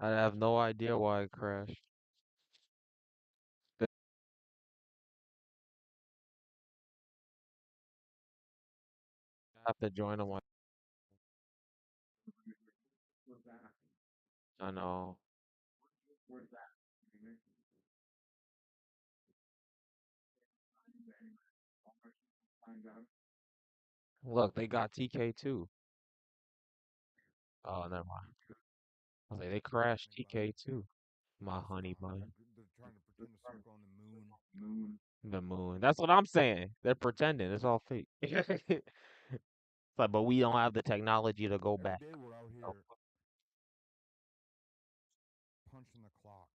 I have no idea why it crashed. They have to join them. I know. Look, they got TK too. Oh, never mind. I was like, they crashed TK too. My honey bun. They're trying to pretend to circle on the moon. The moon. That's what I'm saying. They're pretending. It's all fake. It's like, but we don't have the technology to go Every back. day we're out So, here punching the clock,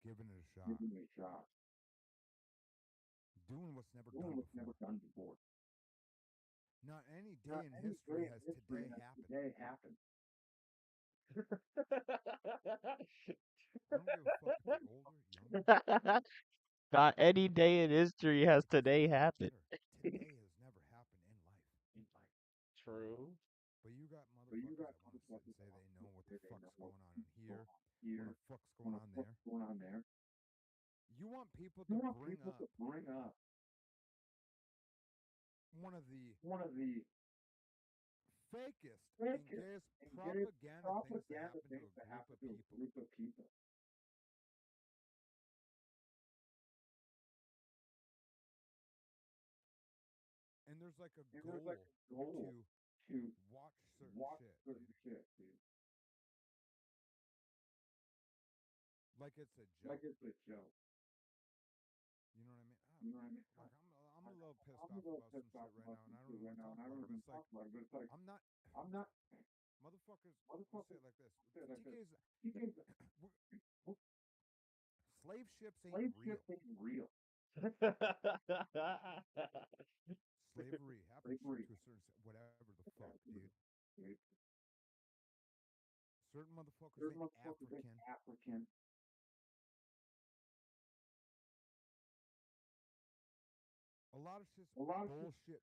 giving it a shot, doing what's never done before. Not any day in history has today happened. I don't give a fuck if you're older, younger, not any day in history has today doesn't happened. matter. Today has never happened in life. True. But you got motherfuckers that want to sit and say they know what the fuck's going on in here, what the fuck's going on there. You want people to bring up one of the fakest and gayest propaganda things to happen to a group of people. And there's like a goal to watch certain shit, dude. Like it's a joke. You know what I mean? Like I'm a little pissed off about some shit right now, and I don't even want to talk about it. But it's like I'm not motherfuckers. Let's say it like this: TK's slave ships ain't real. Slavery happens to a certain whatever the fuck, dude. Certain motherfuckers ain't African. A lot of shit's bullshit,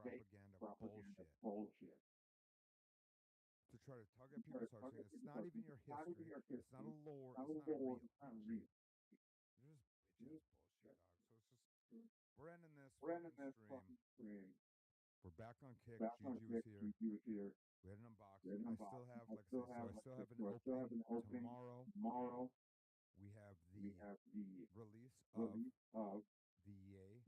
fake propaganda bullshit to try to tug at people's hearts. Saying it's not even your history. It's not a lore. It's not real. It's just bitch ass bullshit, dog. So it's just we're ending this fucking stream. We're back on Kick. Gigi was here. We had an unboxing. I still have, like I say, so I still have an opening tomorrow. We have the release of the Yay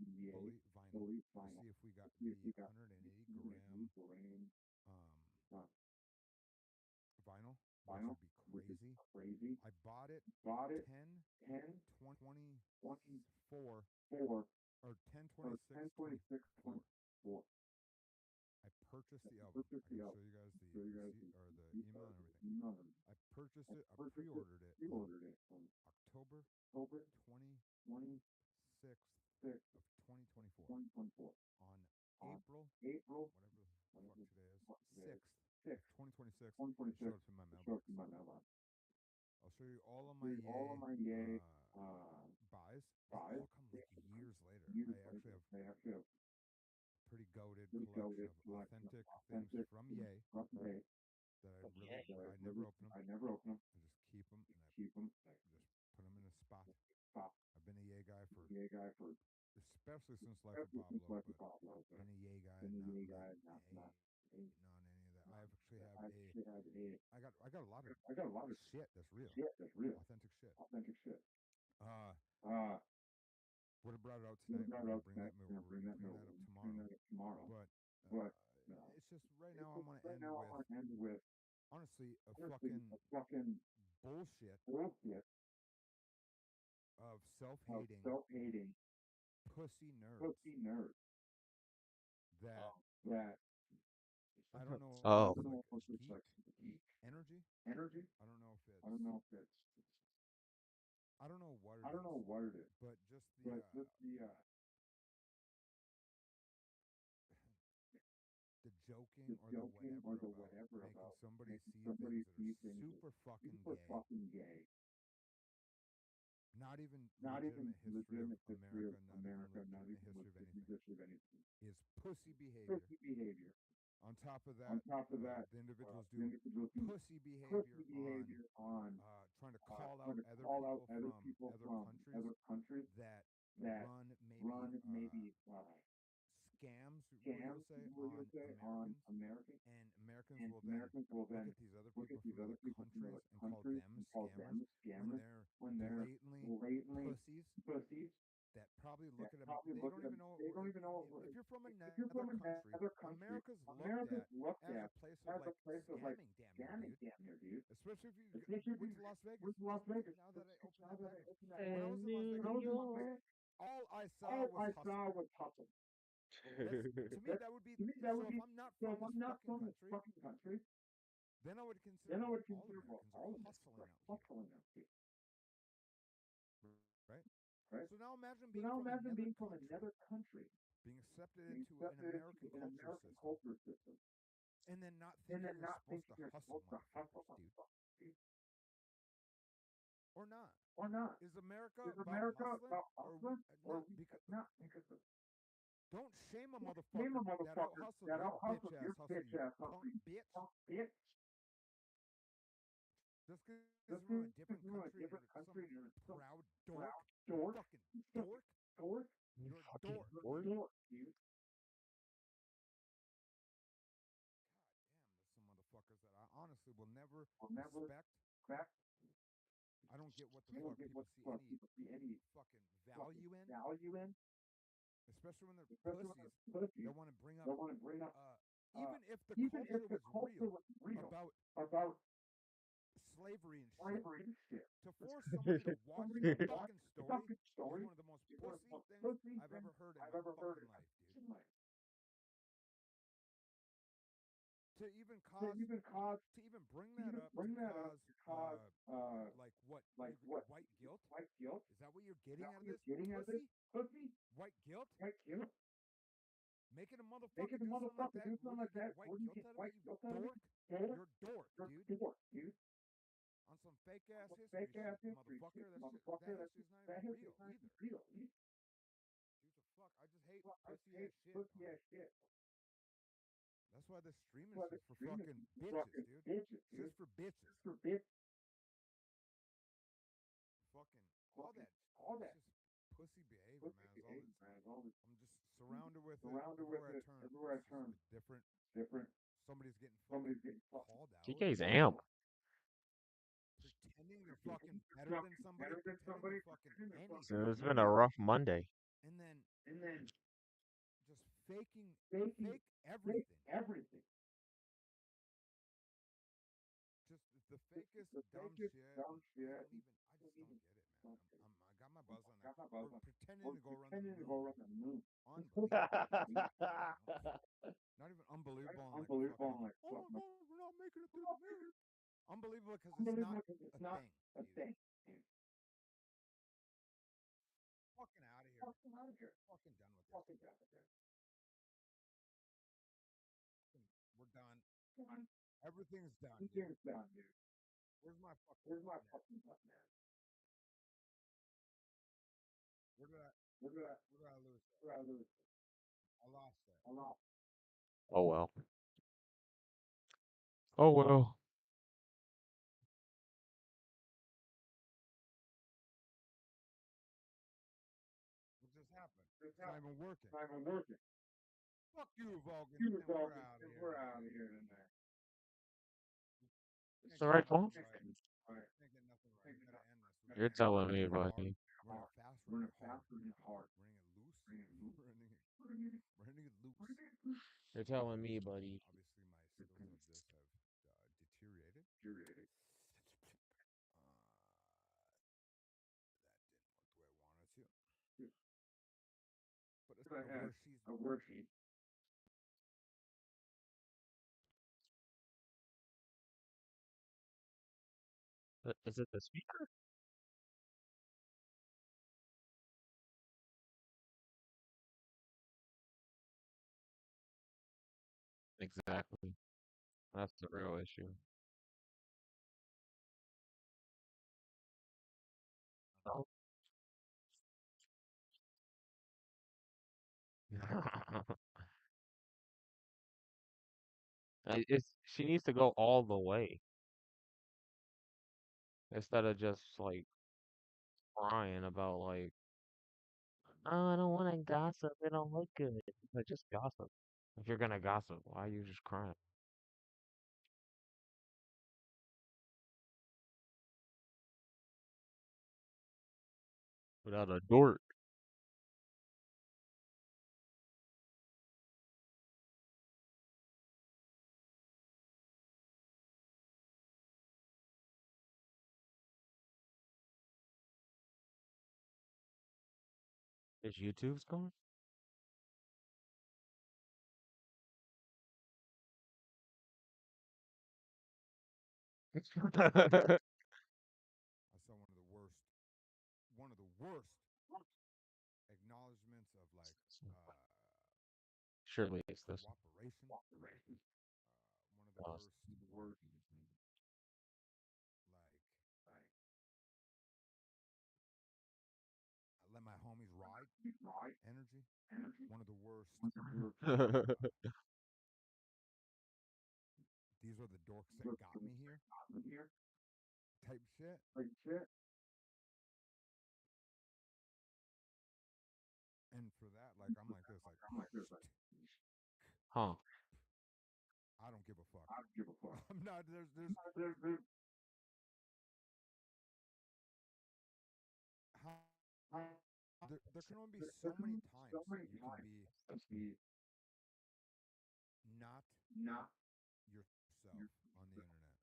Bully vinyl. We'll see if we got the 180 gram um, vinyl, which would be crazy. I bought it 10 24 or 10/26/24. I purchased the album. I can show you guys the receipt or the email and everything. I purchased it. I pre-ordered it on October 26th of 2024. On April, whatever the fuck today is, 6th of 2026, it showed up in my mailbox. I'll show you all of my Yay buys. They all come like years later. I actually have pretty goated collection of authentic things from Yay that I never open them. I just keep them and I just put them in a spot. I've been a Yay guy for, especially since Life of Pablo, but been a Yay guy, not really on any of that. I actually have I got a lot of shit that's real, authentic shit. Uh, would have brought it out tonight. We're gonna bring that. We're gonna bring that up tomorrow. But it's just right now. I want to end with honestly a fucking bullshit of self-hating pussy nerds that I don't know if Oh, it's like geek energy. I don't know if it's I don't know what it is, but just the joking or the whatever about making somebody see things that are super fucking gay. Not even legitimate history of America, not even legitimate history of anything, is pussy behavior On top of that, the individuals do pussy behavior on trying to call out other people from other countries that run maybe scams, you'll say, on Americans, and Americans will then look at these other people from other countries and call them scammers when they're blatantly pussies that probably look at them. They don't even know if you're from another country. America's looked at as a place of like scamming, damn near, dude. Especially if you went to Las Vegas. Last weekend, now that I opened that bag. When I was in Las Vegas, dude, all I saw was hustle. That's to me that would be so. If I'm not from this fucking country, then I would consider, well, all Americans are hustling out here, right? So now imagine being from another country, being accepted into an American culture system, and then not thinking you're supposed to hustle, motherfuckers, dude, or not. Is America about hustling or not? Because don't shame a motherfucker that out hustled your bitch ass hustle, you punk bitch. Just because you're from a different country and you're some proud dork, you fucking dork, You you're a fucking dork, dork. dude. God damn, there's some motherfuckers that I honestly will never respect. I don't get what the fuck people see any fucking value in, especially when they're pussies that want to bring up, uh, even if the culture was real about slavery and shit. To force somebody to watch your fucking story is one of the most pussy things I've ever heard in my fucking life, dude. To even cause, to even bring that up, to cause, like what? White guilt? Is that what you're getting out of this, pussy? White guilt? Making a motherfucker do something like that? What do you get white guilt out of it, you dork? You're a dork, dude. On some fake ass history shit, motherfucker. That history's not even real either. Dude, the fuck? I just hate pussy ass shit, punk. That's why this streaming shit's for fucking bitches, dude. Shit's for bitches. Fucking all that. It's just pussy behavior, man. Is all it's. I'm just surrounded with it everywhere I turn. It's just a different. Somebody's getting fucking called out. TK's amp. Pretending they're fucking better than somebody. Pretending they're fucking So anything. it's been a rough Monday. And then just fake everything. Just the fakest dumb shit. I just don't get it, man. I got my buzz on that. We're pretending to go around the moon. Unbelievable. Not even unbelievable on like fucking, oh my god, we're not making it to the moon. Unbelievable because it's not a thing, dude. Fucking out of here. Fucking done with this. We're done. Everything's done, dude. Where's my fucking button at? Where did I lose that? I lost that. Oh well. Oh well. What just happened? It's not even working. Fuck you, Vulcan, and we're out of here tonight. It's Can't the get right phone. nothing right. Can't get nothing right. We gotta end this. You're telling me, buddy. We're not fast, we're not hard. We're ending it loose. We're ending it loose. You're telling me, buddy. Obviously, my skills of this have deteriorated. That didn't work the way I wanted to. But it's a worksheet. Is it the speaker? Exactly. That's the real issue. No. She needs to go all the way instead of just like crying about like, oh, I don't want to gossip. It don't look good. But just gossip. If you're gonna gossip, why are you just crying without a dork? Is YouTube's going? I saw one of the worst acknowledgments of like Surely it's this. cooperation. One of the Oh, worst like I let my homies ride energy. One of the worst. These are the dorks that got me here type shit. And for that, like I'm like this, like huh. I don't give a fuck. I'm not. There's how there can only be so many times you can be not yourself on the internet.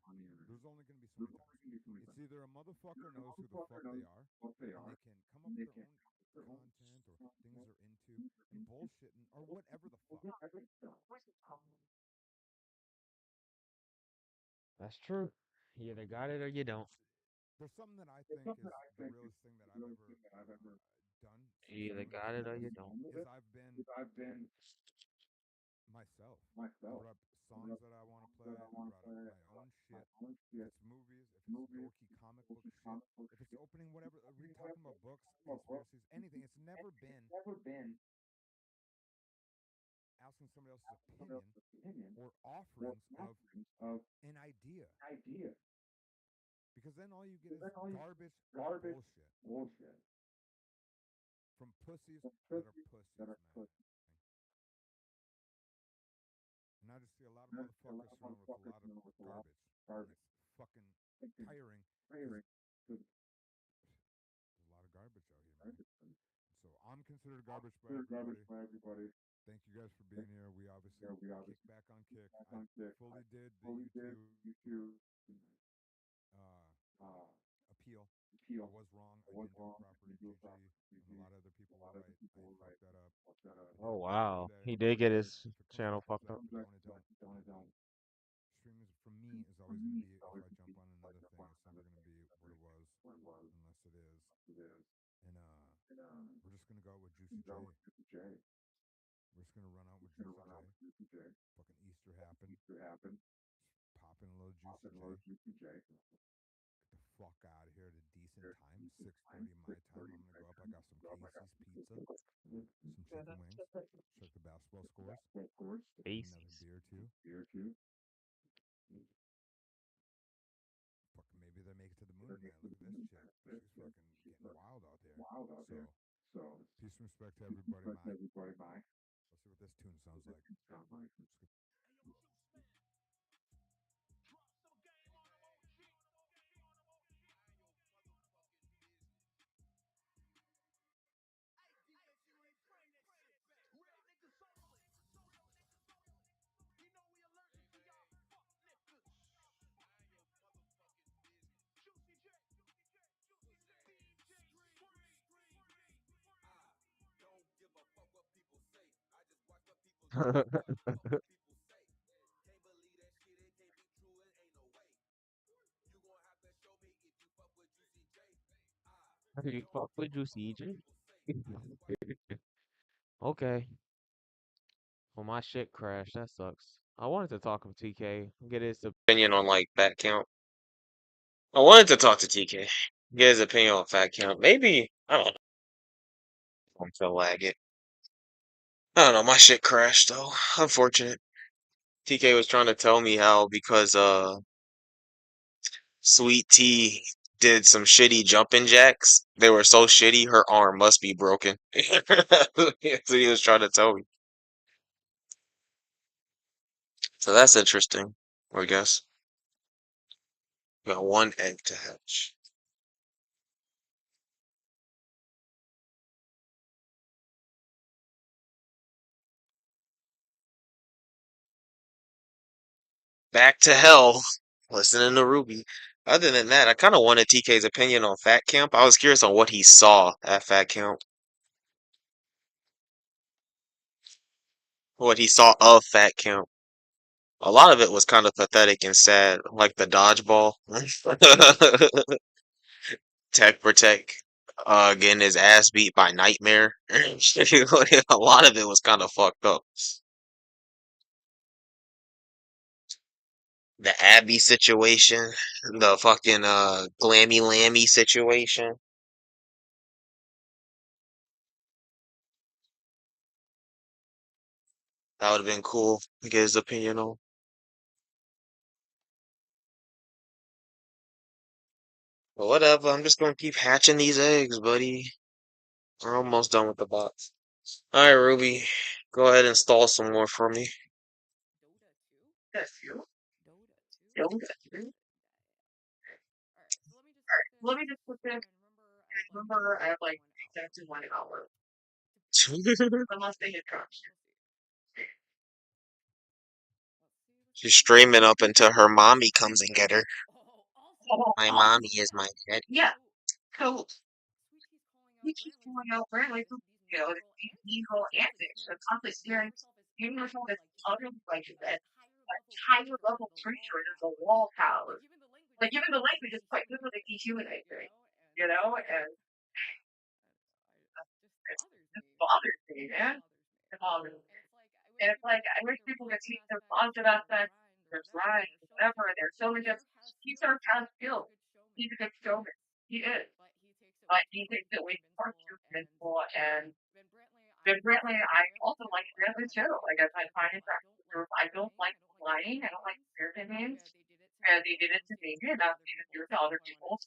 There's only going to be so many times. It's either a motherfucker knows who the fuck they are and they can come up with their own content or things they're into and bullshitting or whatever the fuck. That's true. You either got it or you don't. It's there's something that I think is the realest thing that I've ever done since You either doing got it or this you don't. is I've been myself. I brought up songs that I want to play. I brought up my own shit. If it's movies, if it's dorky comic book shit, if it's opening whatever, we talking about books, conspiracies, anything. It's never been asking somebody else's opinion or offerings of an idea. Because then all you get is garbage bullshit from pussies that are pussies, man. And I just see a lot of motherfuckers surrounded with a lot of garbage. And it's fucking tiring because there's a lot of garbage out here, man. So I'm considered garbage by everybody. Thank you guys for being here. We obviously kick back on kick. I fully did the YouTube uh, appeal. I was wrong. I didn't do it properly. GG and a lot of other people were right. I fucked that up. I did Oh it properly wow. today. He did get his If it comes channel out, comes fucked out. up. If it don't, it don't. Streaming for me is always going to be if I jump on another thing, it's never going to be what it was unless it is. And we're just going to go with Juicy J. We're just going to run out with Juicy J. Fucking Easter happened. Just pop in a little Juicy J. Get the fuck out of here at a decent time. 6:30 my time. I'm going to go up. I got some Casey's pizza, some chicken wings. Check the basketball scores. Another Aces. beer or two. Fucking maybe they make it to the moon tonight. Look at this chick. She's fucking getting wild out there. So, peace and respect to everybody, my. Let's see what this tune sounds like. You fuck with Juicy EJ? Okay. Well, my shit crashed. That sucks. I wanted to talk with TK, get his opinion on like fat count. I wanted to talk to TK, get his opinion on fat count. Maybe I don't know. I'm so lag it. I don't know. My shit crashed though. Unfortunate. TK was trying to tell me how because Sweet Tea did some shitty jumping jacks. They were so shitty, her arm must be broken. That's what he was trying to tell me. So that's interesting, I guess. Got one egg to hatch. Back to hell. Listening to Ruby. Other than that, I kind of wanted TK's opinion on Fat Camp. I was curious on what he saw at Fat Camp. What he saw of Fat Camp. A lot of it was kind of pathetic and sad, like the dodgeball. Tech Protect, getting his ass beat by Nightmare. A lot of it was kind of fucked up. The Abby situation, the fucking Glammy Lammy situation. That would have been cool to get his opinion on. But whatever, I'm just gonna keep hatching these eggs, buddy. We're almost done with the box. Alright, Ruby, go ahead and install some more for me. Dota 2? Dota 2? Alright, so let me just put this, and remember, I have like exactly 1 hour to put this in. We'll see. Let's She's see what streaming happens. up until her mommy comes and get her. Oh, also, My mommy is my daddy. so Sweet Tea's calling out Brantley for these mean girl antics, and constantly steering herself as utterly like just a higher level creature than the wall powers. Like even the language is quite good with dehumanizing, and I don't know, it just bothers me. It bothers me. And it's like I wish people would see the positive aspects, their drive, their whatever. He just has skills. He's a good showman, but he takes it way too mental. And Brantley, I also like Brantley too. Like I don't like lying. I don't like swearing, and they did it to me, and now they did it to other people.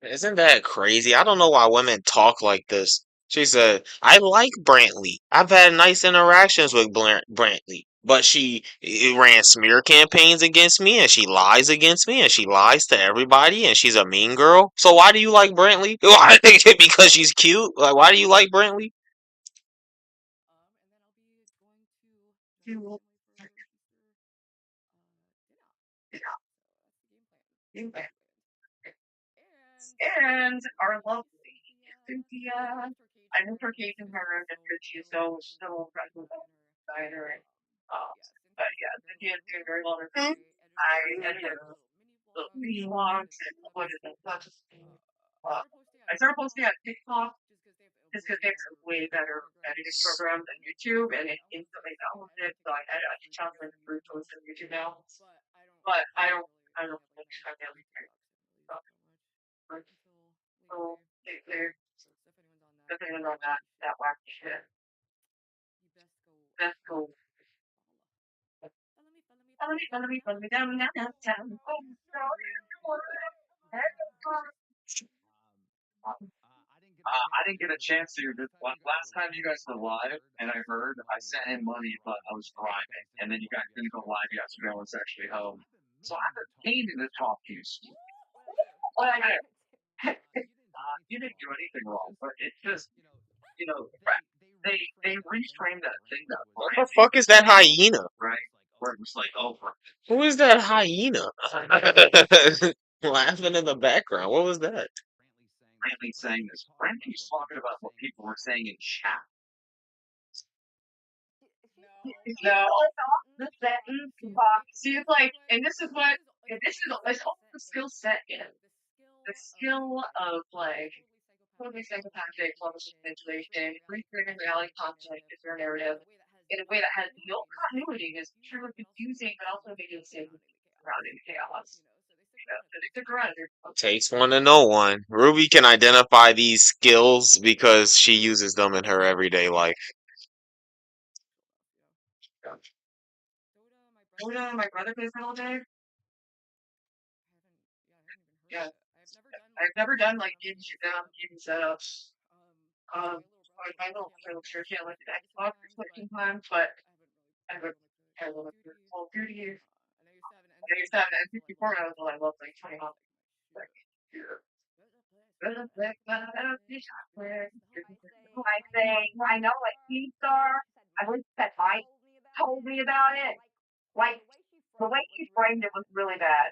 Isn't that crazy? I don't know why women talk like this. She said, I like Brantley. I've had nice interactions with Brantley. But she ran smear campaigns against me, and she lies against me, and she lies to everybody, and she's a mean girl. So why do you like Brantley? Why? Because she's cute? Like, why do you like Brantley? And then I'll be going to just sit and wait for Sister dinner. So that's the game plan. Situated. And our lovely Cynthia, I missed her occasionally because she's so designer. Yeah, Cynthia's doing very well in her community, editing little mini vlogs and clips. I started posting on TikTok just because they have a way better editing program than YouTube, and it instantly downloads it. So I just challenge them to post on YouTube now. But I don't really have like daily TikToks and really do so much until weekly. So if anyone's on that wacky shit, you best go follow. Follow me, follow me, follow me, follow me down, down, down, down. Oh, I didn't get a chance to hear this. Last time you guys were live, and I heard I sent him money, but I was driving, and then you guys didn't go live yesterday. I was actually home, so I've been meaning to talk to you. what did I do? You didn't do You anything didn't do wrong. anything wrong, but it's just You know, you know they they reframed that thing reframed that that thing Brantley that was What Brand the fuck is that hyena? right where it was like over Who is that hyena? Laughing in the background. What was that? Brantley saying this. Brantley was talking about what people were saying in chat. No, and this is all the set in. The skill of totally psychopathic level manipulation, recreating in a way that has no continuity is truly confusing, but also surrounding the chaos. So they stick around and do stuff. Takes one to know one. Ruby can identify these skills because she uses them in her everyday life. Yeah. My brother plays all day. Yeah, I've never done like game setups. My little trailer yeah, like an Xbox or something times, but I would I love Call of Duty. I used to have an N64 and I was like, love like 20 months. Like, I say, I know what keys are. I wish that Mike told me about it. Like, the way she framed it was really bad.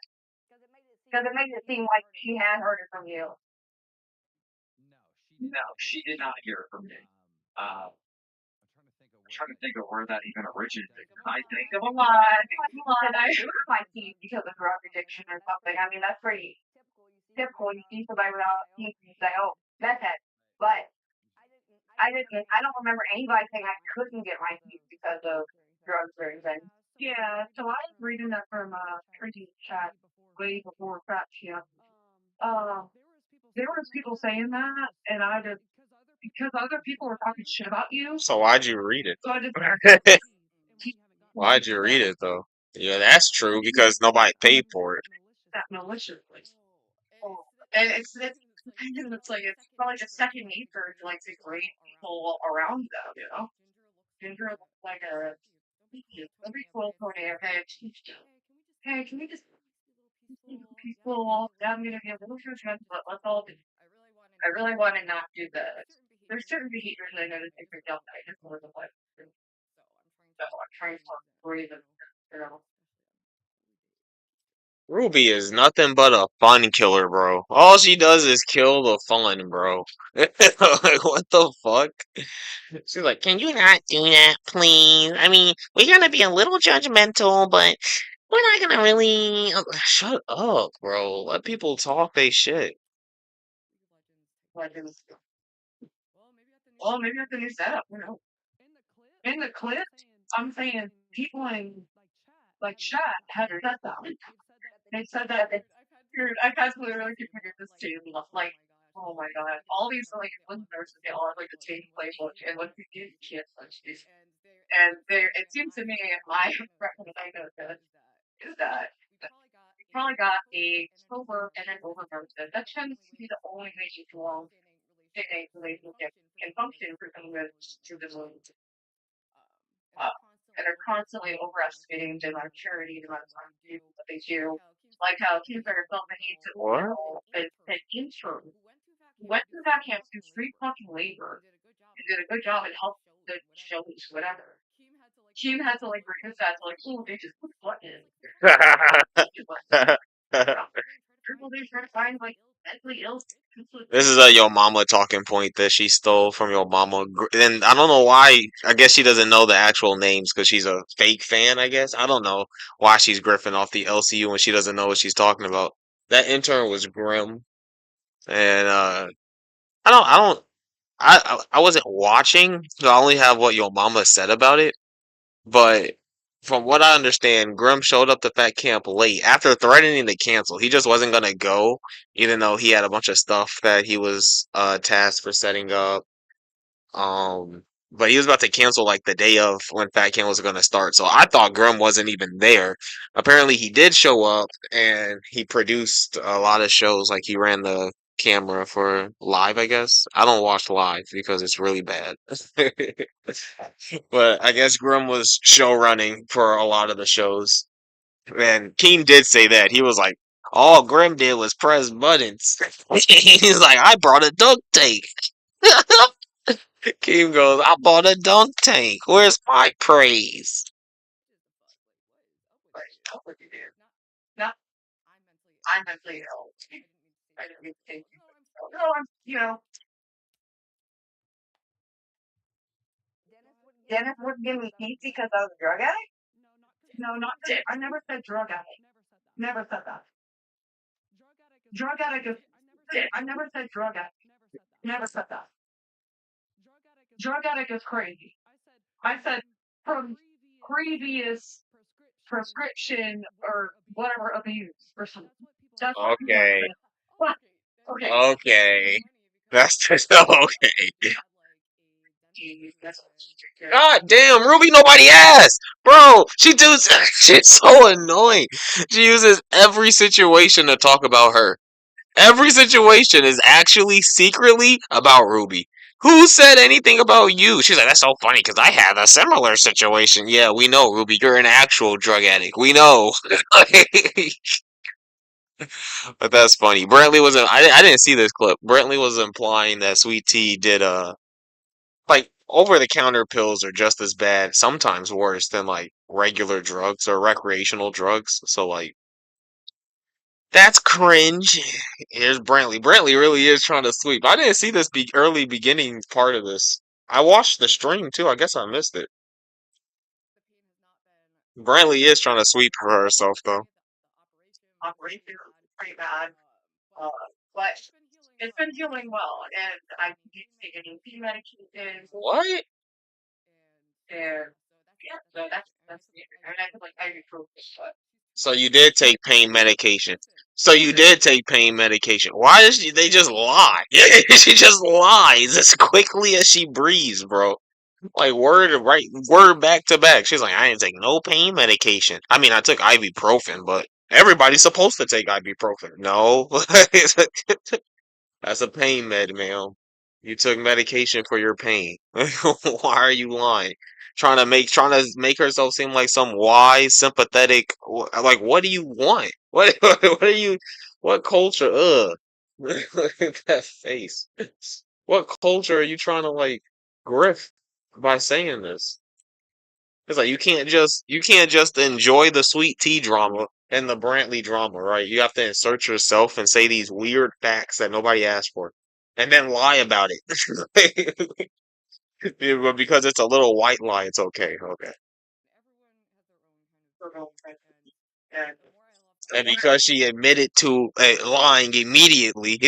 Because it made it seem like she had heard it from you. No, she did not hear it from me. Uh, I'm trying to think of where that even originated. I think of a lie. It was my keys because of drug addiction or something. I mean, that's pretty typical. You see somebody without keys and you say, oh, meth head. But I don't remember anybody saying I couldn't get my keys because of drugs or anything. Yeah, so I was reading that from Tracy's chat way before Crap Camp. There was people saying that, and I just because other people were talking shit about you, So why'd you read it? so I just keep Why'd you read it though? Yeah, that's true because nobody paid for it. that maliciously. Oh, and it's like it's probably just second nature to like the great people around them, you know. Ginger looks like a every cool pony. Okay, hey, can we just people? I'm gonna be a little judgmental, but let's all do. I really want to not do that. There's certain behaviors I know that they picked up that I just want to like. So I'm trying to breathe and you know. Ruby is nothing but a fun killer, bro. All she does is kill the fun, bro. Like, what the fuck? She's like, can you not do that, please? I mean, we're gonna be a little judgmental, but we're not gonna really. Shut up, bro. Let people talk they shit. Like, well, maybe that's a new setup. You know, in the clip, I'm saying people in like chat had said that. They said that dude, I've had to literally compare this to like, oh my god, all these like listeners they all have like the same playbook, and what you do, you can't touch these. And there, it seems to me, my recommendation I noticed is that you probably got a sober and an overroasted. That tends to be the only way you can in a relationship can function for someone to the uh, and are constantly overestimating the amount of charity, the amount of time to do what they do. Like how Kingsbury felt the need to What? an intern who went through that camp through free fucking labor and did a good job and helped the shows, whatever. Kim had to like reduce that to like, oh, they just put buttons. Triple they try to find like mentally ill people. This is a Yo Mama talking point that she stole from Yo Mama. And I don't know why. I guess she doesn't know the actual names because she's a fake fan, I guess. I don't know why she's griffing off the LCU when she doesn't know what she's talking about. That intern was grim. And I don't I wasn't watching, so I only have what Yo Mama said about it. But from what I understand, Grim showed up to Fat Camp late after threatening to cancel. He just wasn't gonna go, even though he had a bunch of stuff that he was tasked for setting up. But he was about to cancel like the day of when Fat Camp was gonna start. So I thought Grim wasn't even there. Apparently he did show up and he produced a lot of shows. Like he ran the camera for live, I guess. I don't watch live because it's really bad. But I guess Grim was show running for a lot of the shows. And Keem did say that. He was like, all Grim did was press buttons. He's like, I brought a duct tape. Keem goes, I bought a dunk tank. Where's my praise? Like, oh, what you do? Not, I'm mentally ill. I don't even think. No, I'm, you know, Dennis wouldn't give me keys because I was a drug addict? no, not that. I never said drug addict. Never said that. Drug addict is. I never said drug addict. Never said that. Drug addict is crazy. I said from previous prescription or whatever abuse or something. That's what you want to Okay, say. What? Okay. okay. That's just okay. God damn, Ruby, nobody asked, bro. She does. She's so annoying. She uses every situation to talk about her. Every situation is actually secretly about Ruby. Who said anything about you? She's like, that's so funny because I had a similar situation. Yeah, we know, Ruby. You're an actual drug addict. We know. But that's funny. Brantley was. I didn't see this clip. Brantley was implying that Sweet Tea did like over the counter pills are just as bad, sometimes worse than like regular drugs or recreational drugs. So like that's cringe. Here's Brantley. Brantley really is trying to sweep. I didn't see this early beginning part of this. I watched the stream too. I guess I missed it. Brantley is trying to sweep for herself though. Operation was pretty bad, but it's been healing well, and I keep taking pain medication, What? and yeah, so that's the I mean, I took like ibuprofen, but So you did take pain medication. So you did take pain medication. Why does they just lie? She just lies as quickly as she breathes, bro. Like word back to back. She's like, I didn't take no pain medication. I mean, I took ibuprofen, but everybody's supposed to take ibuprofen. No, that's a pain med, ma'am. You took medication for your pain. Why are you lying? Trying to make herself seem like some wise, sympathetic. Like, what do you want? What are you? What culture? Ugh. Look at that face. What culture are you trying to like grift by saying this? It's like you can't just enjoy the sweet tea drama and the Brantley drama, right? You have to insert yourself and say these weird facts that nobody asked for, and then lie about it. Yeah, but because it's a little white lie, it's okay. Okay. for no and And because she admitted to lying immediately,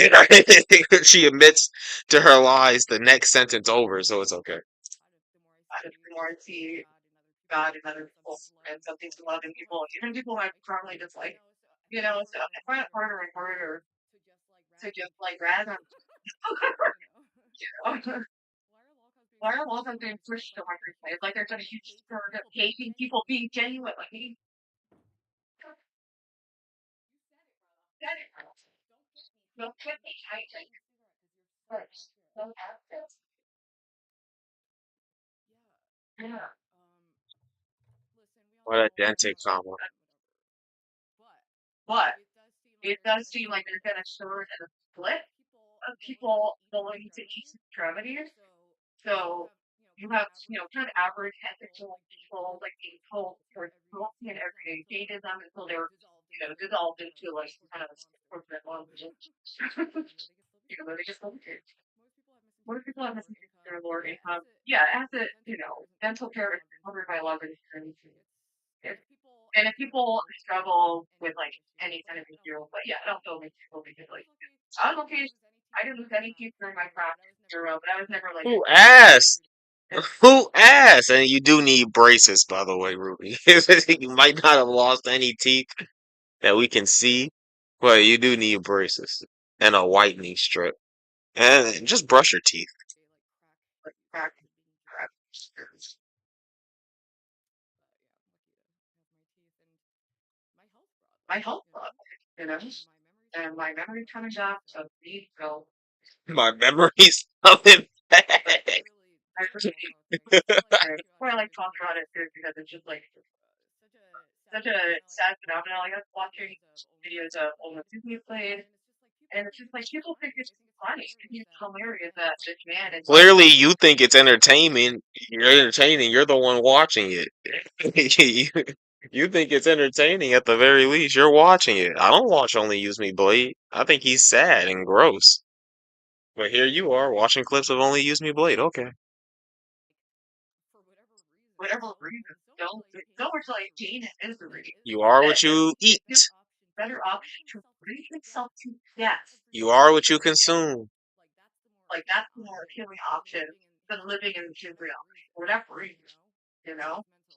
she admits to her lies the next sentence over, so it's okay. I just more see God in other people and something to love in people, even people I currently dislike. So I find it harder and harder to just like rather why are laws being pushed to marketplace? Like there's a huge sort of hating people being genuine. Like he said it. Don't get me hating first. Don't have this. Yeah. What a dented comma. But it does seem like there's been a sort of split of people going to each extremities. So you have, kind of average heterosexual people like being told for cruelty and everyday datism until they're, dissolved into like some kind of corporate language. They just don't care. Most people have missing their lower income. Yeah, it has to, dental care is covered by a lot of insurance. If, and if people struggle with like any kind of material, but yeah, I don't feel like people because like I was okay. I didn't lose any teeth during my practice zero, but I was never like Who asked? Who asked? And you do need braces, by the way, Ruby. You might not have lost any teeth that we can see, but you do need braces and a whitening strip. And just brush your teeth. practice. My health sucks, and my memory coming up, so please go. My memory's coming back. I really, or I like talk about it too because it's just like such a sad phenomenon. Like I was watching videos of old Disney played, and it's just like people think it's funny. It's hilarious that this man is like, Clearly, you think it's entertainment. You're entertaining. You're the one watching it. You think it's entertaining at the very least. You're watching it. I don't watch Only Use Me Blade. I think he's sad and gross. But here you are watching clips of Only Use Me Blade. Okay. whatever reason, so much like Jane and misery. You are That what you eat. it's a better option to breathe himself to death. You are what you consume. Like that's the more appealing option than living in jail for whatever reason.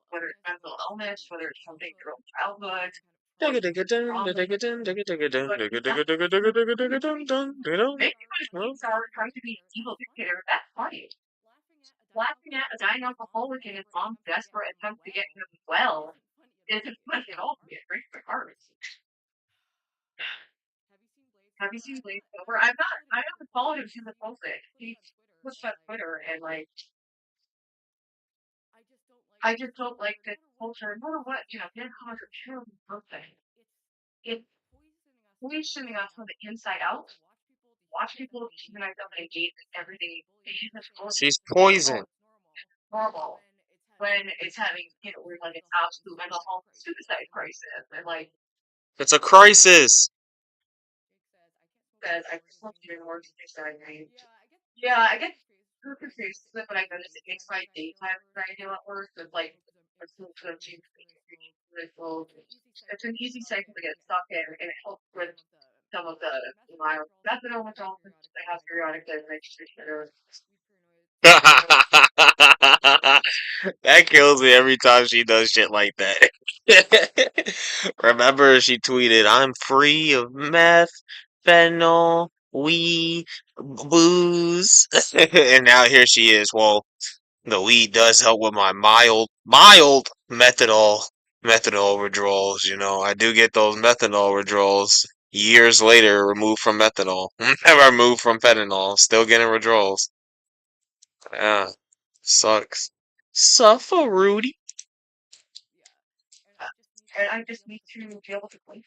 Whether it's mental illness, whether it's something your own childhood, or trauma. But maybe when things are trying to be evil dictator, that's funny. laughing at a dying alcoholic and his mom's desperate attempt to get him well is funny at all. It breaks my heart. Have you seen Blaze Over? I haven't followed him since the posted. He pushed on Twitter and like I just don't like this culture. No matter what, fan comics are terrible something. It's poisoning us from the inside out. Watch people dehumanize them and engage in everything. She's poison. Normal when it's having, we're like it's absolute mental health suicide crisis and like It's a crisis. says I just want to do more suicide rate. Yeah, I get super confused, but I notice it makes my daytime anxiety a lot worse. It's like it's it's an easy cycle to get stuck in, and it helps with some of the mild methadone withdrawals that I have periodically. And I just That kills me every time she does shit like that. Remember, she tweeted, "I'm free of meth, fentanyl, weed, booze," and now here she is. Well, the weed does help with my mild methanol withdrawals. I do get those methanol withdrawals years later, removed from methanol, removed from fentanyl, still getting withdrawals. Yeah, sucks. Suffer, Rudy. and I just need to be able to play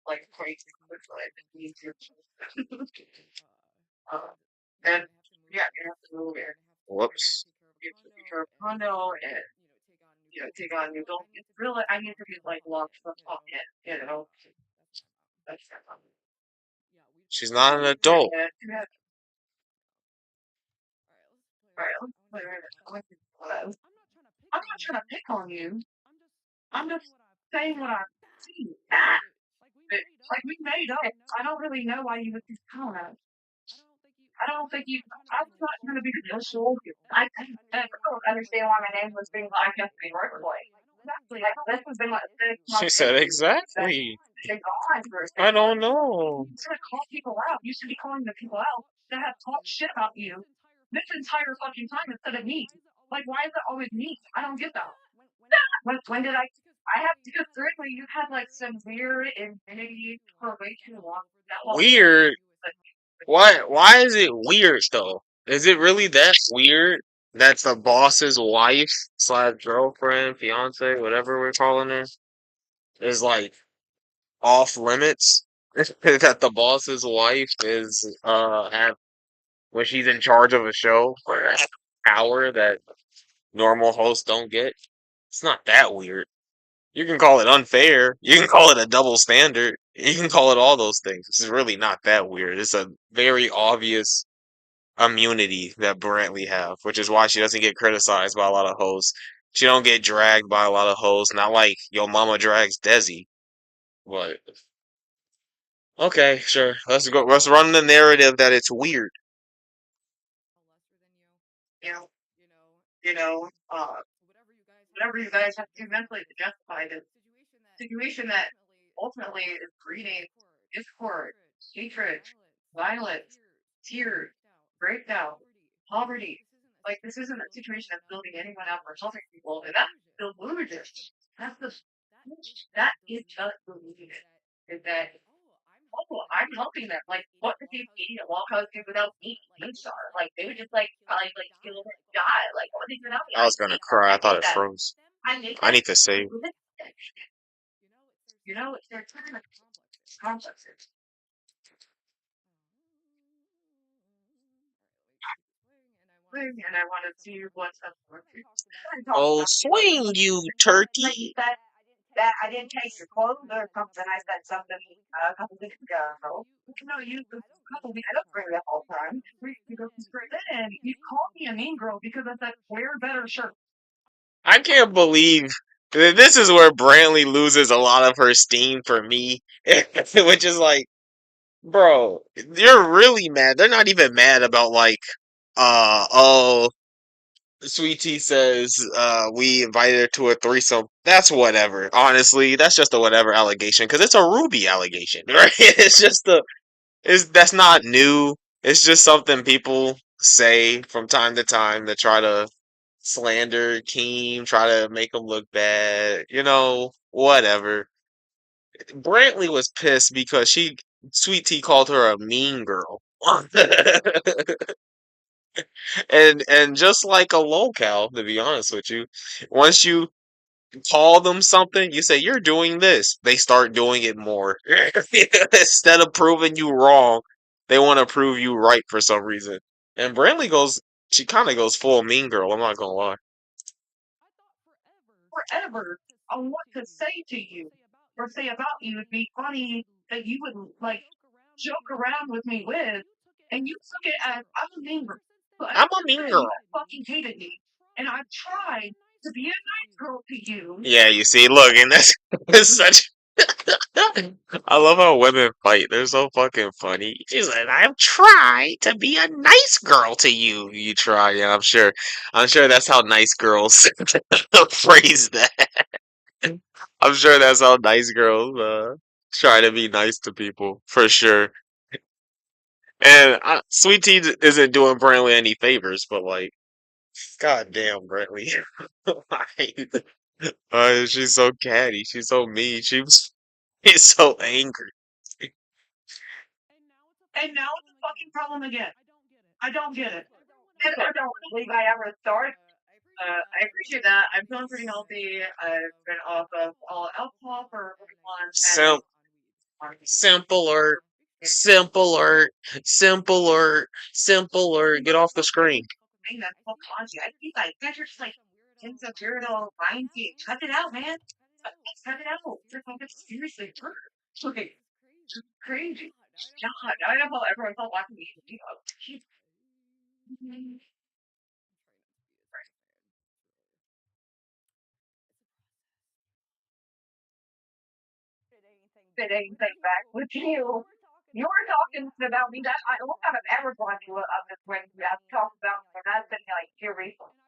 like crazy quickly. I just need to. And yeah, you have to move in. Whoops. You have to become a condo and take on new adult. It's really I need to be like locked the fuck in. That's She's not an adult. yeah. All right, let's play right now. I'm not trying to pick on you. I'm just saying what I see. Like we made up. I don't really know why you would be calling us. I don't think you. I'm not going to be social. I don't understand why my name was being broadcast to be workplace. Exactly. Like, this has been like 6 months. She said exactly. Been gone for a I second. don't know. You should call people out. You should be calling the people out that have talked shit about you this entire fucking time instead of me. Like, why is it always me? I don't get that. When did I? I have to go through it where you had like some weird infinity for way too long. Weird. Why is it weird though? Is it really that weird that the boss's wife slash girlfriend, fiance, whatever we're calling her, is like off limits? That the boss's wife is have when she's in charge of a show or power that normal hosts don't get? It's not that weird. You can call it unfair. You can call it a double standard. You can call it all those things. This is really not that weird. It's a very obvious immunity that Brantley have, which is why she doesn't get criticized by a lot of hosts. She don't get dragged by a lot of hosts. Not like Yo Mama drags Desi. But okay, sure. Let's go. Let's run the narrative that it's weird. You know, you know, uh, whatever you guys have to do mentally to justify this situation that ultimately is breeding discord, hatred, violence, tears, breakdown, poverty. Like this isn't a situation that's building anyone up or helping people, and that's delusion. That's the that is just delusion. Is that I'm helping them. Like what did these idiot walkouts do without me? Like they would just probably kill and die. Like what did they do without me? I was gonna cry. I thought it froze. I made I need to save. It's their time complexes. And I want to see what's up. Oh, swing, you turkey! That I didn't taste your clothes or something. I said something a couple weeks ago. No, you a couple weeks. I don't bring it up all the time. Then you called me a mean girl because I said wear better shirt. I can't believe this is where Brantley loses a lot of her steam for me, which is like, bro, you're really mad. They're not even mad about like, oh, Sweet Tea says, we invited her to a threesome. That's whatever. Honestly, that's just a whatever allegation because it's a Ruby allegation, right? That's not new. It's just something people say from time to time to try to slander Keem, try to make him look bad, whatever. Brantley was pissed because Sweet Tea called her a mean girl. And just like a locale, to be honest with you, once you call them something, you say you're doing this, they start doing it more. Instead of proving you wrong, they want to prove you right for some reason. And she kind of goes full mean girl. I'm not gonna lie. Forever on what to say to you or say about you would be funny that you would like joke around with me with, and you took it as I'm a mean girl. So I'm ever a since mean then, you girl. fucking hated me, and I've tried to be a nice girl to you. Yeah, you see, look, and that's such. I love how women fight. They're so fucking funny. She's like, I've tried to be a nice girl to you. You try, yeah, I'm sure. I'm sure that's how nice girls phrase that. I'm sure that's how nice girls try to be nice to people, for sure. And Sweet Tea isn't doing Brantley any favors, but like, goddamn, Brantley. Like, she's so catty. She's so mean. She's so angry. And now it's a fucking problem again. I don't get it. And I don't believe I ever started. I appreciate that. I'm feeling pretty healthy. I've been off of all alcohol for a month, and Sim simpler, simpler, simpler, simpler. Get off the screen. Thing that's so conscious. I think like that's just like insecurital mindset. Cut it out, man. Cut it out. You're fucking seriously hurt. Okay, just crazy. God, I don't know how everyone felt watching these videos. Said anything back with you. You were talking about me. That I don't have ever brought you up as when you have talked about me. And I've been like here recently,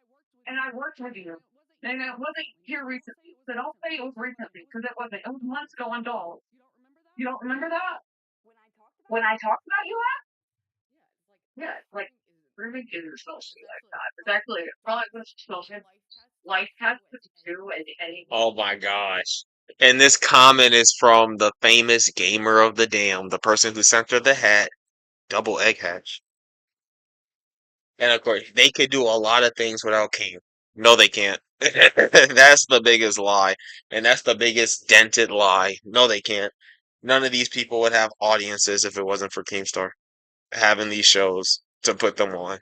and I worked with you, and it wasn't here recently. But I'll say it was recently because it wasn't. It was months ago on dolls. You don't remember that? When I talked about you, yeah, like grooming is especially like that. It's actually probably was social life has to do and anything. Oh my gosh. And this comment is from the famous gamer of the dam, the person who sent her the hat, double egg hatch. And of course, they could do a lot of things without King. No, they can't. That's the biggest lie. And that's the biggest dented lie. No, they can't. None of these people would have audiences if it wasn't for Keemstar having these shows to put them on.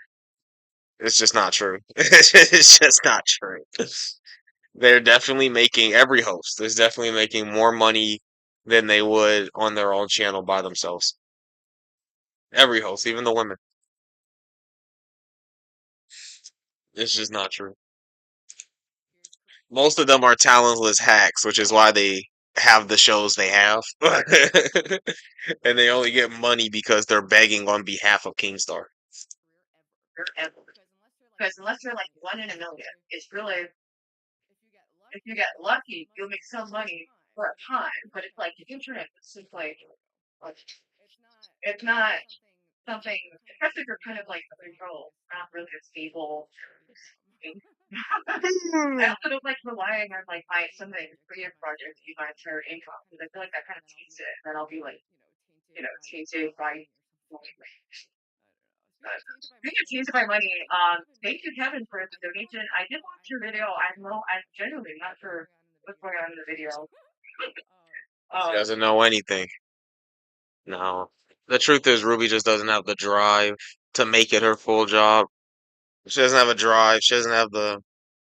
It's just not true. It's just not true. They're definitely making every host is definitely making more money than they would on their own channel by themselves. Every host, even the women. It's just not true. Most of them are talentless hacks, which is why they have the shows they have. And they only get money because they're begging on behalf of Keemstar. Forever. Because unless you're like 1 in a million, it's really if you get lucky, you'll make some money for a time. But it's like the internet is just like it's not something, especially if you're kind of like a control, not really a stable thing. I also don't like relying on like my some of the creative projects to be my entire income because I feel like that kind of taints it, and then I'll be like, tainted by. Being tainted by money, thank you, Kevin, for the donation. I did watch your video. I'm genuinely not sure what's going on in the video. She doesn't know anything. No. The truth is, Ruby just doesn't have the drive to make it her full job. She doesn't have a drive. She doesn't have the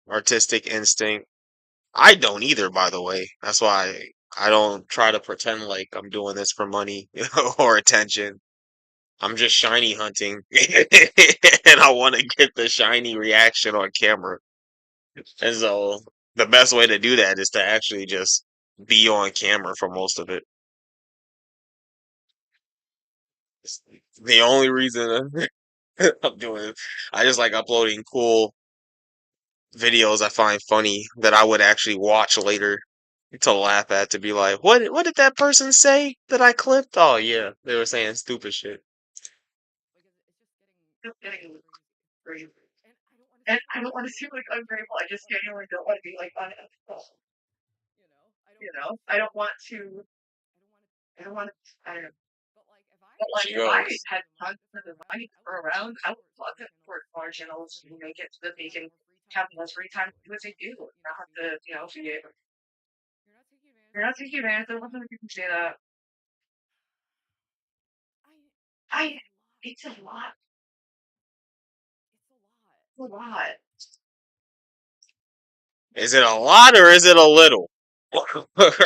artistic instinct. I don't either, by the way. That's why I don't try to pretend like I'm doing this for money or attention. I'm just shiny hunting, and I want to get the shiny reaction on camera. And so the best way to do that is to actually just be on camera for most of it. It's the only reason I'm doing it. I just like uploading cool videos I find funny that I would actually watch later to laugh at to be like, what did that person say that I clipped? Oh yeah, they were saying stupid shit. Just getting crazy. and I don't want to seem like ungrateful. I just genuinely don't want to be like unethical. I don't want to. I don't want to. I don't know. But like, She if I goes, had tons of money to throw around, I would love to support smaller channels and make it so that they can have more free time to do what they do. Not have to, you're not taking advantage. I love when people say that. I, it's a lot. It's a lot. is it a lot or is it a little?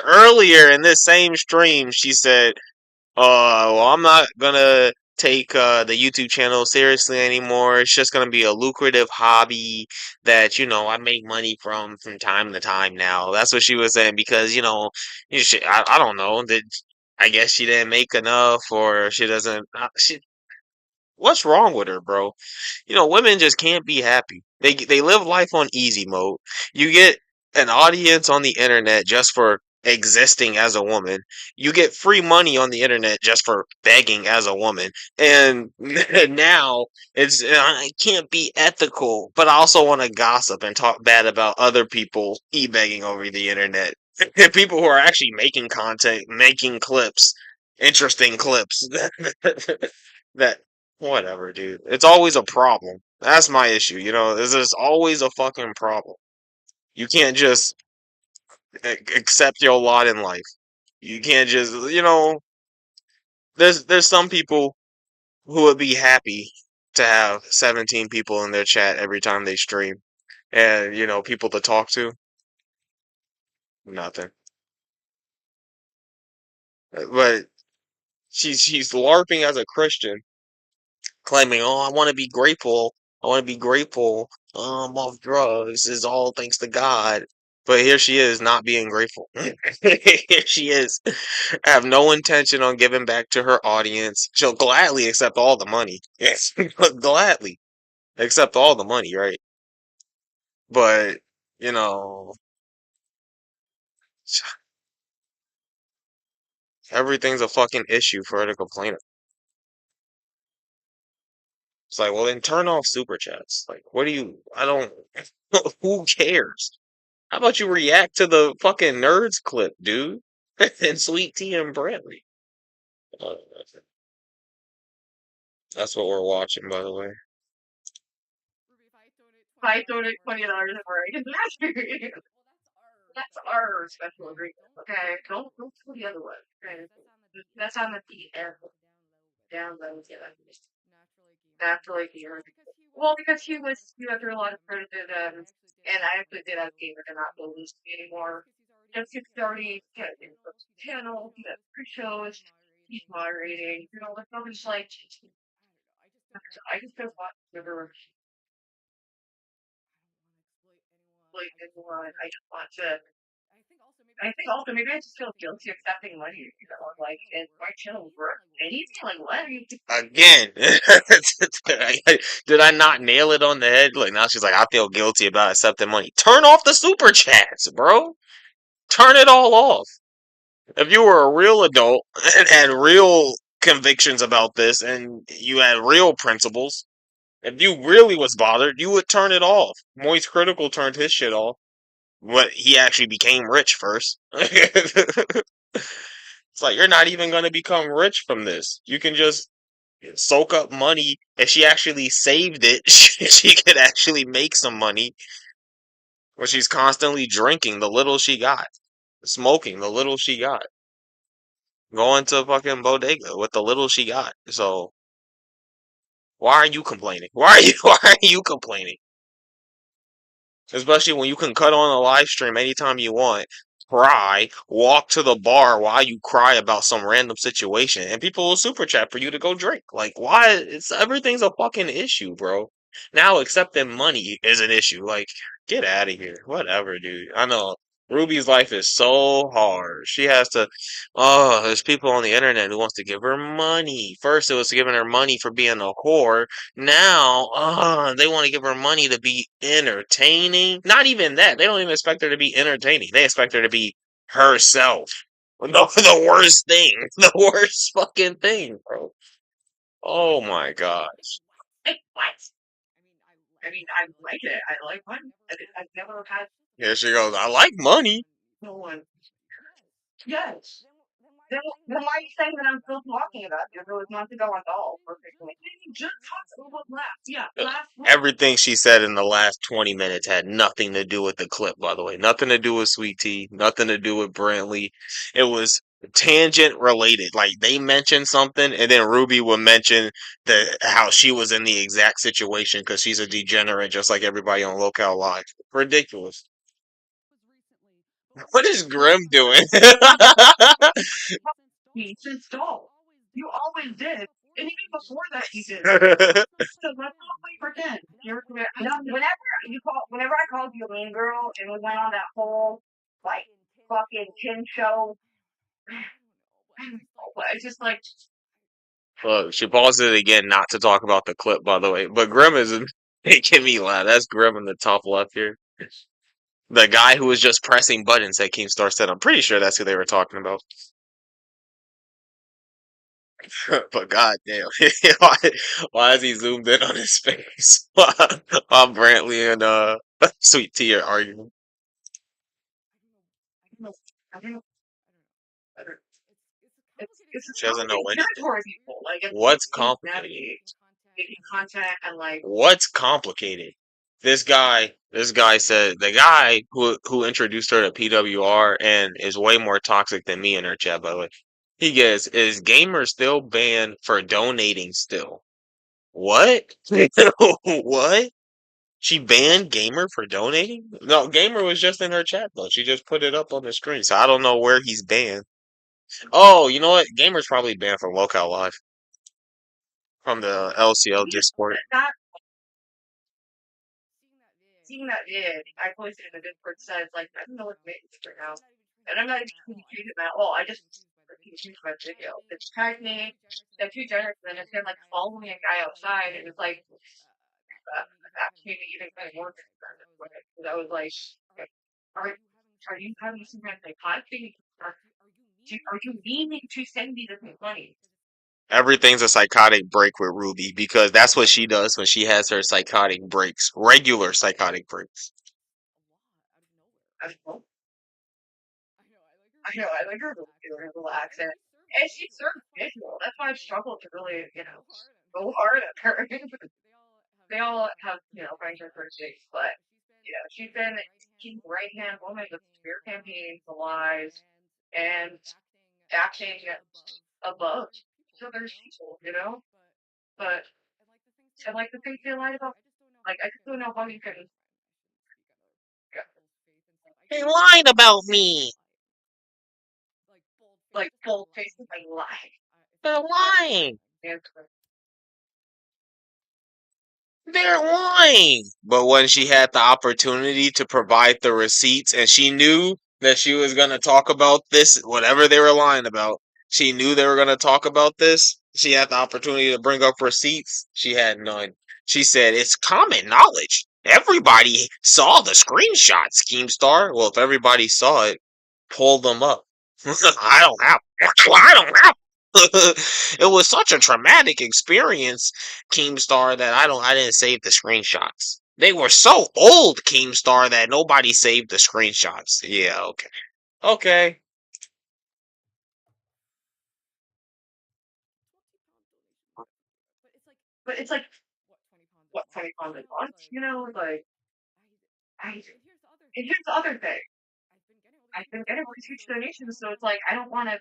Earlier in this same stream, she said, well, I'm not gonna take the YouTube channel seriously anymore. It's just gonna be a lucrative hobby that, I make money from time to time now. That's what she was saying because, I don't know, that I guess she didn't make enough or she doesn't, what's wrong with her, bro? Women just can't be happy. They live life on easy mode. You get an audience on the internet just for existing as a woman. You get free money on the internet just for begging as a woman. And now it can't be ethical, but I also want to gossip and talk bad about other people e-begging over the internet. People who are actually making content, making clips, interesting clips that whatever, dude. It's always a problem. That's my issue. There's always a fucking problem. You can't just accept your lot in life. You can't just, there's some people who would be happy to have 17 people in their chat every time they stream, and people to talk to. Nothing. But she's LARPing as a Christian, claiming, "Oh, I want to be grateful. I want to be grateful. I'm off drugs. Is all thanks to God." But here she is, not being grateful. Here she is, have no intention on giving back to her audience. She'll gladly accept all the money. Yes, gladly accept all the money, right? But you know, everything's a fucking issue for her to complain about. It's like, well, then turn off super chats. Like, what do you? I don't. Who cares? How about you react to the fucking nerds clip, dude? And Sweet Tea and Bradley. Uh, that's what we're watching, by the way. If I donate $20 more, I can That's our special agreement. Okay, don't do the other one. Okay, that's on the DM. Downloads, yeah. Naturally, here. Well, because he went through a lot of criticism, and I actually did advocate for him not to lose anymore. Just because he already had a channel, he has pre-shows, he's moderating, the stuff is like, I just don't want to ever exploit anyone. I just want to. I think also maybe I just feel guilty accepting money, like, and my channel work. And he's like, what are you Again, did I not nail it on the head? Like now she's like, I feel guilty about accepting money. Turn off the super chats, bro. Turn it all off. If you were a real adult and had real convictions about this and you had real principles, if you really was bothered, you would turn it off. Moist Critical turned his shit off. But he actually became rich first. It's like you're not even gonna become rich from this. You can just soak up money. If she actually saved it, she could actually make some money. But she's constantly drinking the little she got, smoking the little she got, going to fucking bodega with the little she got. So why are you complaining? Why are you complaining? Especially when you can cut on a live stream anytime you want, cry, walk to the bar while you cry about some random situation, and people will super chat for you to go drink. Like, why? Everything's a fucking issue, bro. Now accepting money is an issue. Like, get out of here. Whatever, dude. I know Ruby's life is so hard. She has to. Oh, there's people on the internet who wants to give her money. First, it was giving her money for being a whore. Now, they want to give her money to be entertaining. Not even that. They don't even expect her to be entertaining. They expect her to be herself. The worst thing. The worst fucking thing, bro. Oh my gosh. what? I mean, I like it. I like money. I've never had Here she goes. I like money. no one. Yes. Then why are you saying that I'm still talking about it? It was months ago on golf. Perfectly. You just talked about last. Yeah, last week. Everything she said in the last 20 minutes had nothing to do with the clip, by the way. Nothing to do with Sweet Tea, nothing to do with Brantley. It was tangent related. Like they mentioned something, and then Ruby would mention how she was in the exact situation because she's a degenerate, just like everybody on Locale Live. Ridiculous. What is Grim doing? Since golf. You always did. And even before that, you did. So let's not play pretend. Whenever I called you a mean girl and we went on that whole like fucking chin show, it's just like Look, she paused it again not to talk about the clip, by the way. But Grim is making me laugh. That's Grim in the top left here. The guy who was just pressing buttons that Keemstar said. I'm pretty sure that's who they were talking about. But goddamn, why, why is he zoomed in on his face while Brantley and Sweet Tea are arguing? I don't know. It's She doesn't know anything. territory people. Like What's it's complicated? making content and like What's complicated? This guy said the guy who introduced her to PWR and is way more toxic than me in her chat, by the way. He gets, is Gamer still banned for donating still? What? What? She banned Gamer for donating? No, Gamer was just in her chat though. She just put it up on the screen, so I don't know where he's banned. Oh, you know what? Gamer's probably banned from Locale Live, from the LCL Discord. that seeing that vid, I posted in the Discord says like I don't know what to make this right now. And I'm not even confused about I just confused my video. It's tagged me, the two generous, and then it's been like following a guy outside and it's like that made it even kind of more because I was like, are you having some kind of psychotic thing? Are you meaning to send me this money? Everything's a psychotic break with Ruby because that's what she does when she has her psychotic breaks, regular psychotic breaks. I know, I like her little accent. And she's so visual. That's why I struggle to really, go hard at her. They all have, find characteristics, but, she's been team right hand woman with smear campaigns, the lies, and acting above. So there's people, But I like the things they lied about. Like, I just don't know how you can. They lied about me. Like, bold faces, like, lie. They're lying. And They're lying. But when she had the opportunity to provide the receipts and she knew that she was going to talk about this, whatever they were lying about, she knew they were going to talk about this. She had the opportunity to bring up receipts. She had none. She said, it's common knowledge. Everybody saw the screenshots, Keemstar. Well, if everybody saw it, pull them up. I don't have. I don't have. It was such a traumatic experience, Keemstar, that I didn't save the screenshots. They were so old, Keemstar, that nobody saved the screenshots. Yeah, okay. Okay. but it's like, what, 20 pounds a month? Like, I. And here's the other thing. I've been getting all these huge donations, so it's like, I don't want to.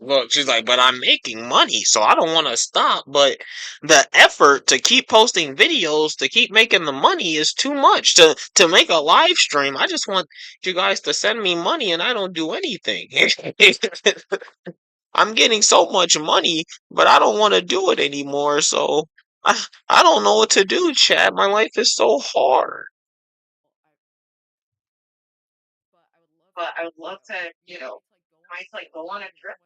Look, she's like, but I'm making money, so I don't want to stop. But the effort to keep posting videos, to keep making the money is too much. To make a live stream, I just want you guys to send me money and I don't do anything. I'm getting so much money, but I don't want to do it anymore. So I don't know what to do, Chad. My life is so hard. But I would love to, might like go on a trip,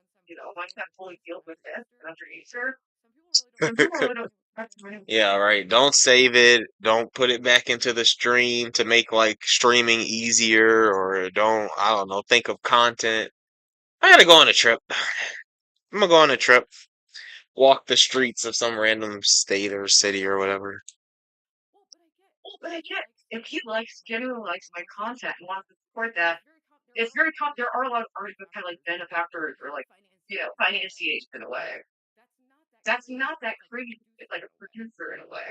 once I'm fully healed with this after Easter. Some people really don't. Yeah, right. Don't save it. Don't put it back into the stream to make like streaming easier, or I don't know, think of content. I gotta go on a trip. I'm gonna go on a trip. walk the streets of some random state or city or whatever. Well, but I get If he likes genuinely likes my content and wants to support that, it's very tough. There are a lot of artists that kind of like benefactors or like financiers in a way. That's not that crazy. It's like a producer in a way,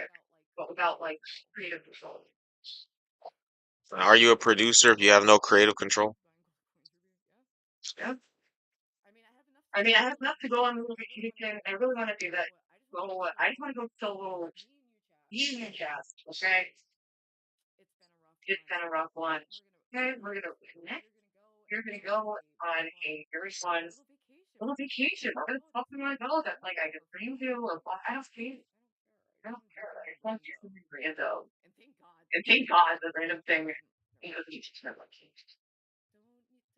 but without like creative control. Are you a producer if you have no creative control? Yeah. I mean, I have enough to go on a little vacation. I really want to do that. So I just want to go solo union cast. Okay, it's been a rough one. Okay, we're gonna connect. You're gonna go on a very fun little vacation. We're gonna talk to my dog that like I can bring you or I don't care. I don't care. I just want to do something random. And thank God the random thing he's just like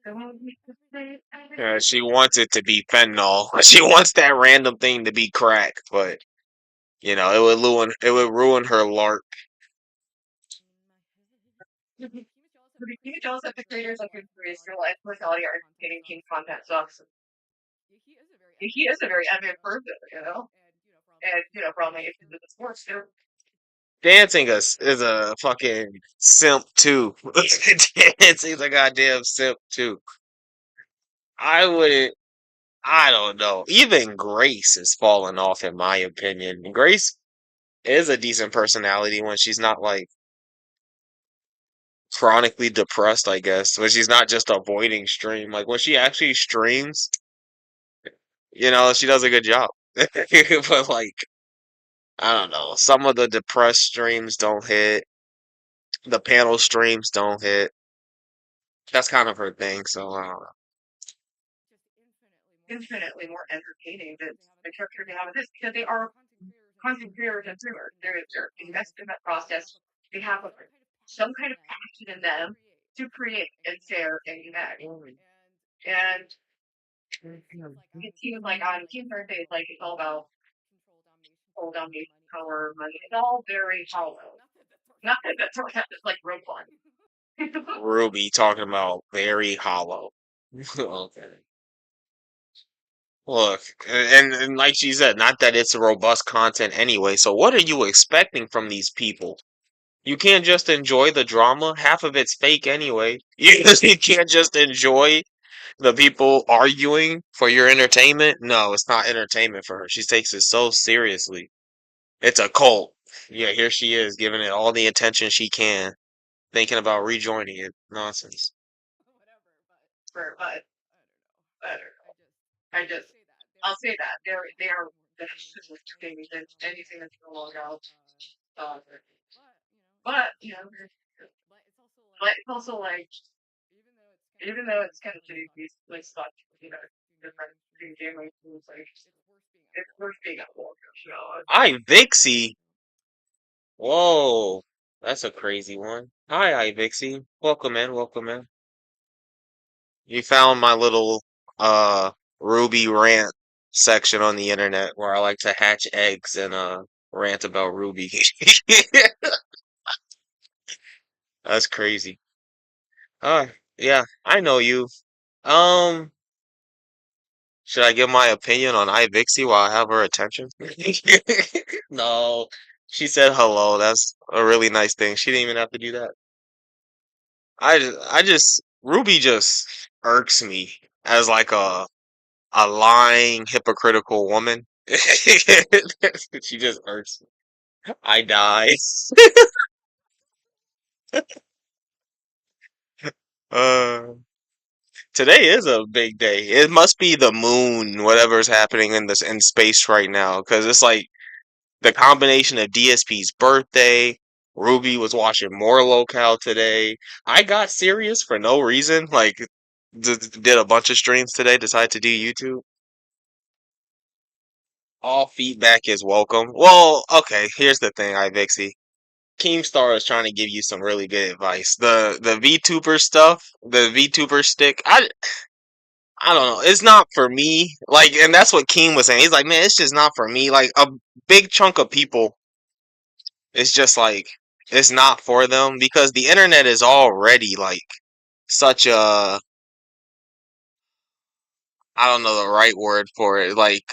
don't need to say Yeah, she wants it to be fentanyl. She wants that random thing to be crack, but it would ruin her lark. Can you tell us that the creators of Good Breeze, Real Life Mortality are entertaining king content sucks? He is a very eminent person, and for all my issues with the sports too. Dancing is a fucking simp too. Dancing's a goddamn simp too. I wouldn't. I don't know. Even Grace is falling off, in my opinion. Grace is a decent personality when she's not like chronically depressed, I guess. When she's not just avoiding stream. Like when she actually streams, she does a good job. But like, I don't know. Some of the depressed streams don't hit. The panel streams don't hit. That's kind of her thing, so I don't know. Infinitely more entertaining than the characters they have in this because they are content creators and streamers. They're invested in that process. They have some kind of passion in them to create and share and unite. And it seems like on Team Thursday, it's like it's all about control, domination, power, money. It's all very hollow. Not that that's like road fun. Ruby talking about very hollow. Okay. Look, and like she said, not that it's robust content anyway. So what are you expecting from these people? You can't just enjoy the drama. Half of it's fake anyway. You can't just enjoy the people arguing for your entertainment. No, it's not entertainment for her. She takes it so seriously. It's a cult. Yeah, here she is giving it all the attention she can, thinking about rejoining it. Nonsense. But I just I'll say that they are things and anything that's no longer out. Uh, but but it's also like even though it's kind of shitty, these like stuff different gaming tools like it's worth being at work. I Vixie. Whoa, that's a crazy one. Hi, Vixie. Welcome in. Welcome in. You found my little Ruby rant section on the internet where I like to hatch eggs and rant about Ruby. That's crazy. Yeah, I know you. Um, should I give my opinion on iVixie while I have her attention? No, she said hello. That's a really nice thing. She didn't even have to do that. Ruby just irks me as like a lying, hypocritical woman. She just irks me. I die. Uh, Today is a big day. It must be the moon, whatever's happening in space right now, because it's like the combination of DSP's birthday. Ruby was watching more locale today. I got serious for no reason. Like, did a bunch of streams today. Decided to do YouTube. All feedback is welcome. Well, okay. Here's the thing, iVixie. Keemstar is trying to give you some really good advice. The VTuber stuff, the VTuber stick. I don't know. It's not for me. Like, and that's what Keem was saying. He's like, man, it's just not for me. Like, a big chunk of people, it's just like, it's not for them because the internet is already like such a, I don't know the right word for it. Like,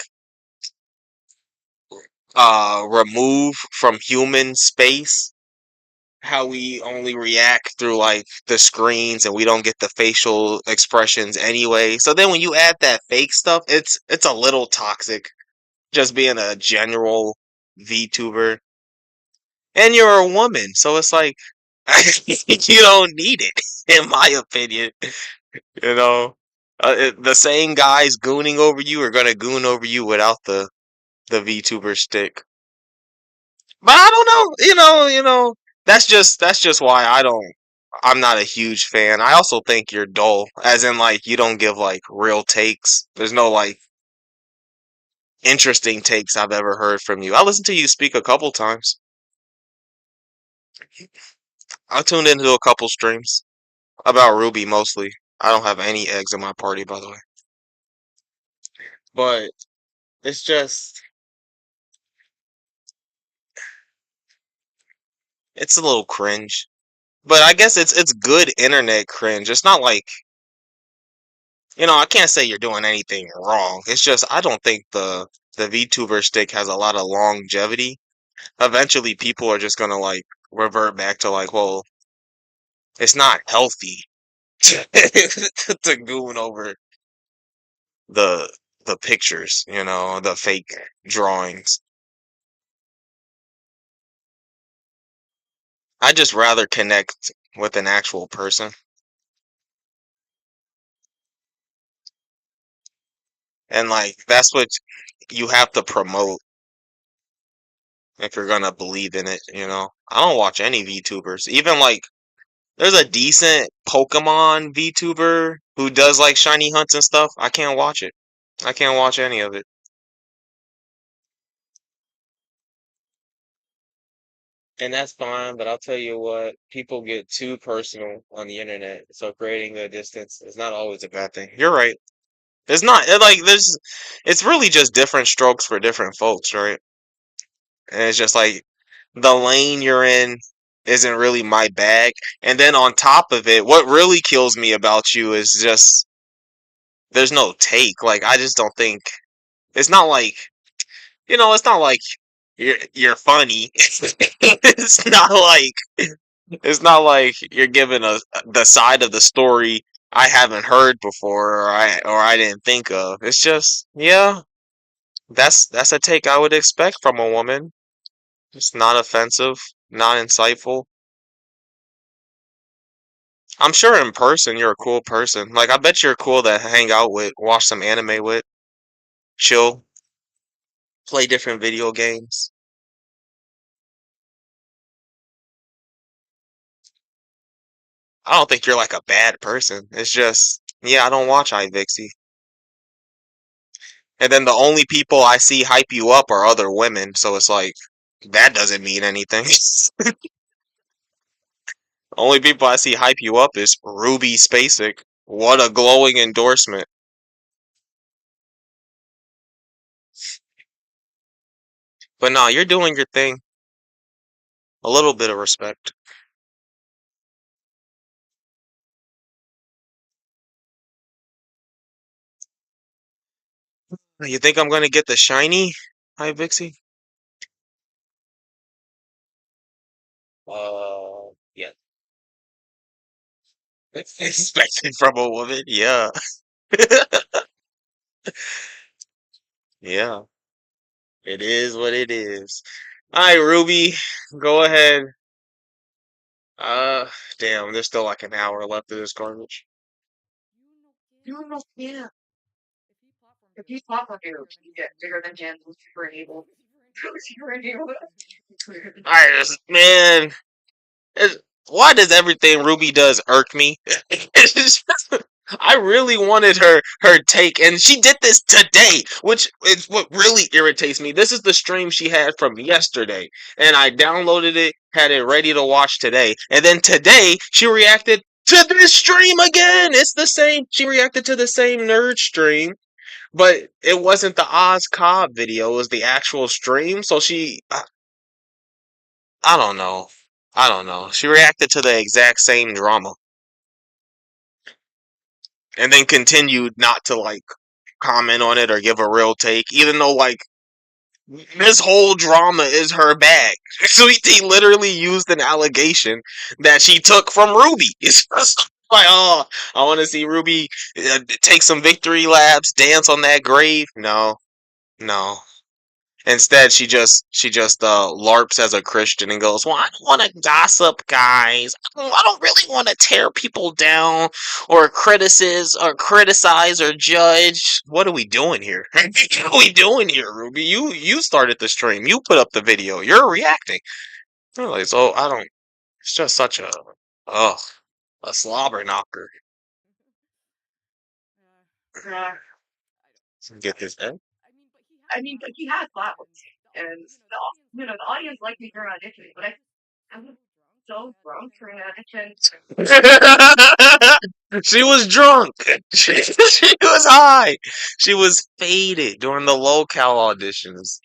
remove from human space, how we only react through like the screens and we don't get the facial expressions anyway. So then when you add that fake stuff, it's a little toxic just being a general VTuber. And you're a woman, so it's like you don't need it, in my opinion. You know, the same guys gooning over you are gonna goon over you without the VTuber stick. But I don't know, that's just why I'm not a huge fan. I also think you're dull, as in like you don't give like real takes. There's no like interesting takes I've ever heard from you. I listened to you speak a couple times. I tuned into a couple streams about Ruby mostly. I don't have any eggs in my party, by the way. But it's just it's a little cringe. But I guess it's good internet cringe. It's not like, I can't say you're doing anything wrong. It's just I don't think the VTuber stick has a lot of longevity. Eventually people are just gonna like revert back to like, well, it's not healthy to goon over the the pictures, the fake drawings. I just rather connect with an actual person. And like that's what you have to promote if you're gonna believe in it. I don't watch any VTubers. Even like there's a decent Pokemon VTuber who does like shiny hunts and stuff. I can't watch it. I can't watch any of it. And that's fine, but I'll tell you what, people get too personal on the internet, so creating a distance is not always a bad thing. You're right. It's not like it's really just different strokes for different folks, right? And it's just like the lane you're in isn't really my bag. And then on top of it, what really kills me about you is just there's no take. Like I just don't think it's not like it's not like you're funny. It's not like you're giving the side of the story I haven't heard before or I didn't think of. It's just yeah, that's a take I would expect from a woman. It's not offensive, not insightful. I'm sure in person you're a cool person. Like I bet you're cool to hang out with, watch some anime with, chill, play different video games. I don't think you're like a bad person. It's just yeah, I don't watch iVixie. And then the only people I see hype you up are other women, so it's like that doesn't mean anything. Only people I see hype you up is Ruby Spacek. What a glowing endorsement. But nah, you're doing your thing. A little bit of respect. You think I'm gonna get the shiny? Hi, Vixie. Yeah. Expected from a woman. Yeah. Yeah. It is what it is. All right, Ruby, go ahead. Uh, damn, there's still like an hour left of this garbage. You know, kid. If If you these pop platform up here, heroes you can get get bigger bigger than than Jen, Jen, super able. Super able. All right, man. Why does everything Ruby does irk me? It's just- I really wanted her take, and she did this today, which is what really irritates me. This is the stream she had from yesterday, and I downloaded it, had it ready to watch today, and then today she reacted to this stream again. It's the same. She reacted to the same nerd stream, but it wasn't the Oz Cobb video. It was the actual stream. So I don't know. I don't know. She reacted to the exact same drama and then continued not to like comment on it or give a real take, even though like This whole drama is her bag. Sweet Tea literally used an allegation that she took from Ruby. It's just like, oh, I want to see Ruby take some victory laps, dance on that grave. No, no. Instead, she just larps as a Christian and goes, "Well, I don't want to gossip, guys. I don't really want to tear people down or criticize or judge. What are we doing here? What are we doing here, Ruby? You started the stream. You put up the video. You're reacting. Like, so I don't. It's just such a ugh a slobber knocker. Uh, Get this head. I mean, but he has flowers, and the audience liked me for an audition, but I was so drunk for an audition. She was drunk. She was high. She was faded during the locale auditions.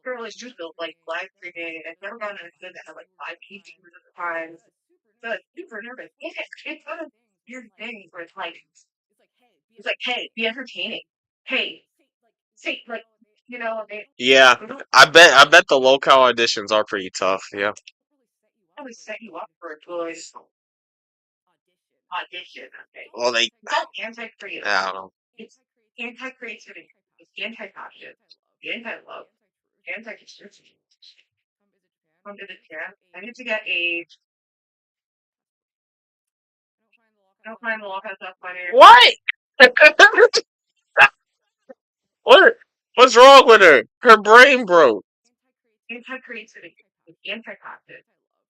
Fairly neutral, like live streaming. I've never gone to an event that had like 5 PGs at the time. But super nervous. It's one of those weird things where it's like, hey, be entertaining. Hey, say like, they Yeah, don't I bet the locale auditions are pretty tough. Yeah. always set you up for a good audition. Okay, Well, they. it's all anti-creative. I don't know. It's anti-creativity. It's anti-passion. Anti-love. Anti-consistency. Come to the chat. I need to get a. I don't find the lockout stuff funny. What? What? What's wrong with her? Her brain broke. Anti-creativity. Anti-passion.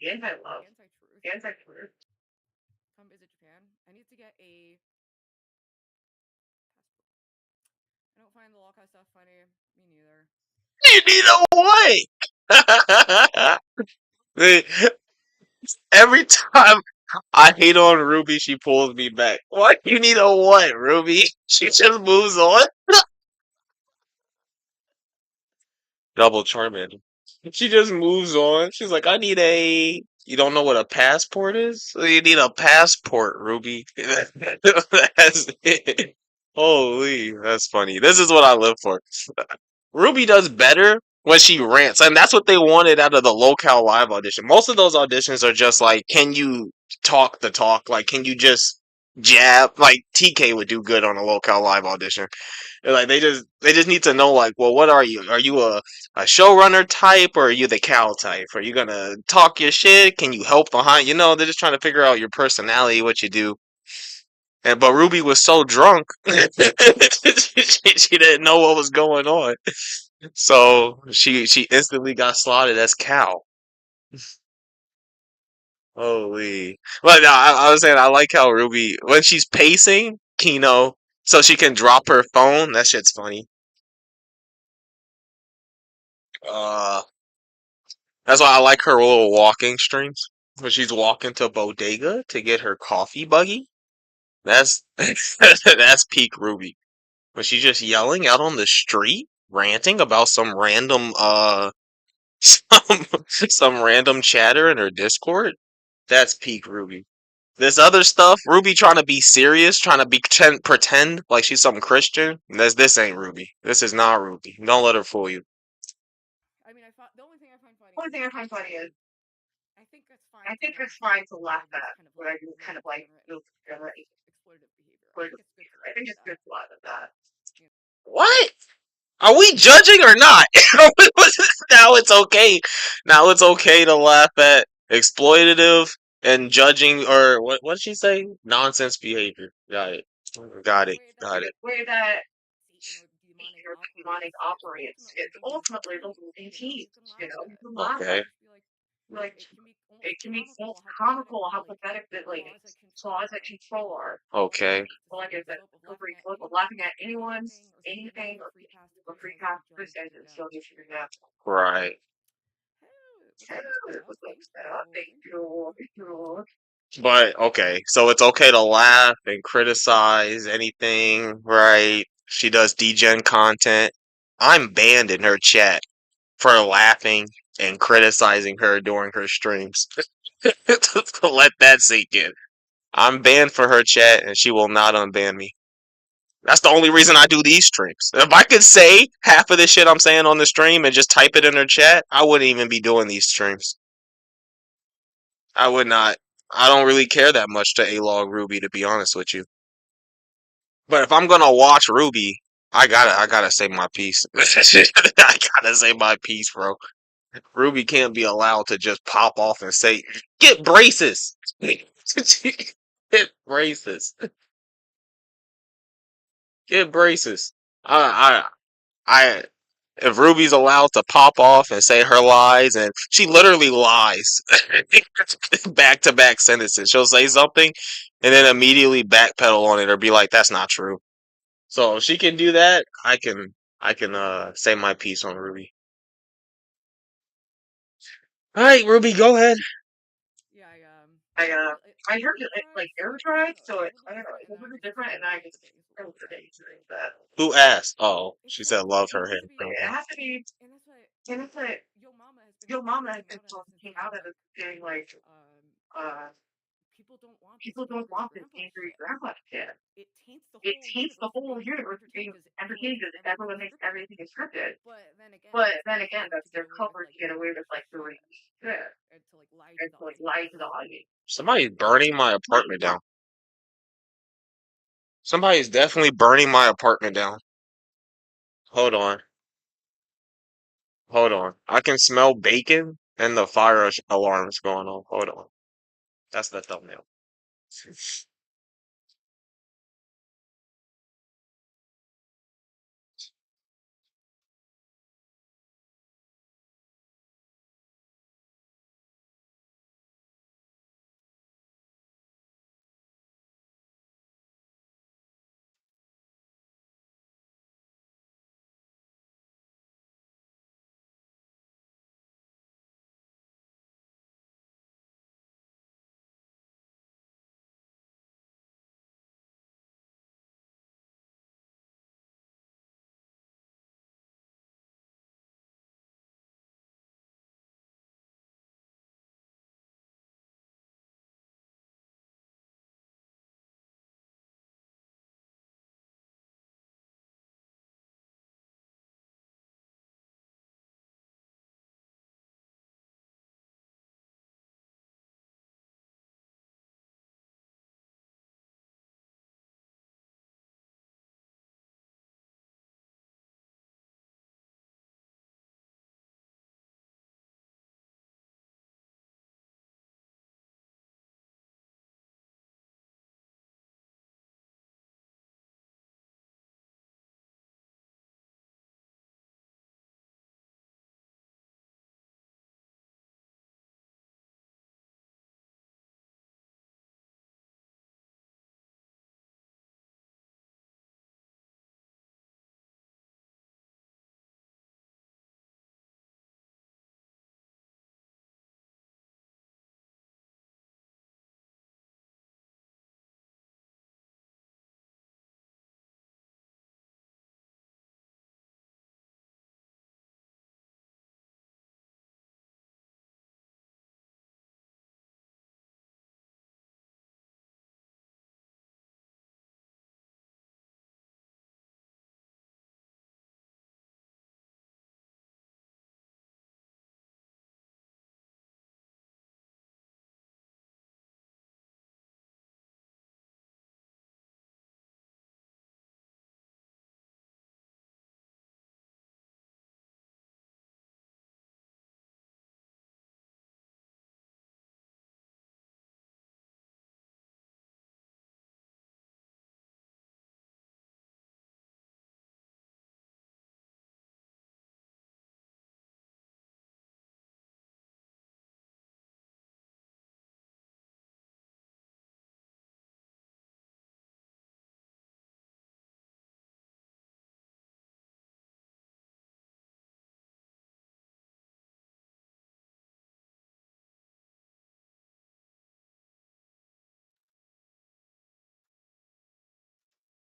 Anti-love. Anti-truth. Come visit Japan. I need to get a passport. I don't find the lockout stuff funny. Me neither. You need a what? Every time I hate on Ruby, she pulls me back. What? You need a what, Ruby? She just moves on. Double Charmander. She just moves on. She's like, I need a. You don't know what a passport is? You need a passport, Ruby. That's it. Holy, that's funny. This is what I live for. Ruby does better when she rants, and that's what they wanted out of the locale live audition. Most of those auditions are just like, can you talk the talk? Like, can you just jab? Like TK would do good on a locale live audition. Like they just need to know like, well, what are you? Are you a showrunner type or are you the cow type? Are you gonna talk your shit? Can you help behind? They're just trying to figure out your personality, what you do. And but Ruby was so drunk, she didn't know what was going on. So she instantly got slotted as cow. Holy. But no, I was saying I like how Ruby when she's pacing, Kino, so she can drop her phone. That shit's funny. Uh That's why I like her little walking streams. When she's walking to Bodega to get her coffee buggy. That's that's peak Ruby. When she's just yelling out on the street, ranting about some random some random chatter in her Discord. That's peak Ruby. This other stuff, Ruby trying to be serious, trying to be pretend like she's some Christian. This ain't Ruby. This is not Ruby. Don't let her fool you. I mean, the only thing I find funny. One thing I find funny is I think it's fine. I think it's fine to laugh at what I do kind of like exploitative behavior. I think it's good to laugh at that. What? Are we judging or not? Now it's okay. Now it's okay to laugh at exploitative and judging or what did she say? Nonsense behavior. Got it. Got it. Got it. The way that demonic operates, it's ultimately the moving teams. You can laugh Okay. at like it can be so comical how pathetic that like flaws that control are. Okay. Well, like I said, laughing at anyone, anything, or free pass percent is still just figuring out. Right. Thank you. But okay, so it's okay to laugh and criticize anything, right? She does degen content. I'm banned in her chat for laughing and criticizing her during her streams. Let that sink in. I'm banned for her chat and she will not unban me. That's the only reason I do these streams. If I could say half of the shit I'm saying on the stream and just type it in their chat, I wouldn't even be doing these streams. I would not. I don't really care that much to A-Log Ruby, to be honest with you. But if I'm gonna watch Ruby, I gotta say my piece. I gotta say my piece, bro. Ruby can't be allowed to just pop off and say, "Get braces." Get braces. Get braces. I if Ruby's allowed to pop off and say her lies, and she literally lies back to back sentences. She'll say something and then immediately backpedal on it or be like, "That's not true." So if she can do that, I can say my piece on Ruby. All right, Ruby, go ahead. Yeah, I I heard it. I heard Air it dried, like so air dried, it's so a it little bit I don't know, different, it's and a I little just different, and love I her just face with don't it. say that. Who asked? Oh, It's she supposed said love it her has hair. to be, It Okay. has to be, and that's what and it's like Yo Mama has been your supposed mom to has came been out of supposed this to and came saying out of like, it saying like, um, uh, people don't want this people don't angry want this grandpa angry shit. grandpa shit. It taints the It whole taints the universe from whole being universe from entertaining being because everyone entertaining thinks because everything everyone is thinks scripted. everything is scripted. But then again, But that's then their again, cover that's to get their away with cover to like get doing away with extra like doing shit shit and to like lie to and the to like audience. lie to the audience. Somebody's burning my apartment down. Somebody's definitely burning my apartment down. Hold on. Hold on. I can smell bacon and the fire alarm's going on. Hold on. That's the thumbnail.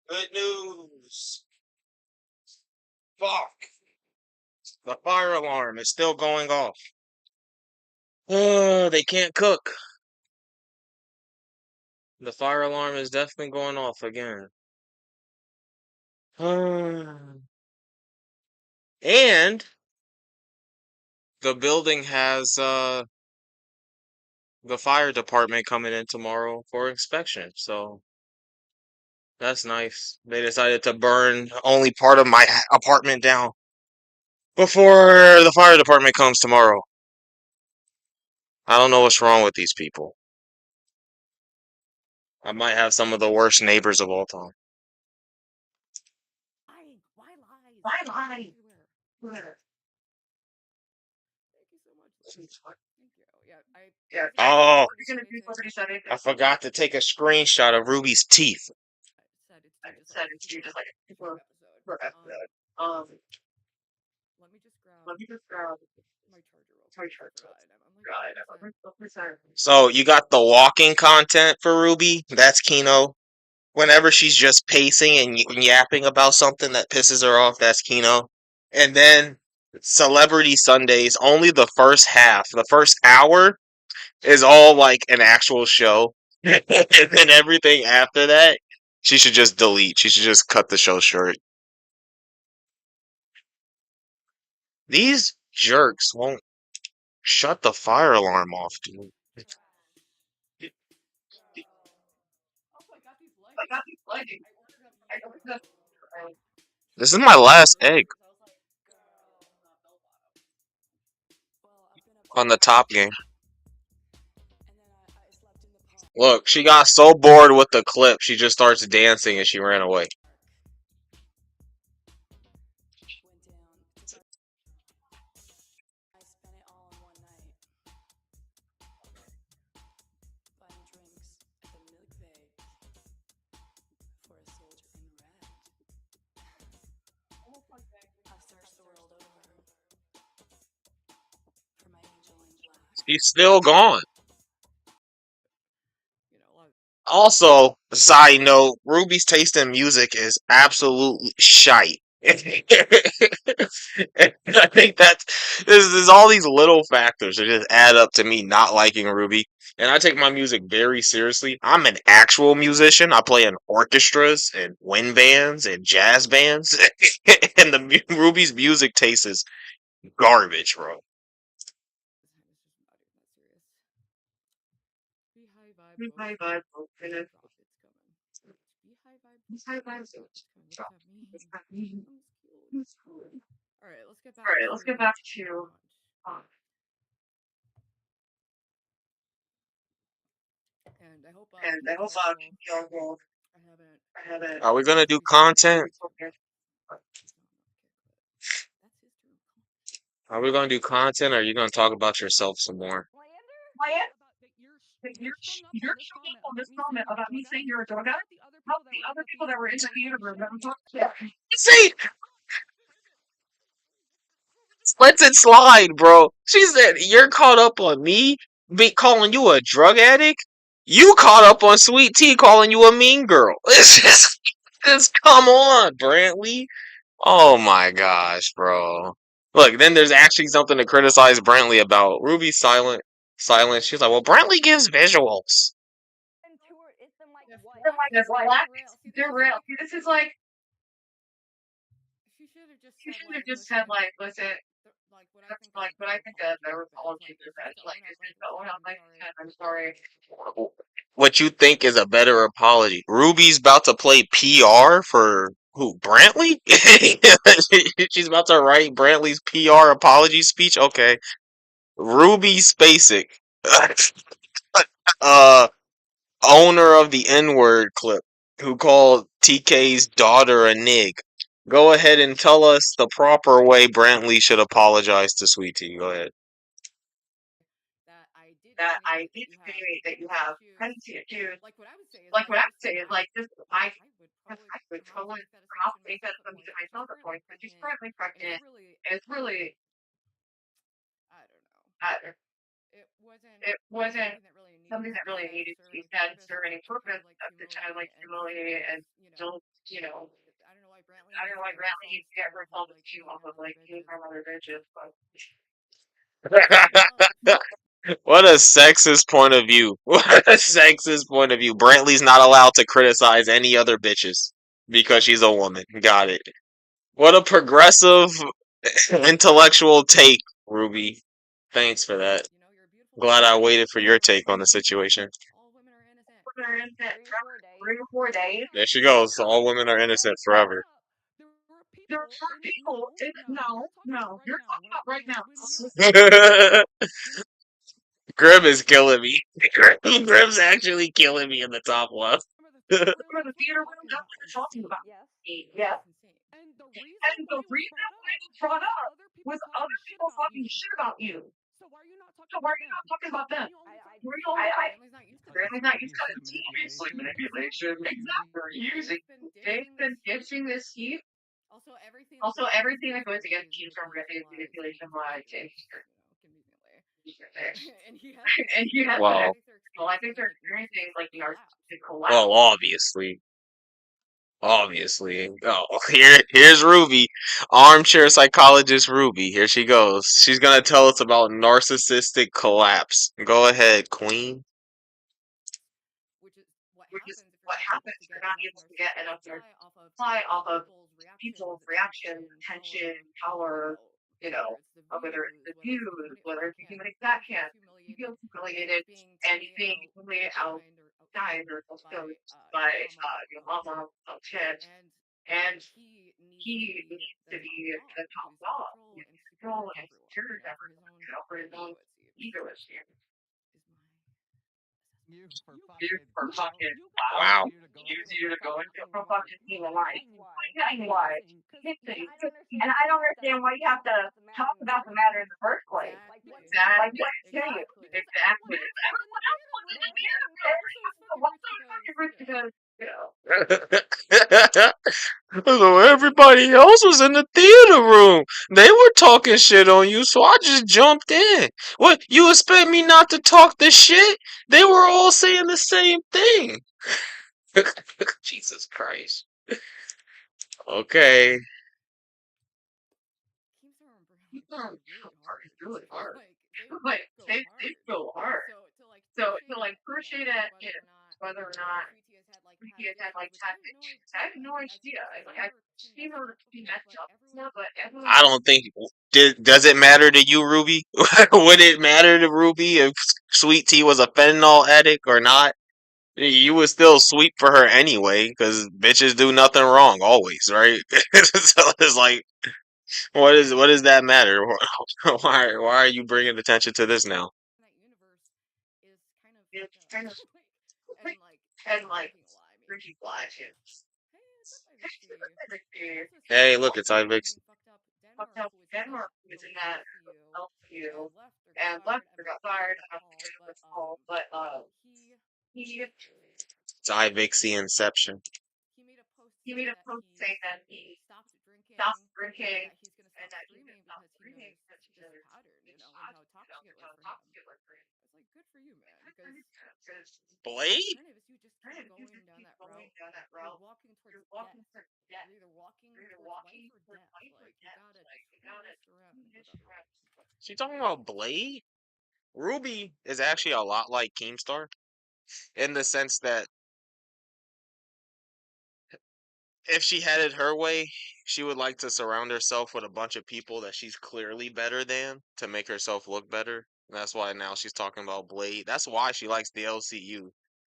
Good news. Fuck. The fire alarm is still going off. Oh, they can't cook. The fire alarm is definitely going off again. And the building has the fire department coming in tomorrow for inspection. So that's nice. They decided to burn only part of my apartment down before the fire department comes tomorrow. I don't know what's wrong with these people. I might have some of the worst neighbors of all time. Why lies? Why lie? Everywhere. Thank you so much, Lily. Thank you. Yeah, I Yeah. was gonna do Oh, somebody You're said gonna do anything. somebody said anything. I forgot to take a screenshot of Ruby's teeth. I said it's Said due it's just due like just like a a super episode. short episode. Let me just grab Let me just grab my charger real my quick. I chart. forgot. I'm like God, 1%. I'm concerned. So you got the walking content for Ruby. That's Kino. Whenever she's just pacing and yapping about something that pisses her off, that's Kino. And then Celebrity Sundays, only the first half, the first hour is all like an actual show. And then everything after that, she should just delete. She should just cut the show short. These jerks won't shut the fire alarm off, dude. Oh, I got these I got leggings. these leggings. I ordered them I ordered them. yesterday. This is my last egg I was like, girl, not bell bottom. on the top game. Look, she got so bored with the clip, she just starts dancing and she ran away. She's still gone. You know, like, Also, side note, Ruby's taste in music is absolutely shite. I think there's all these little factors that just add up to me not liking Ruby. And I take my music very seriously. I'm an actual musician. I play in orchestras and wind bands and jazz bands. And Ruby's music taste is garbage, bro. it's just not even that serious. Be high vibe, Be go high slow. vibe. Profits coming. Be high vibe, Be high vibe. profits coming. What does that mean? What's that mean? I'm scared. Alright, let's get All back right, let's get to back to launch. um, And I hope and I hope PPR will. PPR will. I haven't. I haven't. Are we gonna do Ruby's told me. content? That's his turn. Are we gonna do content or are you gonna talk about yourself some more? My aunt, That you're you're strung up on you're this showing comment up on about this me saying comment you're a about me drug saying addict. you're a drug How about addict. the other How people about that the were in other the people that theater were in that the were theater talking room shit? that were talking shit? See, lets it slide, bro. She said you're caught up on me be calling you a drug addict. You caught up on Sweet Tea calling you a mean girl. It's just come on, Brantley. Oh my gosh, bro. Look, then there's actually something to criticize Brantley about. Ruby's silent. She's like, well, Brantley gives visuals. Yes, They're like, relax, derail. See, this they're is real. like This is like, she should have just you said should have like, just said, listen, like, listen, like what I that's think like, a but I better think a apology better would have been. apology It's for like, that. just Like, own up, it's like, just own listen, up, I'm like, sorry. I'm sorry. What you think is a better apology? Ruby's about to play PR for who? Brantley? She's about to write Brantley's PR apology speech. Okay, Ruby Spacek, uh, owner of the N-word clip, who called TK's daughter a nig. Go ahead and tell us the proper way Brantley should apologize to Sweetie. Go ahead. That I did That insinuate I that did you have insinuate that you pregnancy have issues. pregnancy issues. Like what I would say is Like, like what I just would say is, like, just, I would I probably would perhaps totally, make that perhaps assumption make that myself at assumption points, but she's myself at currently points, but she's pregnant, currently and it's pregnant. really, It's really, I don't know. uh, It wasn't it wasn't something that really needed something to that be really said to needed to serve be any said purpose for any except to kind purpose of like except to kind of like humiliate and humiliate and don't, I don't know why Brantley I don't needs know, to like, get Brantley herself needs to get steam off of herself like too hating off her of mother like hating bitches. her mother bitches, but But What a sexist point of view. What a sexist point of view. Brantley's not allowed to criticize any other bitches. because she's a woman. Got it. What a progressive intellectual take, Ruby. Thanks for that. You know, you're a beautiful Glad I person. waited for your However, take on the situation. all women are innocent. They're in it 3 or 4 But days. There she goes. All women are innocent forever. there are There are people. people. No, no. You're talking about right now. Grim is killing me. Grim's actually killing me in the top left. We're in the theater room. That's what you're talking about. Yeah. It's insane. And the reason why it was brought up was other people talking shit about you. So why are you not talking about them? Were you only Family's not not used used to to this. this. Obviously manipulation. Exactly. They've been gifting this heat. Also, Also, everything that goes against teams from manipulation manipulation lies. conveniently. And he has been And you have Well, I think they're experiencing like the artistic collapse. well, obviously. Obviously. Oh, here's Ruby. Armchair psychologist Ruby. Here she goes. She's gonna tell us about narcissistic collapse. Go ahead, queen. Which is What happens if you're not able to get enough supply off of people's reactions, attention, power, whether it's the views, whether it's the human exaction. You feel humiliated and being completely outside or exposed by your mama, some shit, and he needs to be the top dog. He needs control and secure everyone, for his own ego issue. Used for fucking clout. Wow. Use you to go into a fucking team of life. Why? And I don't understand why you have to talk about the matter in the first place. Like, what do you? Exactly. Everyone else was in the theater. What's so fucking rich because, So everybody else was in the theater room. They were talking shit on you, so I just jumped in. What, you expect me not to talk the shit? They were all saying the same thing. Jesus Christ. Okay. It's really hard. Like, they go hard. So to like appreciate it, whether or not he has had like had issues, I have no idea. I've seen her be messed up before, but everyone I don't think. Does it matter to you, Ruby? Would it matter to Ruby if Sweet Tea was a fentanyl addict or not? You would still sweep for her anyway, because bitches do nothing wrong always, right? So it's like, what does that matter? Why are you bringing attention to this now? it's kind of quick and like pretty flashes. Hey, look, it's Ivix. Fucked up Denmark was in that LCU and left or got fired after the call, but he It's Ivix the Inception. he made a post saying that he stopped drinking and that he just stopped screaming because he knows it's hot, how toxic it was for him. Because Blade? kind of you just keep going down that route, you're walking towards death. You're either walking towards life or death. Like, you gotta do this rep. She talking about Blade? Ruby is actually a lot like Keemstar in the sense that if she had it her way, she would like to surround herself with a bunch of people that she's clearly better than to make herself look better. And that's why now she's talking about Blade. That's why she likes the LCU.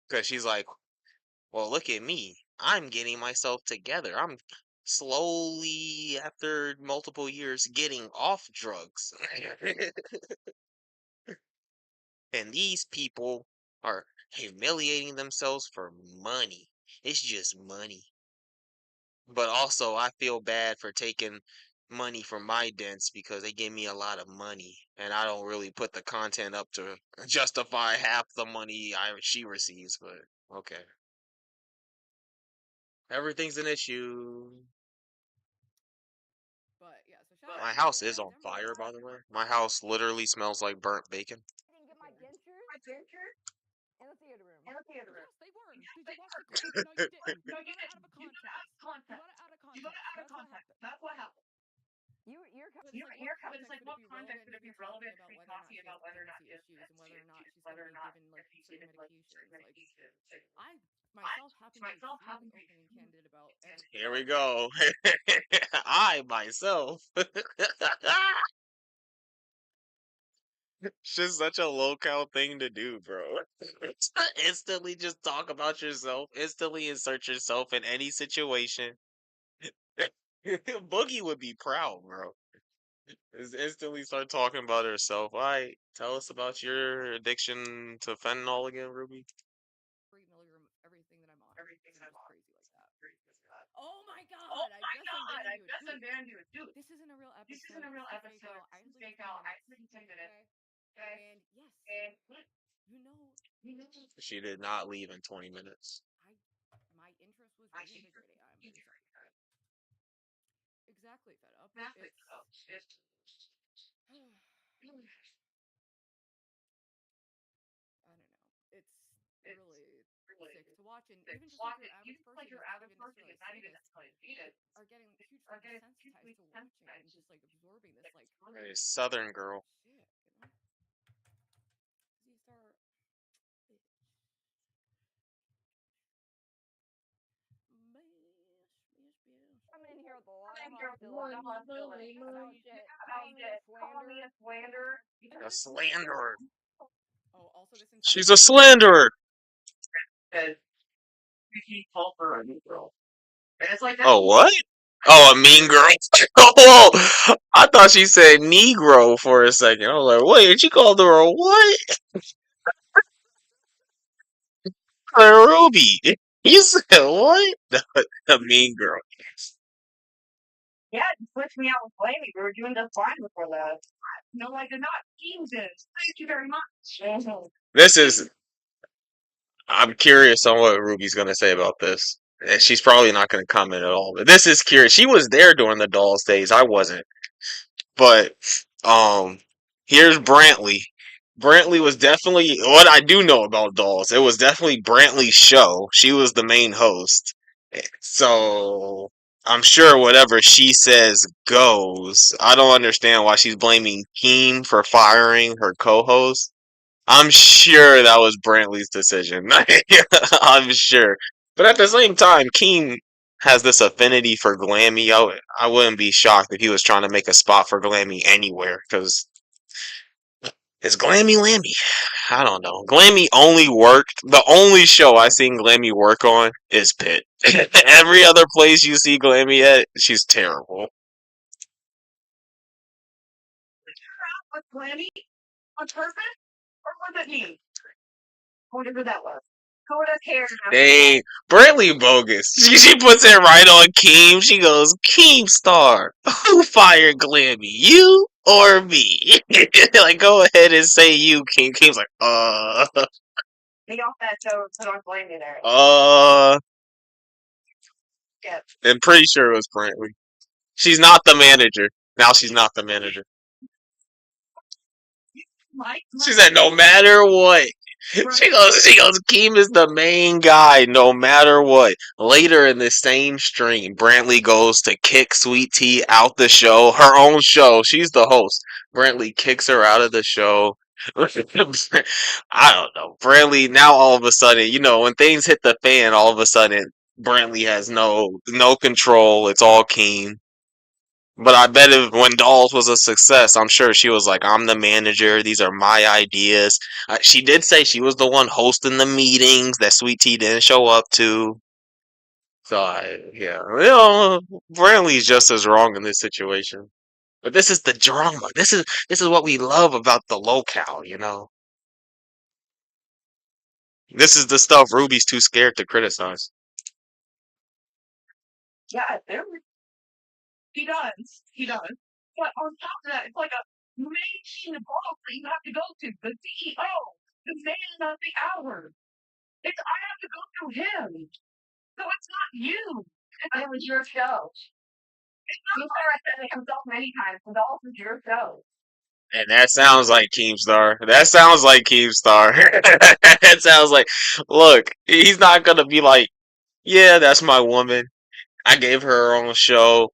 Because she's like, well, look at me. I'm getting myself together. I'm slowly, after multiple years, getting off drugs. And these people are humiliating themselves for money. It's just money. But also, I feel bad for taking money from my dents because they give me a lot of money, and I don't really put the content up to justify half the money she receives. But okay, everything's an issue. My house is on fire, by the way. My house literally smells like burnt bacon. My dentures in the theater room. No, you didn't. You got out of context. You got out of context. That's what happened. But it's like, what context would it be relevant to be talking about whether or not she has pregnancy issues, whether or not if she's given like certain medications? Like, I myself happen to be Truly truly open and candid about candid Here about we everything. go. I myself. It's just such a low cal thing to do, bro. Instantly just talk about yourself. Instantly insert yourself in any situation. Boogie would be proud, bro. Just instantly start talking about herself. All right, tell us about your addiction to fentanyl again, Ruby. 3 milligram of everything that I'm on because I'm just crazy like that. Oh my god, I just unbanned you. Dude, this isn't a real episode. This is a fake out. I played 10 minutes. Okay? And yes, you know, She did not leave in 20 minutes. I my interest was reinvigorating. I'm pretty sorry. Exactly, fed up. It's I don't know. It's really sick to watch, and even just like your average person who's not even necessarily a sadist are getting hugely desensitized to watching and just like absorbing this like A Southern girl. shit, you know? These are I'm in here with a lot of hostility. About shit. Calling me a slander. A slanderer. Oh, also this entire She's a episode. slanderer. Oh, what? Oh, a mean girl. Oh, I thought she said Negro for a second. I was like, wait, she called her a what? A Ruby. You said what? A mean girl. Yeah, you switched me out with Blamey. We were doing just fine before that. No, I did not. Teams is. Thank you very much. This is. I'm curious on what Ruby's gonna say about this. And she's probably not gonna comment at all. But this is curious. She was there during the Dolls days. I wasn't. But um, here's Brantley. Brantley was definitely what I do know about Dolls. It was definitely Brantley's show. She was the main host. So I'm sure whatever she says goes. I don't understand why she's blaming Keem for firing her co-host. I'm sure that was Brantley's decision. I'm sure. But at the same time, Keem has this affinity for Glammy. I wouldn't be shocked if he was trying to make a spot for Glammy anywhere because it's Glammy Lammy. I don't know. Glammy only worked. The only show I seen Glammy work on is Pitt. Every other place you see Glammy at, she's terrible. With Blamey? On purpose? Or was it me? Whatever that was. Who would have cared? Dang, Brantley bogus. She puts it right on Keem. She goes, Keemstar, who fired Glammy, you or me? Like, go ahead and say you, Keem. Keem's like, They off that show put on Blamey there. Yeah. I'm pretty sure it was Brantley. She's not the manager. Now she's not the manager. She said, no matter what. She goes, Keem is the main guy no matter what. Later in the same stream, Brantley goes to kick Sweet Tea out the show, her own show. She's the host. Brantley kicks her out of the show. I don't know. Brantley, now all of a sudden, when things hit the fan, all of a sudden, Brantley has no control. It's all Keem. But I bet if when Dolls was a success, I'm sure she was like, I'm the manager. These are my ideas. She did say she was the one hosting the meetings that Sweet Tea didn't show up to. So, yeah. Brantley's just as wrong in this situation. But this is the drama. This is what we love about the locale. This is the stuff Ruby's too scared to criticize. Yeah, there he does. He does. But on top of that, it's like a main boss that you have to go to. The CEO, the man of the hour. I have to go through him. So it's not you. It was your show. It's not like said it himself many times. It's also your show. And that sounds like Keemstar. That sounds like Keemstar. That sounds like, look, he's not gonna be like, yeah, that's my woman. I gave her her own show.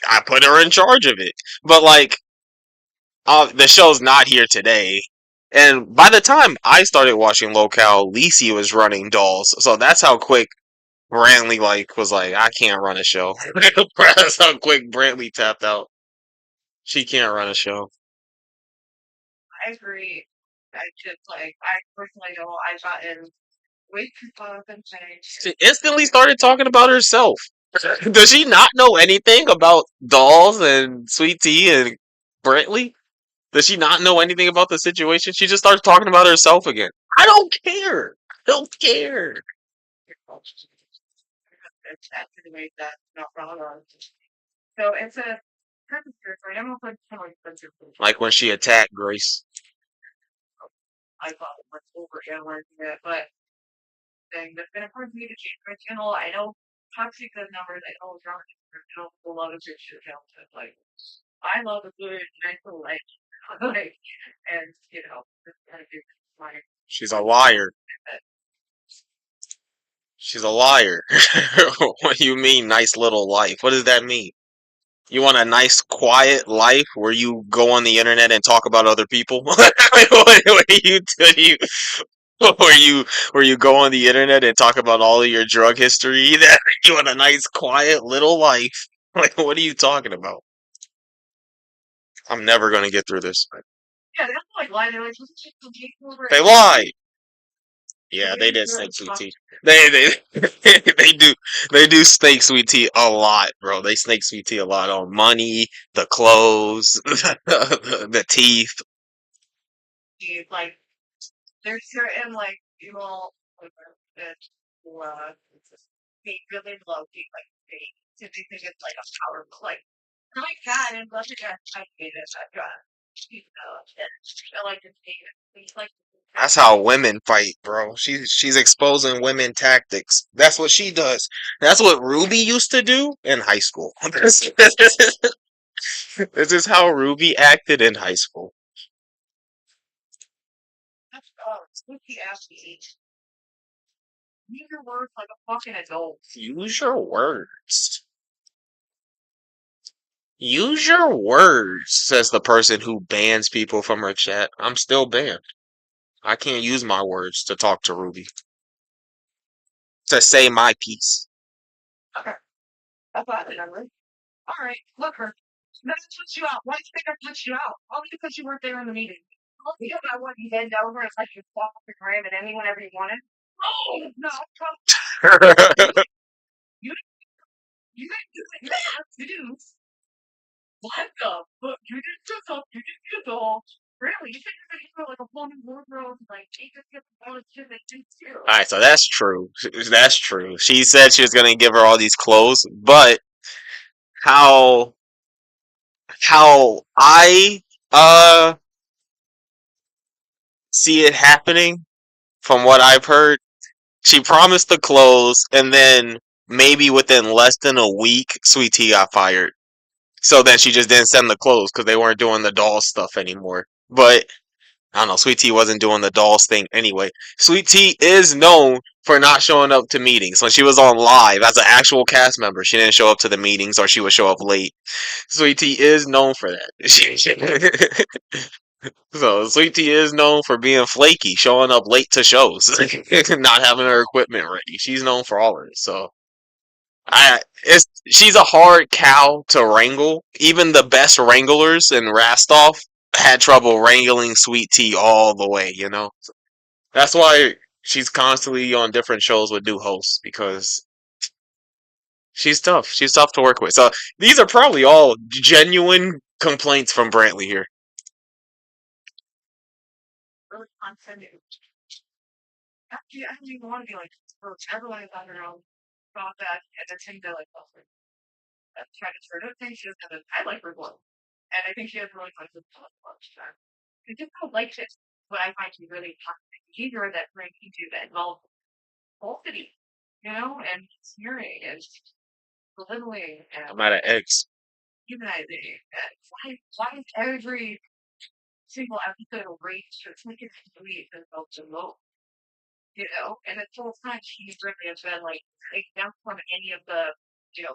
I put her in charge of it. But like, the show's not here today. And by the time I started watching Locale, Lisi was running Dolls. So that's how quick Brantley like was like, I can't run a show. That's how quick Brantley tapped out. She can't run a show. I agree. I just like I personally don't. I've gotten way too caught up in things. She instantly started talking about herself. Does she not know anything about Dolls and Sweet Tea and Brantley? Does she not know anything about the situation? She just starts talking about herself again. I don't care. I don't care. It's activated that not wrong on. So it's a purpose group. I don't know if it's like Like when she attacked Grace. I thought it was over analyzing it, but thing that's been important to me to change my channel. I know toxic the numbers. I know drama. I know a lot of shit talented. Like I love a good nice little life. Like and you know, this kind of gives my She's a liar. She's a liar. What do you mean, nice little life? What does that mean? You want a nice, quiet life where you go on the internet and talk about other people? What do you, where you go on the internet and talk about all of your drug history? That you want a nice, quiet little life? Like, what are you talking about? I'm never gonna get through this. yeah, they don't like lie. They're like, let's just take over They and lie. Yeah, they really did good snake sweet talk. tea. They do snake sweet tea a lot, bro. They snake sweet tea a lot on money, the clothes, the teeth. Like there's certain like people that they really love you like they think it's like a power play. I like that and love it. I hate it. I've got you know, and I like to take it. It's like That's how women fight, bro. She's exposing women tactics. That's what she does. That's what Ruby used to do in high school. This is how Ruby acted in high school. that's spooky ass age. Use your words like a fucking adult. Use your words. Use your words, says the person who bans people from her chat. I'm still banned. I can't use my words to talk to Ruby. To say my piece. Okay, that's what I remember. All right, look her. Let's put you out. Why do you think I put you out? Only because you weren't there in the meeting. Well, because I wouldn't bend over and let you walk off the gram at any whenever you wanted. Oh no, you you didn't do it. You have to do. What the fuck? You didn't do something. You didn't do it all. Really? You think you're gonna feel like a woman wardrobe like take a tip all the shit they do too? Alright, so that's true. That's true. She said she was gonna give her all these clothes, but how I uh see it happening from what I've heard, she promised the clothes and then maybe within less than a week, Sweet Tea got fired. So then she just didn't send the clothes because they weren't doing the doll stuff anymore. But I don't know, Sweet Tea wasn't doing the dolls thing anyway. Sweet Tea is known for not showing up to meetings. When she was on live as an actual cast member, she didn't show up to the meetings or she would show up late. Sweet Tea is known for that. So Sweet Tea is known for being flaky, showing up late to shows, not having her equipment ready. She's known for all of it. So she's a hard cow to wrangle. Even the best wranglers in Rastov had trouble wrangling Sweet Tea all the way. That's why she's constantly on different shows with new hosts because she's tough. She's tough to work with. So these are probably all genuine complaints from Brantley here. Really condescending. Actually, I don't even want to be like this. Everyone is on their own about that and they think they're like, oh, that's trying to turn it. I think she has I like her glow. And I think she has really fun with lunch time. I just don't like it. What I find to be really toxic behavior that brings into that involve falsity, you know, and smearing and belittling and I'm out of eggs. humanizing. And why is every single episode of Race just making sweet and felt so low? You know, and the whole time she's really has been like exempt from any of the,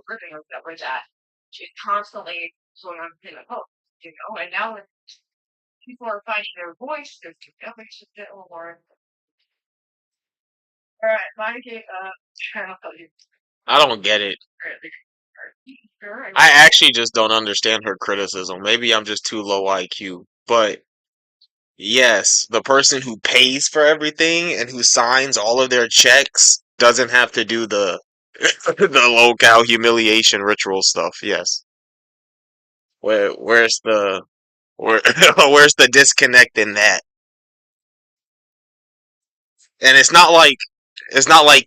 ribbing or stuff like that. she's constantly going on in a post, and now when people are finding their voice, there's makes just a little more. All right, my game. I'll tell you. I don't get it. Sure, I actually just don't understand her criticism. Maybe I'm just too low IQ. But yes, the person who pays for everything and who signs all of their checks doesn't have to do the the locale humiliation ritual stuff. Yes. Where's the where's the disconnect in that? And it's not like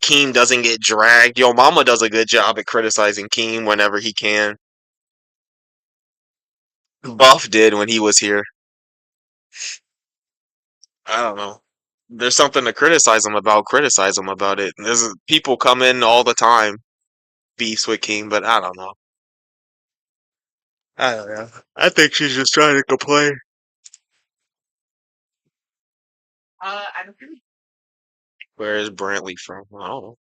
Keem doesn't get dragged. Yo, Mama does a good job at criticizing Keem whenever he can. Buff did when he was here. I don't know. There's something to criticize him about. Criticize him about it. There's people come in all the time, beefs with Keem, but I don't know. I don't know. I think she's just trying to complain. I don't agree. Where is Brantley from? I don't know.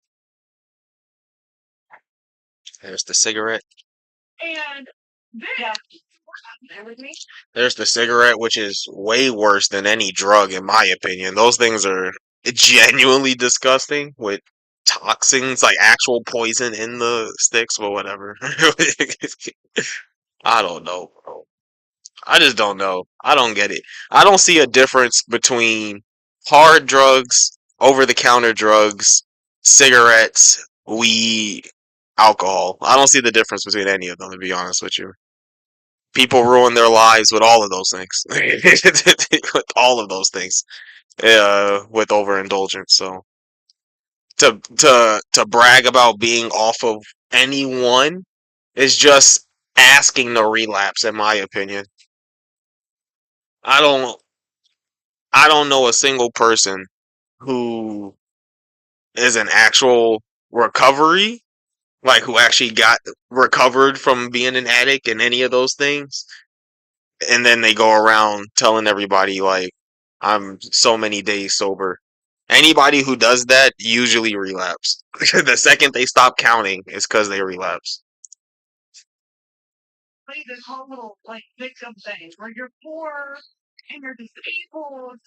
There's the cigarette. And then, bear with me. There's the cigarette, which is way worse than any drug, in my opinion. Those things are genuinely disgusting with toxins, like actual poison in the sticks, but whatever. I don't know, bro. I just don't know. I don't get it. I don't see a difference between hard drugs, over-the-counter drugs, cigarettes, weed, alcohol. I don't see the difference between any of them, to be honest with you. People ruin their lives with all of those things. With all of those things. With overindulgence. So to brag about being off of anyone is just asking to relapse, in my opinion. I don't I don't know a single person who is an actual recovery, like who actually got recovered from being an addict and any of those things, and then they go around telling everybody like I'm so many days sober. Anybody who does that usually relapse. The second they stop counting is because they relapse. Play this whole little victim thing where you're poor and you're disabled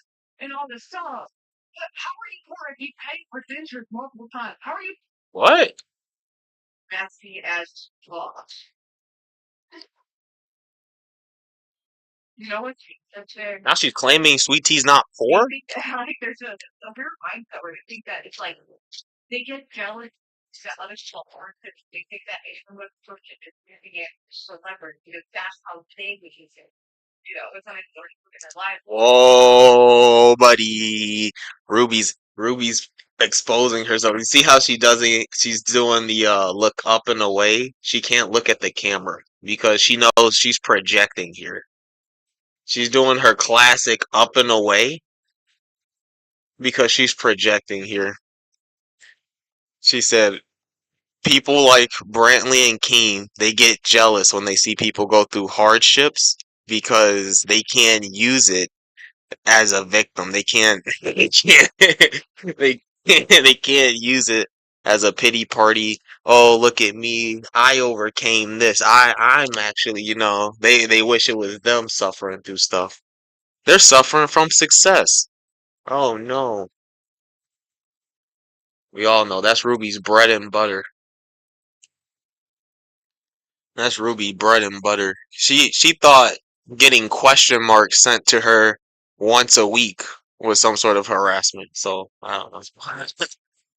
and all this stuff. But how are you poor if you pay for dentures multiple times? How are you What? messy as fuck? You know what? That's there. Now she's claiming Sweet Tea's not poor? I think there's a weird mindset where they think that it's like they get jealous that other people aren't because they think that everyone person is giving it celebrity because that's how they would use it. It's not important in their life. Whoa, buddy. Ruby's exposing herself. You see how she does it? She's doing the look up and away. She can't look at the camera because she knows she's projecting here. She's doing her classic up and away because she's projecting here. She said people like Brantley and Keem, they get jealous when they see people go through hardships because they can't use it as a victim. They can't they can't they can't use it as a pity party. Oh, look at me. I overcame this. I'm actually, they wish it was them suffering through stuff. They're suffering from success. Oh no. We all know that's Ruby's bread and butter. That's Ruby bread and butter. She thought getting question marks sent to her once a week was some sort of harassment. So I don't know.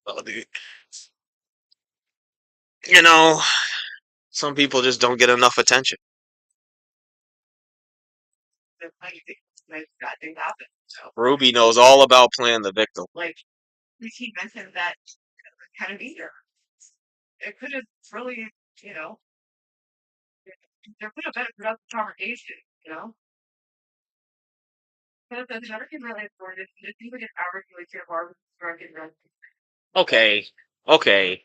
Oh, dude. You know, some people just don't get enough attention. The funny thing that didn't happen. So Ruby knows all about playing the victim. like we keep mentioning that kind of either. It could have really, you know, there could have been a productive conversation, Because the another thing really important is if you would just average really care about drug and drug. Okay, okay.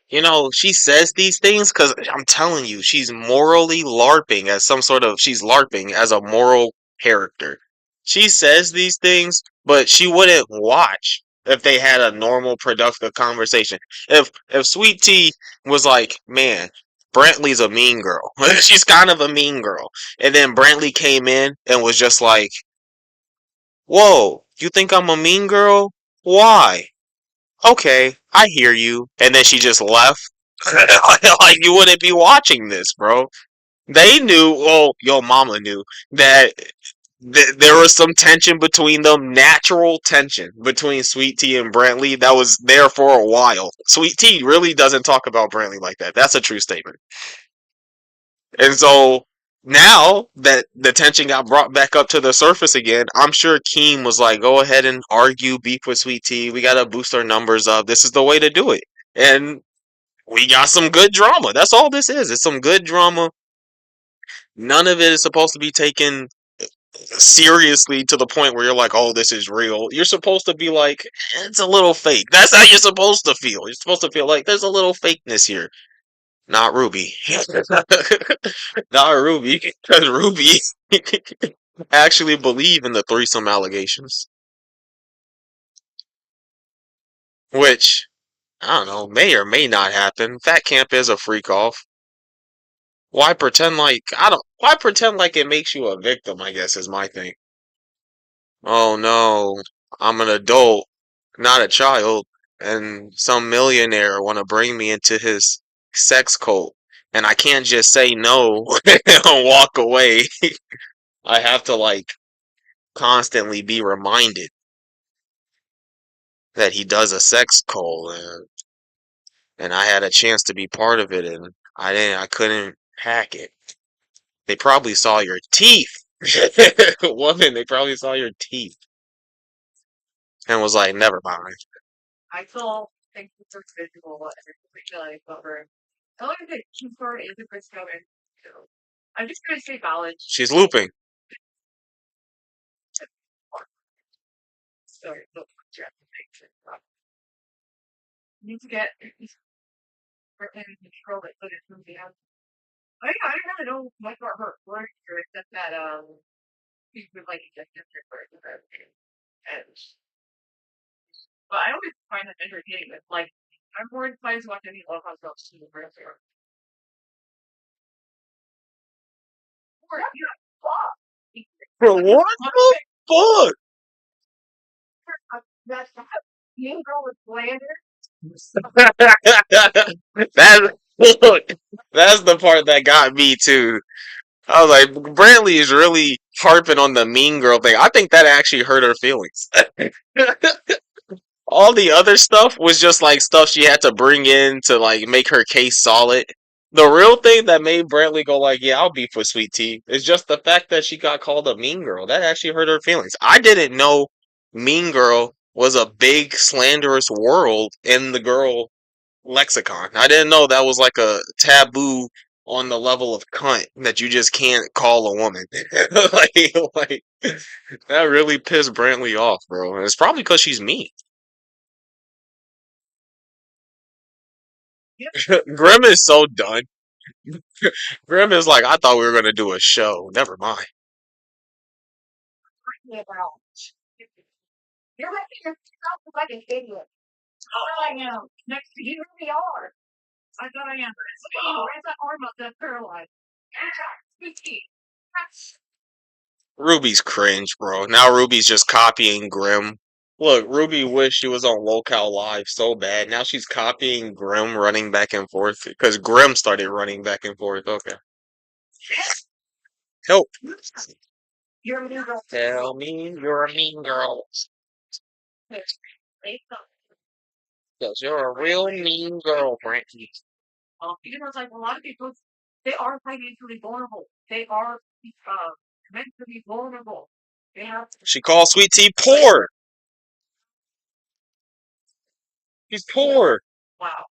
She says these things because I'm telling you, she's morally LARPing as some sort of, she's LARPing as a moral character. She says these things, but she wouldn't watch if they had a normal, productive conversation. If Sweet Tea was like, man, Brantley's a mean girl. She's kind of a mean girl. And then Brantley came in and was just like, whoa, you think I'm a mean girl? Why? Okay, I hear you. And then she just left. Like you wouldn't be watching this, bro. They knew, well, your mama knew that there was some tension between them, natural tension between Sweet Tea and Brantley that was there for a while. Sweet Tea really doesn't talk about Brantley like that. That's a true statement. And so now that the tension got brought back up to the surface again, I'm sure Keem was like, go ahead and argue, beef with Sweet Tea. We got to boost our numbers up. This is the way to do it. And we got some good drama. That's all this is. It's some good drama. None of it is supposed to be taken seriously to the point where you're like, oh, this is real. You're supposed to be like, it's a little fake. That's how you're supposed to feel. You're supposed to feel like there's a little fakeness here. Not Ruby. Not Ruby. Because Ruby actually believe in the threesome allegations. Which, I don't know, may or may not happen. Fat Camp is a freak off. Why pretend like it makes you a victim, I guess is my thing. Oh no, I'm an adult, not a child, and some millionaire want to bring me into his sex cult, and I can't just say no and walk away. I have to like constantly be reminded that he does a sex cult, and I had a chance to be part of it, and I couldn't hack it. They probably saw your teeth. Woman, they probably saw your teeth and was like, never mind. I still think it's a visual and particularly cover. I like that Q4 is a good story. I'm just gonna say college. She's looping. Sorry, look, you need to get Britain in control that put it from the out. I don't really know much about her work here except that she's been like a different person. And but I always find it entertaining. It's like I'm more inclined to watch any low cost girls to the first year. Or yeah, fuck. Bro, what the fuck? That's you go with slander. That look, that's the part that got me too. I was like, Brantley is really harping on the mean girl thing. I think that actually hurt her feelings. All the other stuff was just like stuff she had to bring in to like make her case solid. The real thing that made Brantley go like, "Yeah, I'll beef with Sweet Tea," is just the fact that she got called a mean girl. That actually hurt her feelings. I didn't know mean girl was a big slanderous world in the girl lexicon. I didn't know that was like a taboo on the level of cunt that you just can't call a woman. like that really pissed Brantley off, bro. And it's probably because she's mean. Grim is so done. Grim is like, I thought we were gonna do a show. Never mind. About you're making yourself look like an idiot. Oh, I am. Next to you really are. I thought I am. Oh, where's that arm up that's paralyzed? Sweetie. Ruby's cringe, bro. Now Ruby's just copying Grim. Look, Ruby wished she was on Locale Live so bad. Now she's copying Grim running back and forth because Grim started running back and forth. Okay. Help. You're a mean girl. Tell me you're a mean girl. Because you're a real mean girl, Frankie. You know, it's like a lot of people, they are financially vulnerable. They are mentally vulnerable. They have. She calls Sweet Tea poor. She's poor. Wow.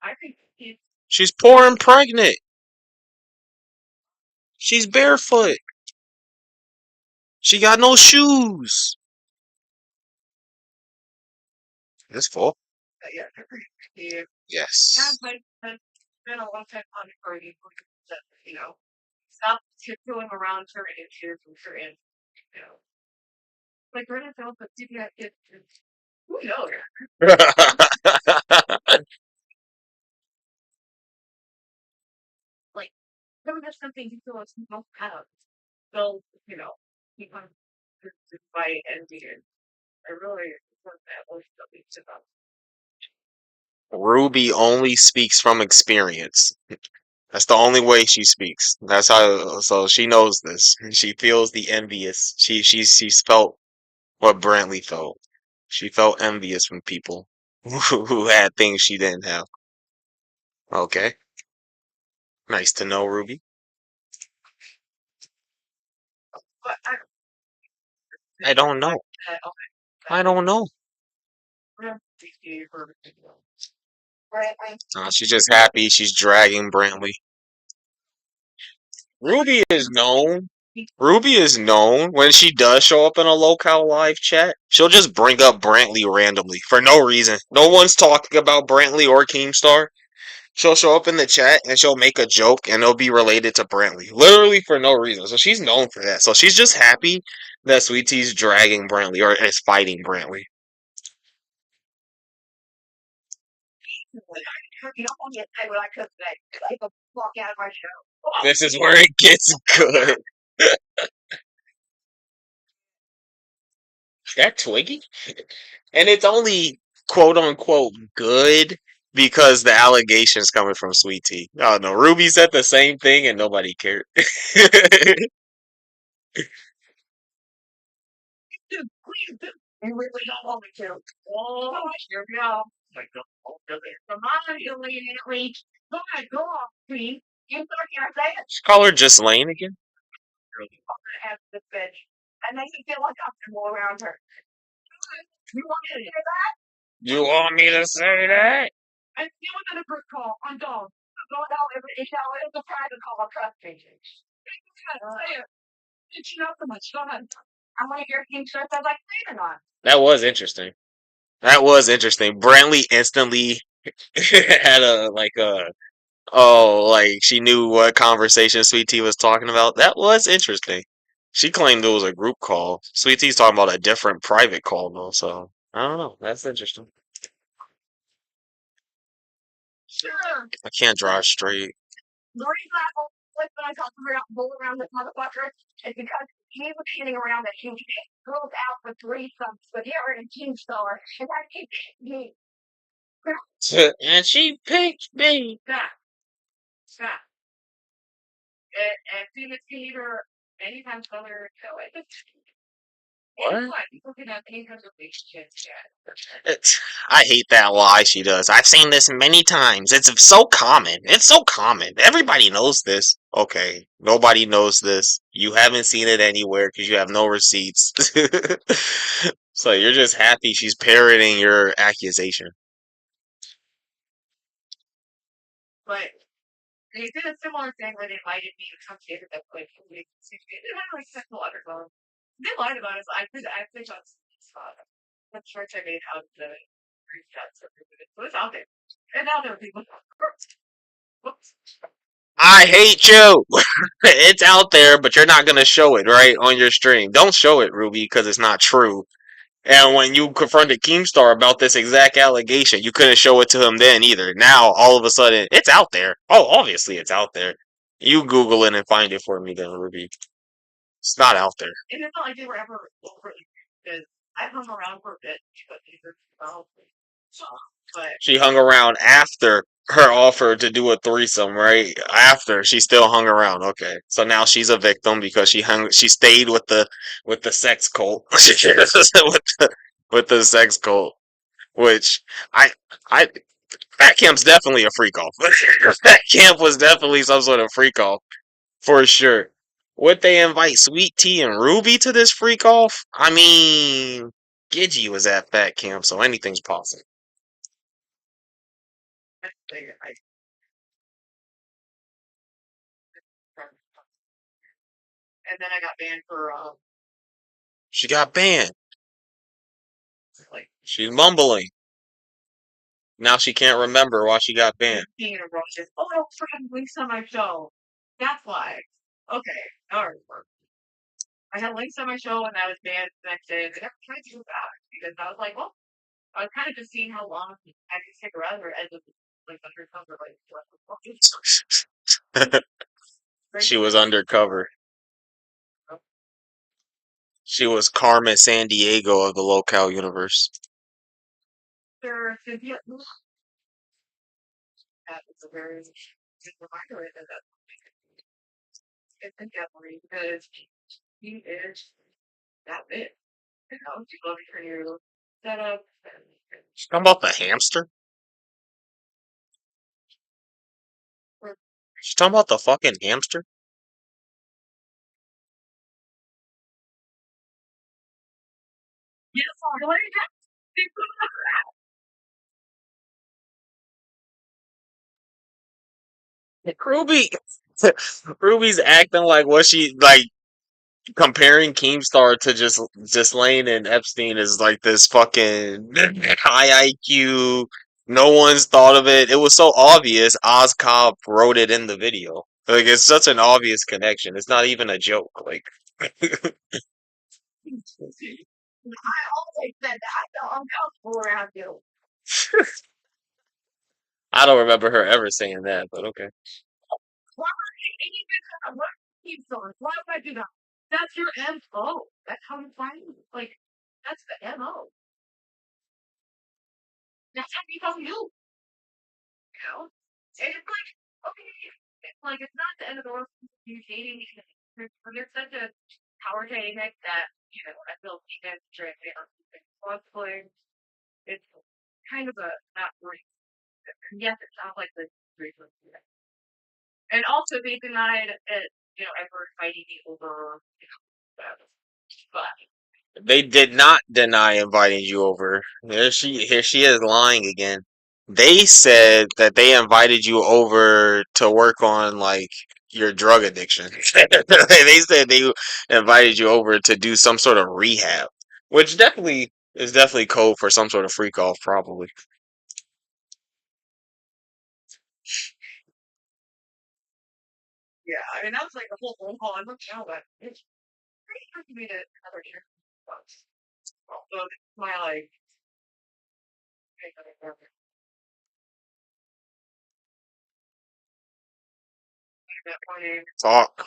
I think it's. She's poor and pregnant. She's barefoot. She got no shoes. It's full. Yeah. Yeah. Yes. But been a long time on for you, you know. Stop tiptoeing around certain issues and certain, you know. Like Renaissance, but CPI kids, who knows? there was just something he feels most out. So, keep on fight and be it. I really want that was something to them. Ruby only speaks from experience. That's the only way she speaks. That's how. So she knows this. She feels the envious. She's felt what Brantley felt. She felt envious from people who had things she didn't have. Okay, nice to know, Ruby. But I don't know. I don't know. She's just happy. She's dragging Brantley. Ruby is known. Ruby is known when she does show up in a locale live chat. She'll just bring up Brantley randomly for no reason. No one's talking about Brantley or Keemstar. She'll show up in the chat and she'll make a joke and it'll be related to Brantley. Literally for no reason. So she's known for that. So she's just happy that Sweet Tea's dragging Brantley or is fighting Brantley. you don't want me to say what I could say. Get the fuck out of my show. This is where it gets good. That Twiggy? And it's only quote unquote good because the allegations coming from Sweet Tea. Oh no, Ruby said the same thing and nobody cared. Dude, please do. You really don't want me to. Oh, here we go. Like, come on, immediately. Go ahead, go off, please. You start here, say it. Call her just Lane again. Really fucking ask this bitch. And make me feel uncomfortable around her. You want me to say that? You want me to say that? And deal with a group call. I'm done. Go out it's a private call. Trust me. Say it. Did you know so much? Go ahead. I want to hear King Sharp as I say it or not. That was interesting. That was interesting. Brantley instantly had a like a oh like she knew what conversation Sweet Tea was talking about. That was interesting. She claimed it was a group call. Sweet Tea's talking about a different private call though, so I don't know. That's interesting. Sure. I can't drive straight. The reason I don't flip when I talk about bull around this motherfucker is because he was hitting around that he goes out for threesomes with her and King Star, and that keeps me. And she picked me. Stop. Stop. And see this either anytime further to it. What? People can have any kind of relationship chat. I hate that lie she does. I've seen this many times. It's so common. It's so common. Everybody knows this. Okay, nobody knows this. You haven't seen it anywhere because you have no receipts. So you're just happy she's parroting your accusation. But they did a similar thing where they invited me to come stay with them like 2 weeks. They had like sexual undertone. They lied about it. So I think that's the church I made out of the screenshots. So it's out there. And now there are people. Whoops. I hate you. It's out there, but you're not gonna show it right on your stream. Don't show it, Ruby, because it's not true. And when you confronted Keemstar about this exact allegation, you couldn't show it to him then either. Now, all of a sudden, it's out there. Oh, obviously it's out there. You Google it and find it for me then, Ruby. It's not out there. And it's not like they were ever overly because I hung around for a bit, but they were but She hung around after her offer to do a threesome, right? After she still hung around. Okay, so now she's a victim because she stayed with the sex cult, with the sex cult, which I I that camp's definitely a freak off. That camp was definitely some sort of freak off for sure. Would they invite Sweet Tea and Ruby to this freak off? I mean, Gidgy was at that camp, so anything's possible. and then I got banned for She got banned. like She's mumbling. Now she can't remember why she got banned. being a roach. Oh, I was freaking links on my show. That's why. Okay, all right. I had links on my show and I was banned the next day. And I never tried to go back because I was like, well, I was kind of just seeing how long I could stick around or end up like undercover like what the fuck is She was undercover. She was Carmen San Diego of the locale universe. There, Cynthia. That is a very good reminder of that. It's definitely because he is that big. You know, she's looking for you set up. She's talking about the hamster? She's talking about the fucking hamster? Yes, really? Ruby Ruby's acting like what she like comparing Keemstar to just Lane and Epstein is like this fucking high IQ. No one's thought of it. It was so obvious. Oz Cobb wrote it in the video. Like it's such an obvious connection. It's not even a joke. Like I always said that. I felt uncomfortable around you. I don't remember her ever saying that, but okay. Why would I even what keep going? Why would I do that? That's your MO. That's how you find me. Like, that's the MO. That's how people you. You know? And it's like, okay, it's like it's not the end of the world you dating there's such a power dynamic that, you know, I feel like that's straight or cosplay. It's kind of a not great. Yes, it sounds like the reason. And also they denied it, you know, ever fighting me over, you know, but They did not deny inviting you over. Here she is lying again. They said that they invited you over to work on like your drug addiction. They said they invited you over to do some sort of rehab, which definitely is definitely code for some sort of freak off, probably. yeah, I mean that was like the whole phone call. I looked now, but it's pretty hard to meet another year. So my like that point Talk.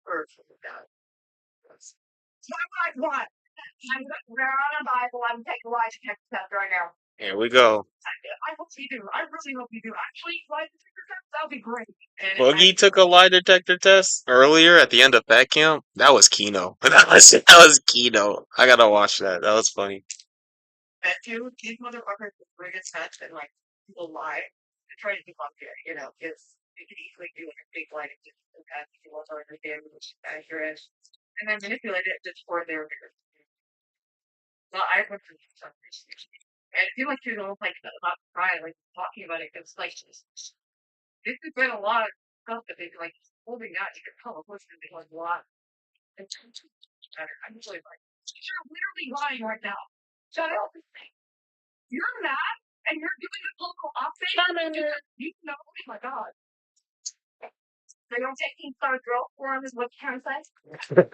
or that. My wife what? I'm on a Bible. I'm taking a lie detector test right now. Here we go. I hope you do. I really hope you do. Actually, lie detector test, that'll be great. And Boogie took a lie detector test earlier at the end of that camp. That was Kino. That was Kino. I gotta watch that. That was funny. that too, these motherfuckers will bring a test and like people lie to try to debunk it, you know, because they can easily do like a fake lie to just impact people or understand which is accurate and then manipulate it just for their bigger. Well, I went through some research. And I feel like you're almost like about to cry, like talking about it, because like this has been a lot of stuff that they've like holding out. You can tell, of course, they like a lot. And better. I'm usually like, you're literally lying right now. Shut up. You're mad, and you're doing a local update. You know, oh my god. They don't take King Star Girl for him, is what you're trying to say?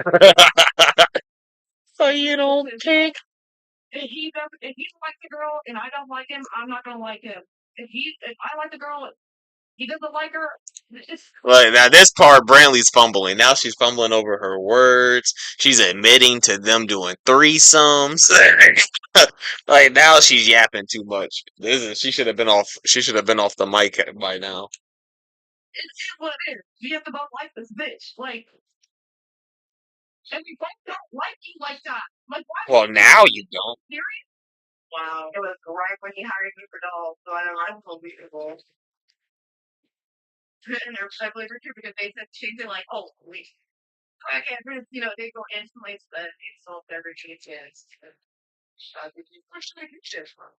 So you don't pick. If he don't like the girl and I don't like him, I'm not gonna like him. If I like the girl, he doesn't like her. It's Like now, this part, Brantley's fumbling. Now she's fumbling over her words. She's admitting to them doing threesomes. Like now, she's yapping too much. She should have been off. She should have been off the mic by now. it is what it is. We have to both like this bitch. Like, and we both don't like you like that. Like, why Well, would you now you don't. serious? Wow. It was right when he hired me for dolls, so I don't know. I'm unbelievable. And I believe her too because they said she's been like, oh, wait. Okay, you know, they go instantly to the insult their routines. Where should I get this from?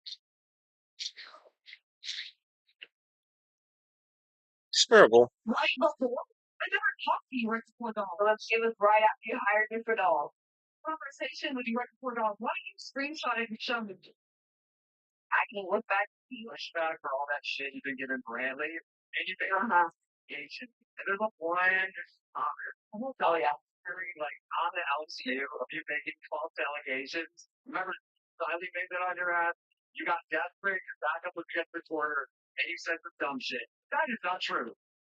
It's terrible. Right before? I never talked to you right before dolls. Well, it was right after you hired me for dolls. Conversation with you right before dolls. Why don't you screenshot it and show me? I can look back to you. Back for all that shit you've been giving Brantley. And you think, Asian. And there's a one comment. Oh, yeah. Like, on the house too of you making false allegations. Remember, finally made that on your ass? You got desperate, your backup was just recorder, and you said some dumb shit. That is not true.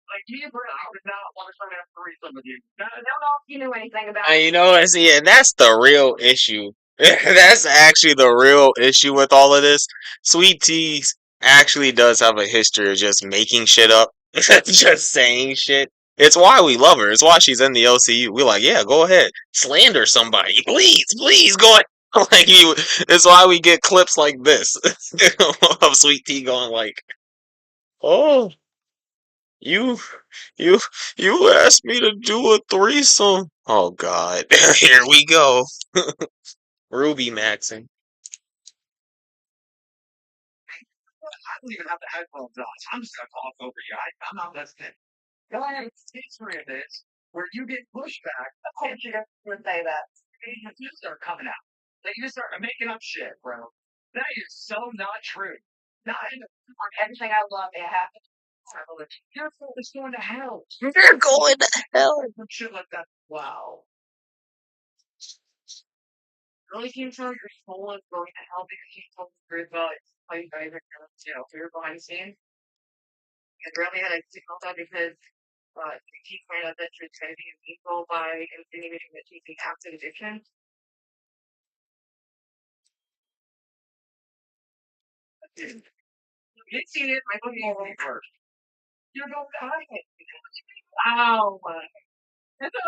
Like me and Brett, I would not want to try to have a threesome with you. I don't know if you knew anything about And you know, see, and that's the real issue. That's actually the real issue with all of this. Sweet Tea actually does have a history of just making shit up, just saying shit. It's why we love her. It's why she's in the OCU. We're like, yeah, go ahead, slander somebody, please, please, go ahead. Like you, it's why we get clips like this of Sweet Tea going like, "Oh, you, you, you asked me to do a threesome." Oh God, here we go. Ruby Maxing. I don't even have the headphones on. I'm just gonna talk over you. I'm not listening. Go ahead. History of this, where you get pushback. I told you guys to say that. You start coming out. Like you start making up shit, bro. That is so not true. Not in on everything I love, it happens. Your fault is going to hell. You're going to hell. Some shit like that. Wow. Really came from your soul is going to hell because you told the truth about it. Playing by the fear behind the scenes. And really had a signal that because he pointed out that you're trying to be illegal by insinuating that she's an active addiction. You see it, my movie is first. You're no comment. Wow. And so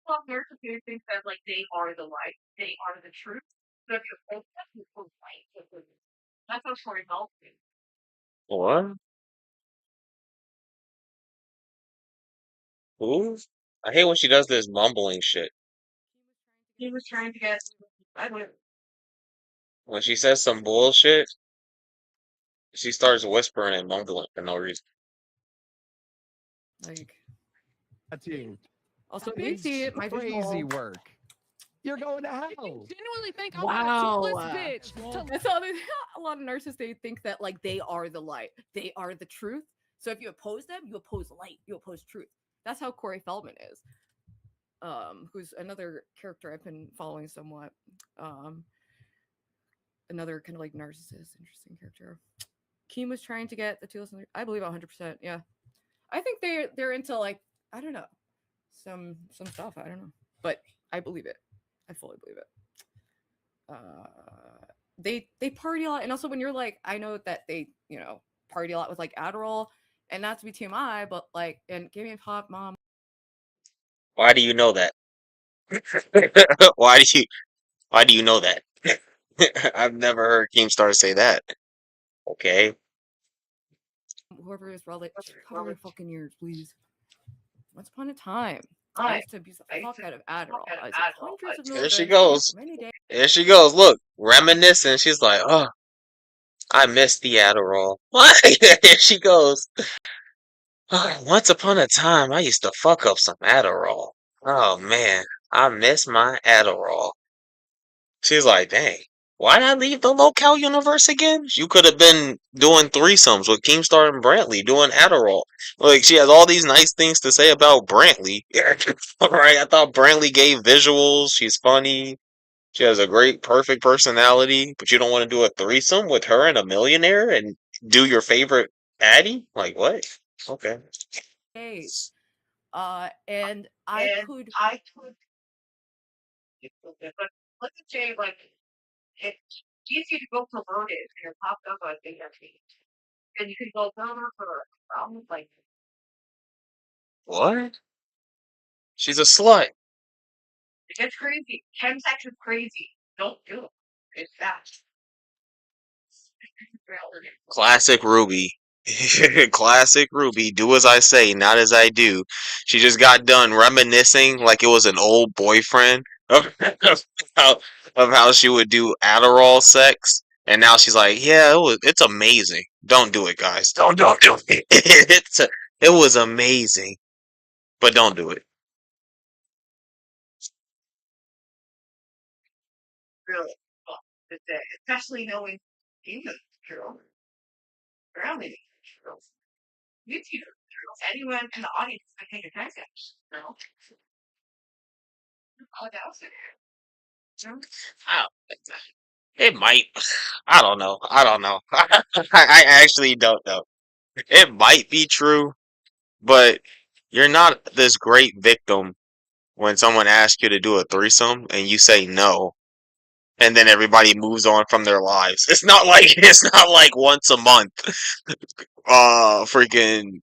some nurses who think that like they are the light, they are the truth. So if you're light, that's how Tori helps you. What? Who? I hate when she does this mumbling shit. He was trying to get I would When she says some bullshit, she starts whispering and mumbling for no reason. Like, That's you. also, It's see it, my crazy visual. work. You're going to I hell. genuinely think I'm Wow. a toothless bitch. And so a lot of nurses, they think that like they are the light, they are the truth. So if you oppose them, you oppose light, you oppose truth. That's how Corey Feldman is. Who's another character I've been following somewhat. Another kind of like narcissist, interesting character. Keem was trying to get the two. I believe 100%. Yeah, I think they're into like I don't know some stuff. I don't know, but I believe it. I fully believe it. They party a lot, and also when you're like, I know that they party a lot with like Adderall, and not to be TMI, but like and give me a pop, mom. Why do you know that? why do you Why do you know that? I've never heard Keemstar say that. Okay. Whoever is relate, cover your fucking ears, please. Once upon a time, I used to abuse the fuck out of Adderall. I was like hundreds of Here she milligrams goes. for many days. Here she goes. Look, reminiscing. She's like, oh, I miss the Adderall. What? Here she goes. Oh, once upon a time, I used to fuck up some Adderall. Oh man, I miss my Adderall. She's like, dang, why'd I leave the locale universe again? You could have been doing threesomes with Keemstar and Brantley doing Adderall. Like, she has all these nice things to say about Brantley. Right? I thought Brantley gave visuals. She's funny. She has a great, perfect personality, but you don't want to do a threesome with her and a millionaire and do your favorite Addy? Like, what? Okay. And I and could I could but let's say like it's easy to go perverted and you're popped up on AFC. And you can go further for like What? She's a slut. it gets crazy. Chemsex is crazy. Don't do it. It's fast. Classic Ruby. Classic Ruby. Do as I say, not as I do. She just got done reminiscing like it was an old boyfriend of how, of how she would do Adderall sex. And now she's like, yeah, it's amazing. Don't do it, guys. Don't do it. It was amazing. But don't do it. Really fun to say, especially knowing female girl, grounded girls, YouTube girls, anyone in the audience can take a text girl. Oh, that was it. I It might. I don't know. I don't know. I actually don't know. It might be true, but you're not this great victim when someone asks you to do a threesome and you say no, and then everybody moves on from their lives. It's not like once a month. Freaking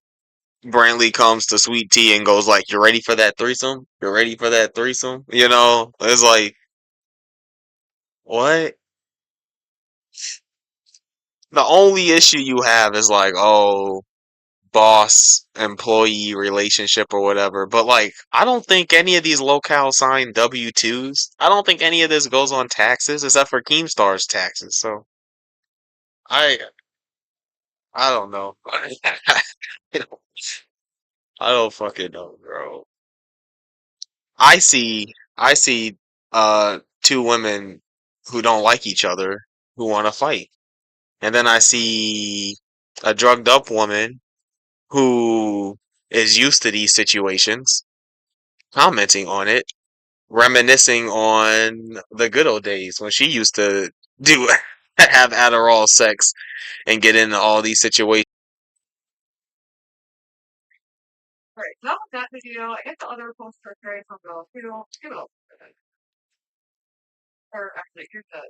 Brantley comes to Sweet Tea and goes like, "You ready for that threesome? You ready for that threesome?" You know, it's like what? The only issue you have is like, oh, boss employee relationship or whatever. But like, I don't think any of these locale signed W-2s. I don't think any of this goes on taxes except for Keemstar's taxes. So I I don't know. don't, I don't fucking know, bro. I see two women who don't like each other who want to fight. And then I see a drugged up woman who is used to these situations, commenting on it, reminiscing on the good old days when she used to do have Adderall sex and get into all these situations. Right. That was that video. I guess the other poster carried from the two or actually here's the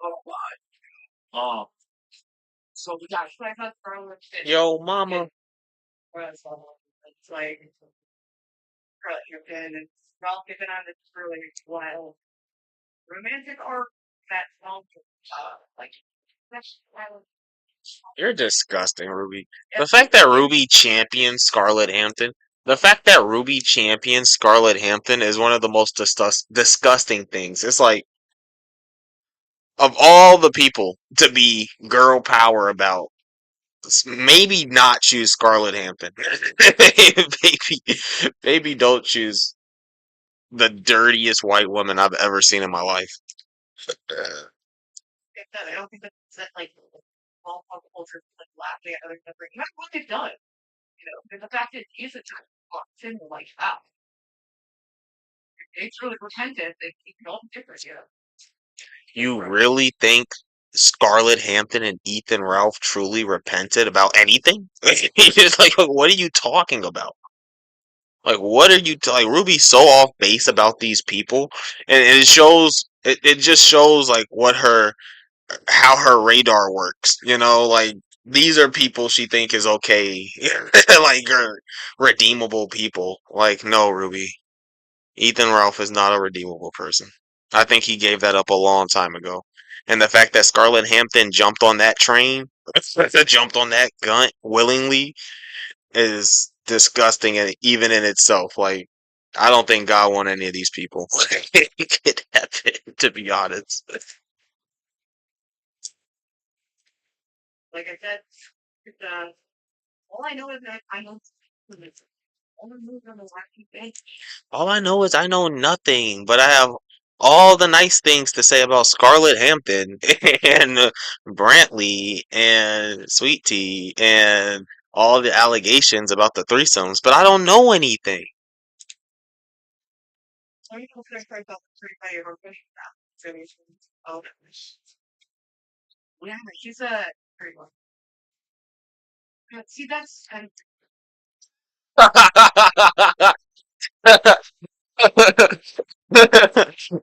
oh my. Oh. So we got like that's Yo, mama. it's like Scarlett Hampton and Ralph Given on this really wild romantic arc that sounds like that's wild. You're disgusting, Ruby. The fact that Ruby champions Scarlett Hampton, the fact that Ruby champions Scarlett Hampton is one of the most disgusting things. It's like, of all the people to be girl power about, maybe not choose Scarlett Hampton. maybe don't choose the dirtiest white woman I've ever seen in my life. Uh, I don't think that's like all pop culture like laughing at other stuff. That's what they've done. You know, and the fact that he's a time walks in like wow, it's really repentant. They can all be different. You know, You really think Scarlett Hampton and Ethan Ralph truly repented about anything? It's like, what are you talking about? Like, what are you like? Ruby's so off base about these people, and it shows. It just shows like what her how her radar works. You know, like these are people she think is okay, like redeemable people. Like, no, Ruby. Ethan Ralph is not a redeemable person. I think he gave that up a long time ago. And the fact that Scarlett Hampton jumped on that train, jumped on that gun willingly, is disgusting, and even in itself. Like, I don't think God want any of these people. It could happen, to be honest. like I said, it's, all I know is that I know only moved on the wacky thing. All I know is I know nothing, but I have all the nice things to say about Scarlett Hampton and Brantley and Sweet Tea and all the allegations about the threesomes, but I don't know anything. So you know, first I thought pretty funny or pretty oh yeah, he's a pretty one. See, that's kind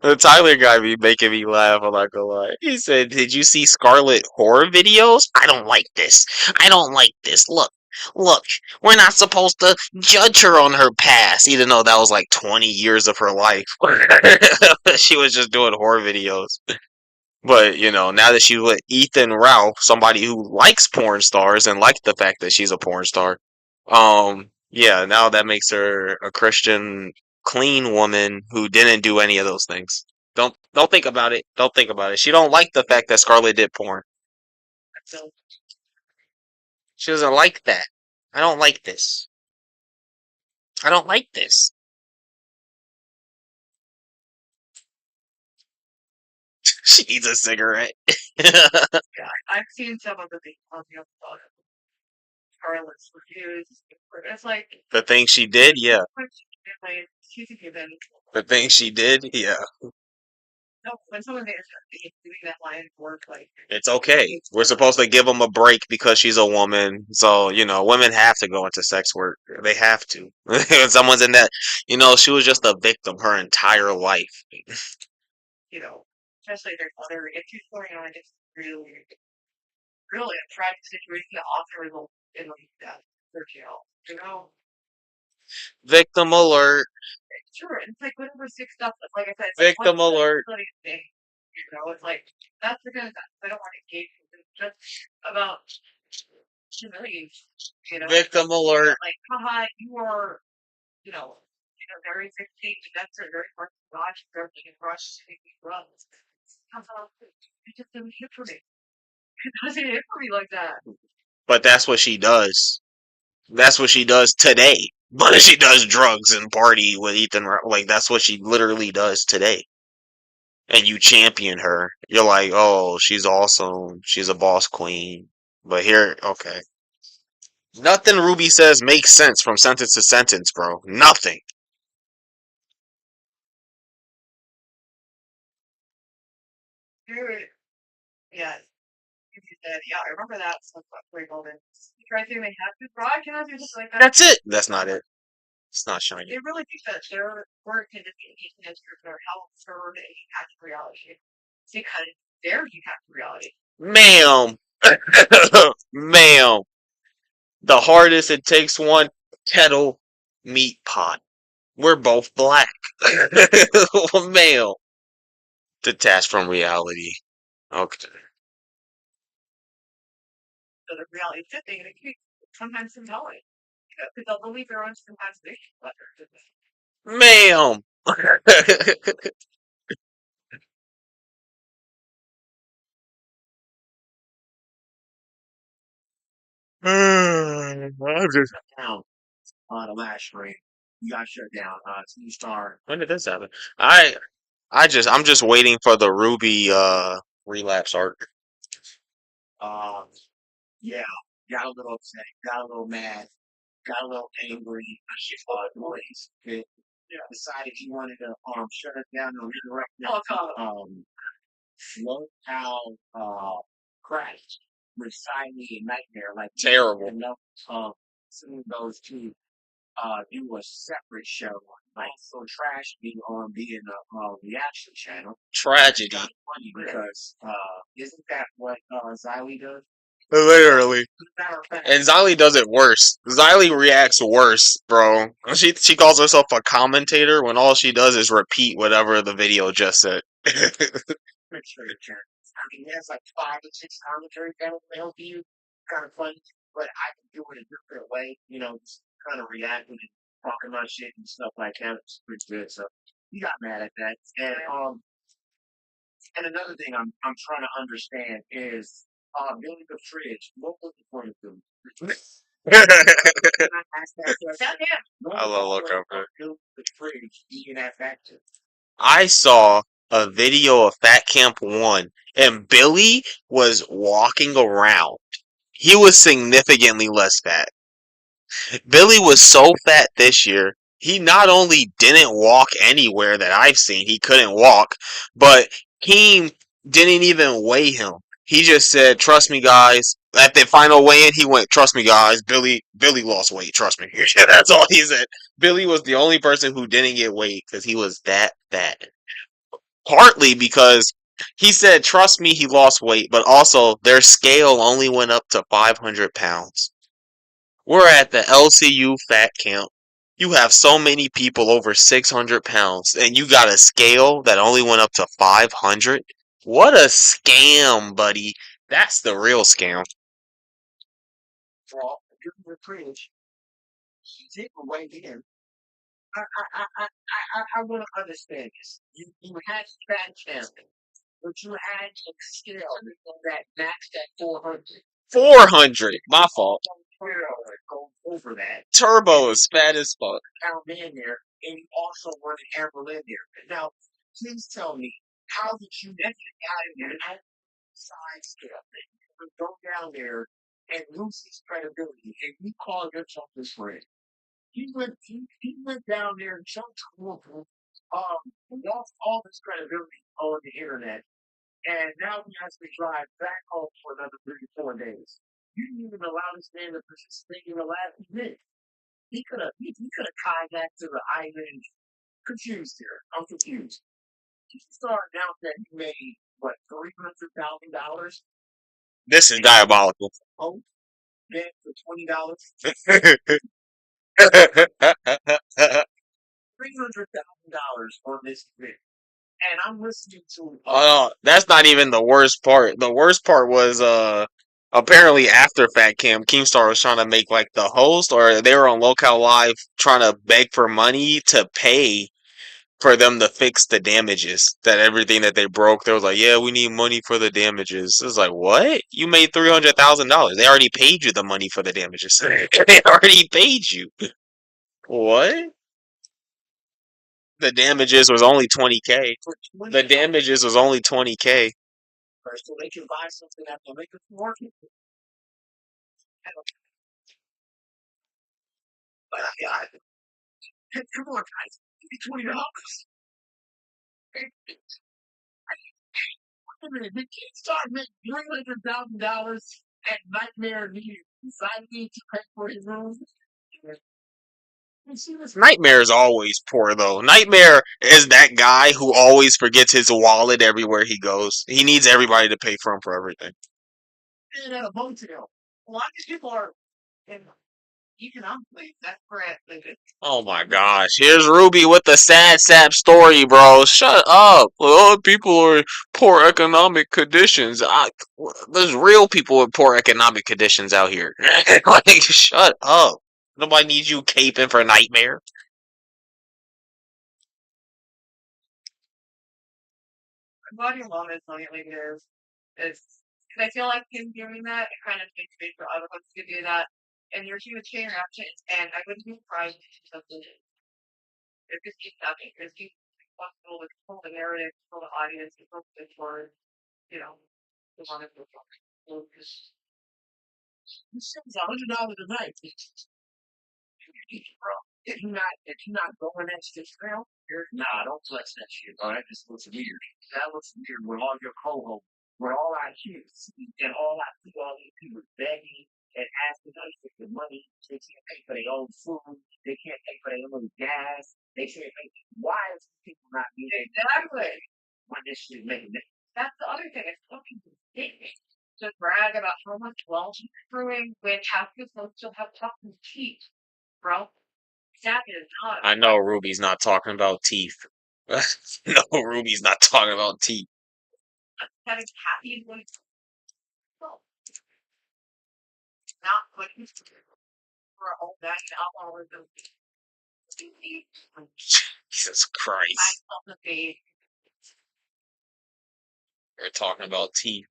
The Tyler guy be making me laugh, I'm not gonna lie. He said, "Did you see Scarlet horror videos? I don't like this. I don't like this. Look, we're not supposed to judge her on her past, even though that was like 20 years of her life. She was just doing horror videos. But, you know, now that she's with Ethan Ralph, somebody who likes porn stars and likes the fact that she's a porn star, yeah, now that makes her a Christian, clean woman who didn't do any of those things. Don't think about it. Don't think about it. She don't like the fact that Scarlett did porn. so She doesn't like that. I don't like this. I don't like this. She needs a cigarette. yeah, I've seen some of the things on the other Scarlett's reviews. It's like The thing she did, yeah. she's given The thing she did, yeah. No, when someone is doing that line of work, like It's okay. We're supposed to give them a break because she's a woman. So, women have to go into sex work. They have to. When someone's in that, she was just a victim her entire life. especially there's other issues going on, it's really, really a tragic situation that often results in like death or jail. Victim alert. Sure, it's like whatever sick stuff. Like I said, it's like Victim alert. bloody thing. It's like that's the kind of stuff I don't want to engage with. It's just about humiliation. Victim alert. Like, haha, you are, very 16. That's a very hard to watch. They're being rushed to take these runs. It just doesn't hit for me. It doesn't hit for me like that. But that's what she does. That's what she does today. But she does drugs and party with Ethan. Like, that's what she literally does today. And you champion her. You're like, oh, she's awesome. She's a boss queen. But here, okay. Nothing Ruby says makes sense from sentence to sentence, bro. Nothing. Dude, yeah. You said, yeah, I remember that stuff great moment. You tried to make happy broadcast or something like that. That's it. That's not it. It's not shiny. They really think that their work can just be against their health absurd and detached reality. It's because they're detached reality. Ma'am. Ma'am. The hardest it takes one kettle meat pot. We're both black. Ma'am. Detached from reality. Okay. So the reality is shifting and it keeps sometimes compelling. Because they'll believe their own sometimes they Ma'am. I'm just down on the last stream. You got shut down. Two star. When did this happen? I'm just waiting for the Ruby relapse arc. Um, yeah, got a little upset, got a little mad, got a little angry. Noise. Decided he wanted to shut us down and redirect slow how crash with Shiny and Nightmare like Terrible. enough seeing those two do a separate show. Like so trash being on being a reaction channel. Tragedy. Kind of funny because isn't that what Xylee does? Literally. Matter of fact, And Xylee does it worse. Xylee reacts worse, bro. She calls herself a commentator when all she does is repeat whatever the video just said. picture the channel. I mean, he has like 5 or 6 commentary channels to help you. Kind of funny, but I can do it a different way. Just kind of reacting and talking about shit and stuff like that. It's pretty good. So he got mad at that. And another thing I'm trying to understand is building the fridge. What was the point of doing? Can I ask that question? What I was the love look point up of it. building the fridge being that factor? I saw a video of Fat Camp 1 and Billy was walking around. He was significantly less fat. Billy was so fat this year, he not only didn't walk anywhere that I've seen, he couldn't walk, but Keem didn't even weigh him. He just said, "Trust me, guys." At the final weigh-in, he went, "Trust me, guys. Billy lost weight. Trust me." That's all he said. Billy was the only person who didn't get weighed because he was that fat. Partly because he said, "Trust me, he lost weight," but also their scale only went up to 500 pounds. We're at the LCU fat camp. You have so many people over 600 pounds, and you got a scale that only went up to 500? What a scam, buddy. That's the real scam. Well, building the fridge, he didn't weigh in. I want to understand this. You had fat family, but you had a scale that maxed at 400. 400. My fault. Go over that. Turbo is fat as fuck. Count me in there, and you also wanted Amber in there. Now, please tell me, how did you get out of there at side scale? You would go down there and lose his credibility, and you call yourself his friend. He went down there and jumped over, lost all his credibility on the internet, and now he has to drive back home for another 3 to 4 days. You didn't even allow this man to participate in the last event. He could have kayaked to the island. Confused here. I'm confused. He started out that he made what $300,000. This is diabolical. Oh, bet for $20. $300,000 on this event, and I'm listening to That's not even the worst part. The worst part was apparently after Fat Cam, Keemstar was trying to make like the host, or they were on Locale Live trying to beg for money to pay for them to fix the damages. That everything that they broke, they was like, yeah, we need money for the damages. It's like, what? You made $300,000. They already paid you the money for the damages. They already paid you. What? The damages was only 20K. for 20 The damages was only 20K. so they can buy something that will make it more. But come on, guys, give me $20. Wait a minute, did Kickstarter make $300,000 and Nightmare decided to pay for his room? Nightmare is always poor though. Nightmare is that guy who always forgets his wallet everywhere he goes. He needs everybody to pay for him for everything. And at a motel. A lot of these people are in economically desperate. Oh my gosh. Here's Ruby with the sad sap story, bro. Shut up. Oh, people are in poor economic conditions. There's real people with poor economic conditions out here. Like, shut up. Nobody needs you caping for Nightmare. I'm glad your mom is doing it like it is. It's because I feel like him doing that, it kind of makes space for other folks to do that. And you're human chain reaction, and I wouldn't be surprised if she something. It just keeps happening. It keeps possible to control the narrative, control the audience, control the for, you know, the one of the so just He says $100 a night. Bro, if you not going that shit now, nah, don't flex that shit, bro. That just looks weird. That looks weird with all your co-hosts, with all our kids, and all these people begging and asking us for the money. They can't pay for their own food. They can't pay for their own gas. They can't pay. Why is people not being able exactly. when this shit making it? That's the other thing. It's fucking ridiculous to brag about how much wealth you're accruing when half your folks still have fucking teeth, bro. That is not. I know Ruby's not talking about teeth. No, Ruby's not talking about teeth. Having happy with not putting for a whole bag of alcoholism. Jesus Christ. On the face. We're talking about teeth.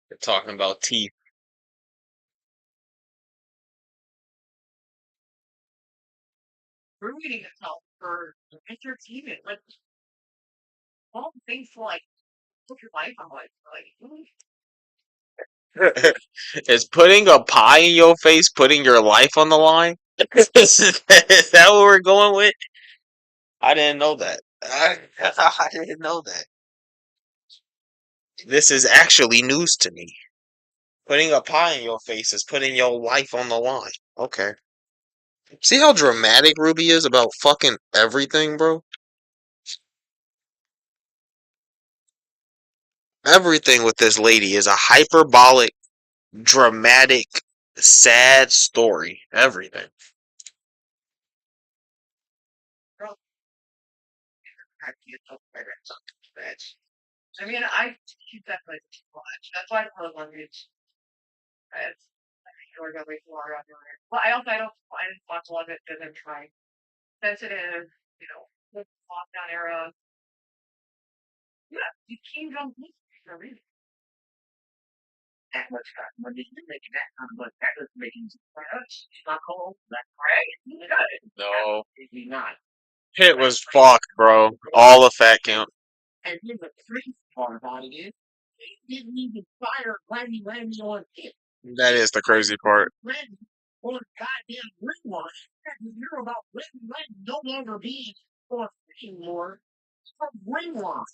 We're talking about teeth. Ruining itself for entertainment. Like all the things to like put your life on Is putting a pie in your face putting your life on the line? Is that what we're going with? I didn't know that. I didn't know that. This is actually news to me. Putting a pie in your face is putting your life on the line. Okay. See how dramatic Ruby is about fucking everything, bro? Everything with this lady is a hyperbolic, dramatic, sad story. Everything. I mean, I keep that like watch. That's why I call it language. It's or go way too hard on your end. Well, I didn't watch a lot of it because I'm trying sensitive, you know, lockdown era. Yeah, you can't go for a reason. That much money, you're making that kind of money. That doesn't make any sense. It's not cold. That's right. No. Maybe not. Hit was fucked, bro. All of Fat Camp. And then the crazy part about it is, they didn't even fire Randy on it. That is the crazy part. Randy on goddamn rewind. You hear about Randy no longer being for more for rewind.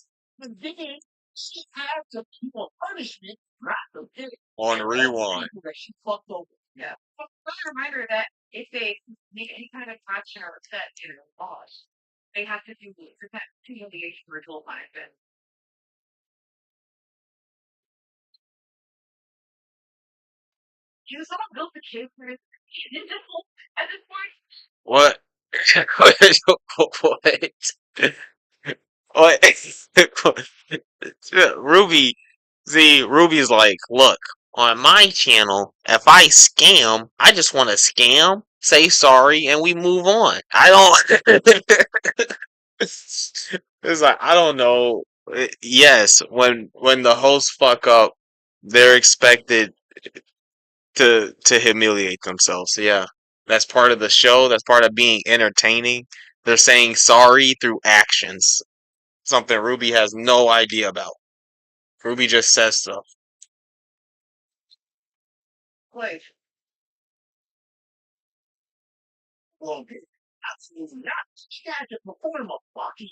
And then she had to keep a punishment, not the pit. On And all the rewind. people that she fucked over. Yeah. But a reminder that if they make any kind of action or set, laws, they have to do that humiliation ritual by then. Someone built the cave for it at this point. What? What? Ruby, see, Ruby's like, look, on my channel, if I scam, I just want to scam, say sorry, and we move on. I don't. It's like I don't know. Yes, when the hosts fuck up, they're expected to humiliate themselves. Yeah, that's part of the show. That's part of being entertaining. They're saying sorry through actions. Something Ruby has no idea about. Ruby just says stuff. Like, Well, absolutely not. She had to perform a fucking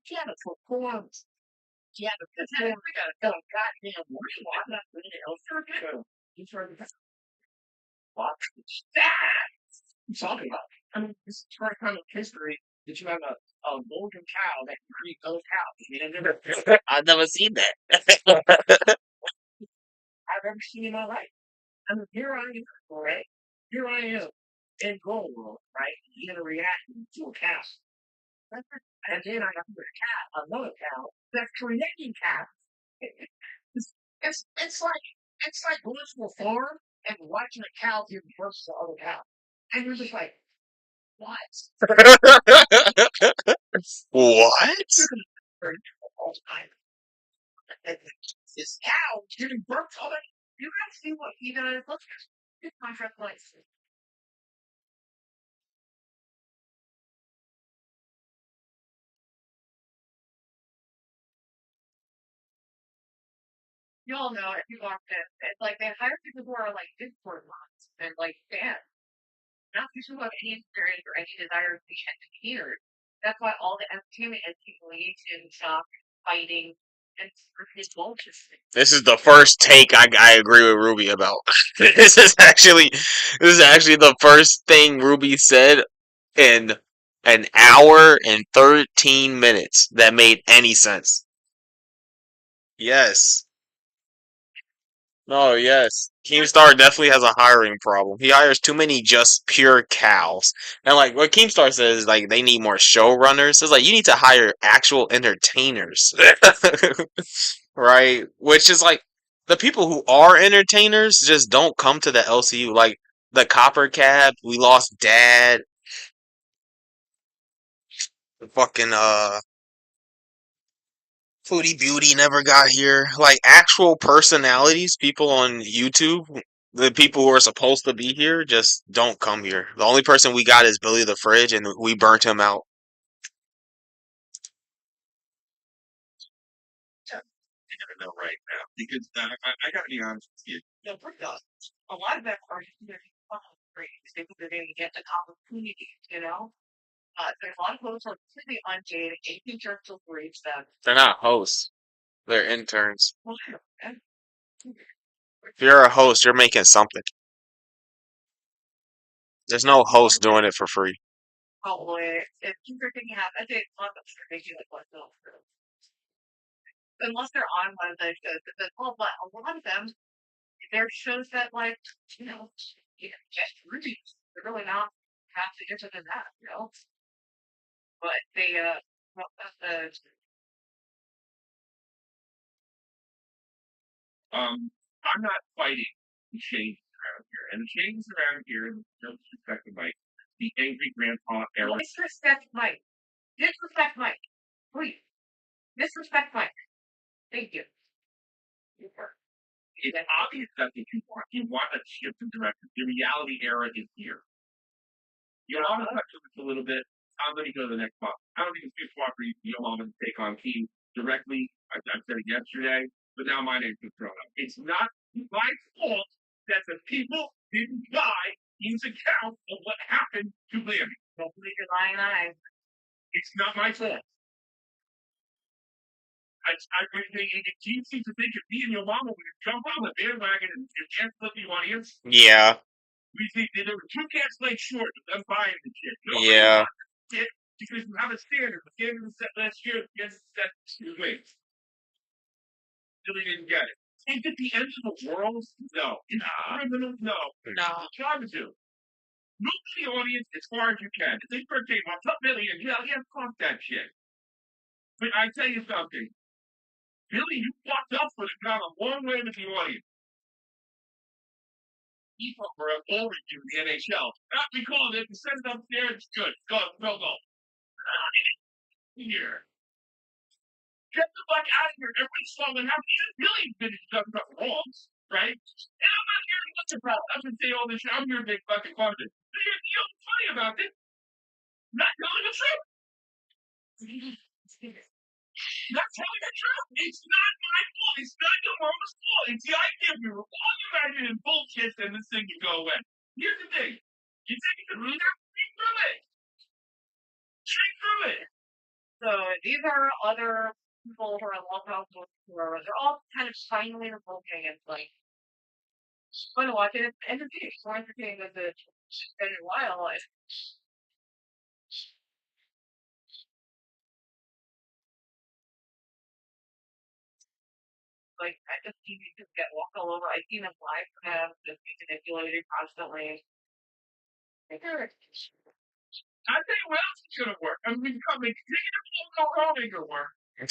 she had to perform. She had to perform a goddamn rewind. Not really else. You trying to what? What you talking about? I mean, this is the first time in history that you have a golden cow that can create those cows. I mean, I've never seen that. I've ever seen in my life. I mean, here I am, right? Here I am in gold, right? In a reaction to a cow. And then I got another cow that's creating cows. It's, it's like going to a farm and watching a cow give birth to other cows. And you're just like, what? What? All the time. And this cow giving birth to other. you guys see what he does? Let's get my friend place. You all know if you watch it, it's like they hire people who are like Discord bots and like fans, not people who have any experience or any desire to be entertainers. That's why all the entertainment is humiliation, shock, fighting, and it's bullshit. This is the first take I agree with Ruby about. This is actually the first thing Ruby said in an hour and 13 minutes that made any sense. Yes. No, yes. Keemstar definitely has a hiring problem. He hires too many just pure cows. And like what Keemstar says is like they need more showrunners. It's like you need to hire actual entertainers. Right? Which is like the people who are entertainers just don't come to the LCU. Like the Copper Cab, we lost Dad. The fucking Foodie Beauty never got here. Like actual personalities, people on YouTube, the people who are supposed to be here just don't come here. The only person we got is Billy the Fridge, and we burnt him out. I gotta know right now because I gotta be honest with you. Yeah, a lot of that are just great. They think they're going to get the opportunity. There's a lot of folks who are completely unjaded, anything just to reach them. They're not hosts. They're interns. Well, yeah, If you're a host, you're making something. There's no host doing it for free. probably if you're thinking I think a lot of them are making like what unless they're on one of the shows. But a lot of them, they're shows that like just reviews. They're really not half the into than that. But they well, that's the I'm not fighting the changes around here, and the changes around here, no disrespect to Mike, the angry grandpa era. disrespect Mike. Disrespect Mike. Please. Disrespect Mike. Thank you. It's obvious that you want. You want a shift in direction. The reality era is here. You know, I'm gonna touch on this a little bit. I'm gonna go to the next spot. I don't think it's good for you know, I'm gonna take on Team directly. I said it yesterday, but now my name's been thrown up. It's not my fault that the people didn't buy his account of what happened to Larry. Don't believe your lying eyes. It's not my fault. It's easy to think if me and your mama would jump on the bandwagon and dance with the audience. Yeah. We think that there were two cats like short of them buying the shit. Nobody Yeah. bought it because you have a standard. The standard was set last year. The set, excuse me. Really didn't get it. Is it the end of the world? No. It's criminal? No. No. Try to do. Move to the audience as far as you can. If they birthday month, up million, yeah, fuck that shit. But I tell you something. Billy, you fucked up for the gone a long way with the audience. People were over you in the NHL. Not because they can send it up there, it's good. Go. Here. Get the fuck out of here. Everybody's falling out. You really did something wrongs, right? And I'm not here to get about. I'm gonna say all this shit. I'm here to make fucking fun of it. You know what's funny about it? Not telling the truth. Not telling the truth. It's not my fault. It's not your mama's fault. It's the idea of you. All you imagine bullshit and this thing can go away. Here's the thing. You think you can read it? Read through it. Read through it. So these are other people who are local who are they're all kind of finally revolting. It's like fun to watch it. It's entertaining. It's more entertaining than it's been in a while. Like I just see these just get walked all over. I've seen them live for them, just be manipulated constantly. Like, they're- I tell you what else is gonna work. I mean, we become a bigger work. We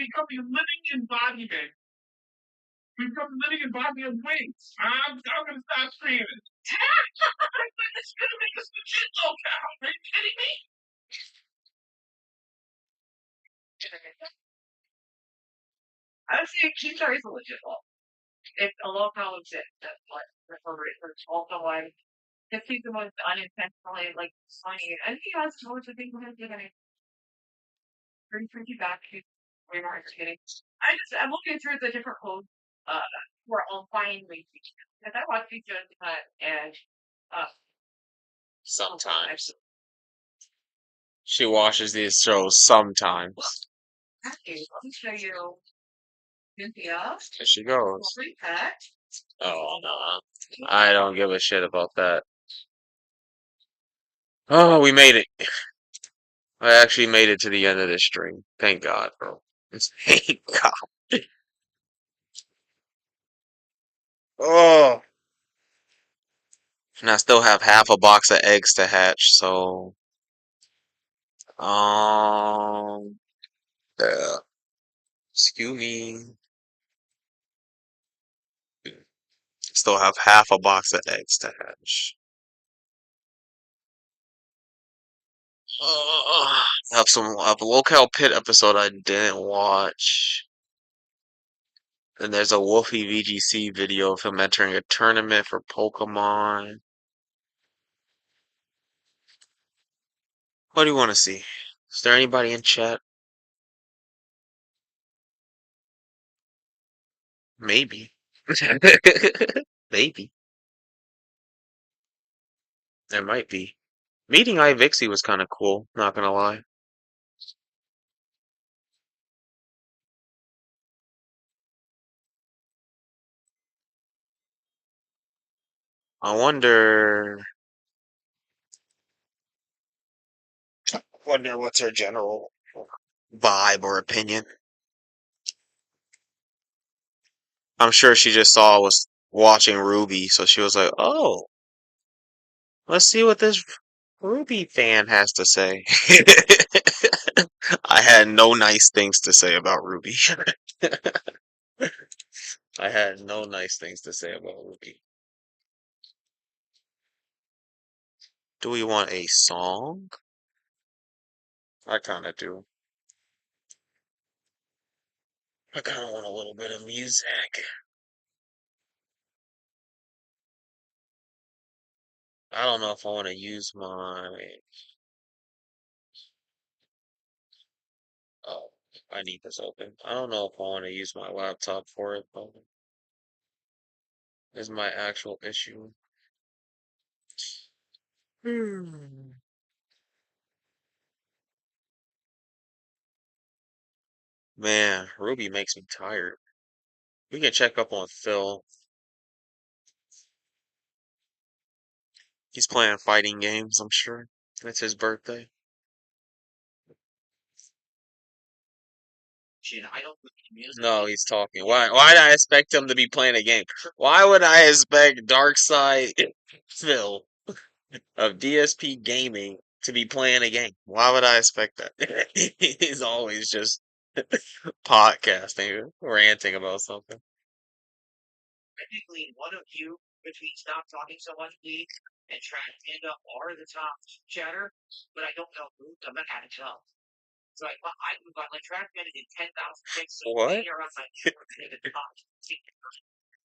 become a living embodiment. We become a living embodiment of wings. I'm gonna stop screaming. It's gonna make us legit locale. Are you kidding me? I would say Keith is a legit law. It's a local legit. That's what it's also why just he's the most unintentionally like funny. And he has towards the people who's giving pretty back to way more entertaining. I'm looking through the different quotes who are all finally because I watch these shows and uh Sometimes. She watches these shows sometimes. actually let me show you Cynthia. There she goes. Free pet. Oh, no. I don't give a shit about that. Oh, we made it. I actually made it to the end of this stream. Thank God, bro. Thank God. Oh. And I still have half a box of eggs to hatch, so um yeah. Excuse me. Still have half a box of eggs to hatch. I have a locale pit episode I didn't watch. And there's a Wolfie VGC video of him entering a tournament for Pokemon. What do you want to see? Is there anybody in chat? Maybe. Maybe. There might be. Meeting Ivixie was kind of cool, not gonna lie. I wonder what's her general vibe or opinion. I'm sure she just saw I was watching Ruby, so she was like, "Oh, let's see what this Ruby fan has to say." I had no nice things to say about Ruby. I had no nice things to say about Ruby. Do we want a song? I kind of do. I kind of want a little bit of music. I don't know if I want to use my. Oh, I need this open. I don't know if I want to use my laptop for it, though. Is my actual issue. Hmm. Man, Ruby makes me tired. We can check up on Phil. He's playing fighting games, I'm sure. It's his birthday. Shit, I don't put music. No, he's talking. Why'd I expect him to be playing a game? Why would I expect Darkside Phil of DSP Gaming to be playing a game? Why would I expect that? He's always just podcasting, ranting about something. Technically, one of you between Stop Talking So Much, Please, and Trash Panda are the top chatter, but I don't know who. I'm not having tell. So I move on. Like Trash Panda did 10,000 picks, so What? they are on my in the top.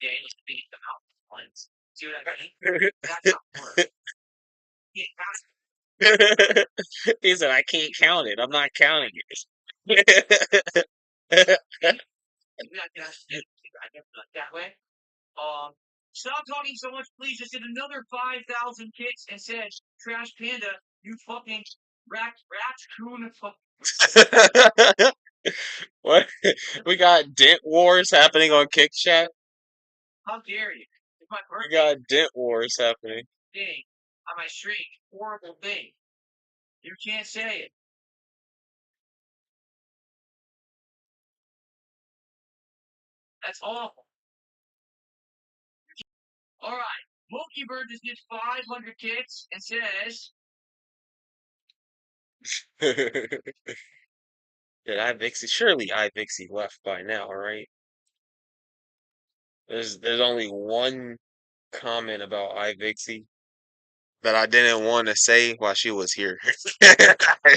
Game to beat them out once. See what I mean? That's not work. Yeah, He said, I can't count it. I'm not counting it. I never done it that way. Stop talking so much, please. Just did another 5,000 kicks and said, Trash Panda, you fucking raccoon. What? We got dent wars happening on Kick Chat. How dare you? It's my We birthday got dent wars happening. thing on my stream. Horrible thing. You can't say it. That's awful. All right. Monkey Bird just did 500 kicks and says, Did iVixie? Surely iVixie left by now, right? There's only one comment about iVixie that I didn't want to say while she was here. I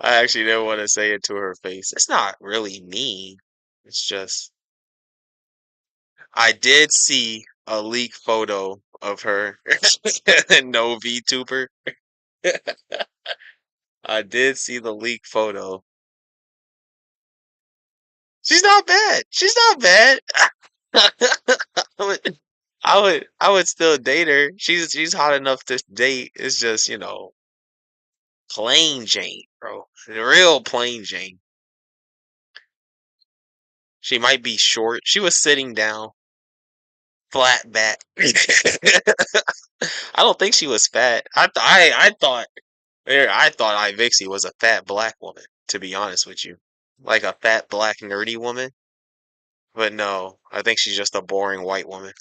actually didn't want to say it to her face. It's not really mean. It's just I did see a leak photo of her. No VTuber. I did see the leak photo. She's not bad. She's not bad. I would still date her. She's hot enough to date. It's just, plain Jane, bro. The real plain Jane. She might be short. She was sitting down, flat back. I don't think she was fat. I thought Ivixie was a fat black woman, to be honest with you. Like a fat black nerdy woman. But no, I think she's just a boring white woman.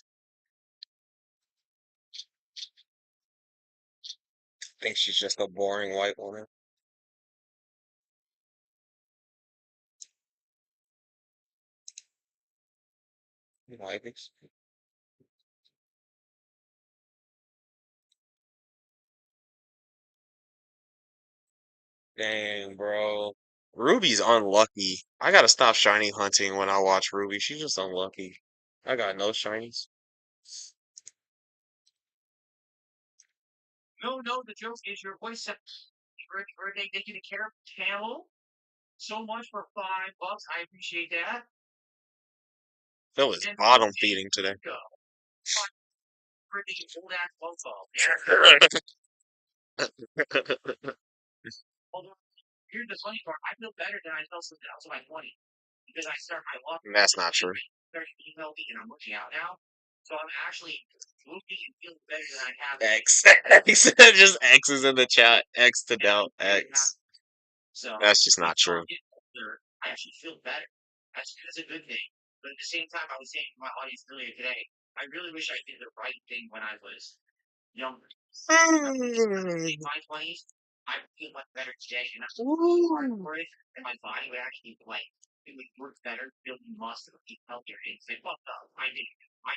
I think she's just a boring white woman. I think Dang, bro. Ruby's unlucky. I gotta stop shiny hunting when I watch Ruby. She's just unlucky. I got no shinies. no, the joke is your voice. Birthday, thank you to Carol Camel so much for $5. I appreciate that. Phil is And bottom feeding today. go. Birthday, old ass mofo. Although, here's the funny part. I feel better than I felt since I was like 20 because I started my walk. That's not true. Started being healthy and I'm working out now. So I'm actually looking and feeling better than I have. X. He said just X is in the chat. X to doubt X. So That's just not true. I actually feel better. That's a good thing. But at the same time, I was saying to my audience earlier today, I really wish I did the right thing when I was younger. In my 20s, I would feel much better today, and I'm hard for it, and my body would actually it would work better, build muscle, be healthier, and say, fuck up, I did. I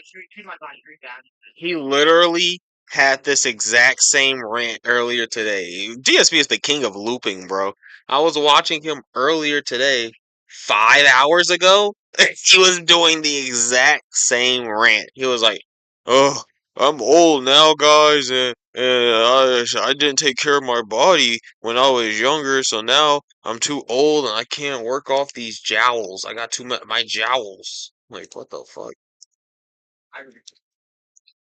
treated my body very badly. He literally had this exact same rant earlier today. DSP is the king of looping, bro. I was watching him earlier today, 5 hours ago. He was doing the exact same rant. He was like, "Oh, I'm old now, guys, and I didn't take care of my body when I was younger, so now I'm too old and I can't work off these jowls. I got too much my jowls." Like, what the fuck?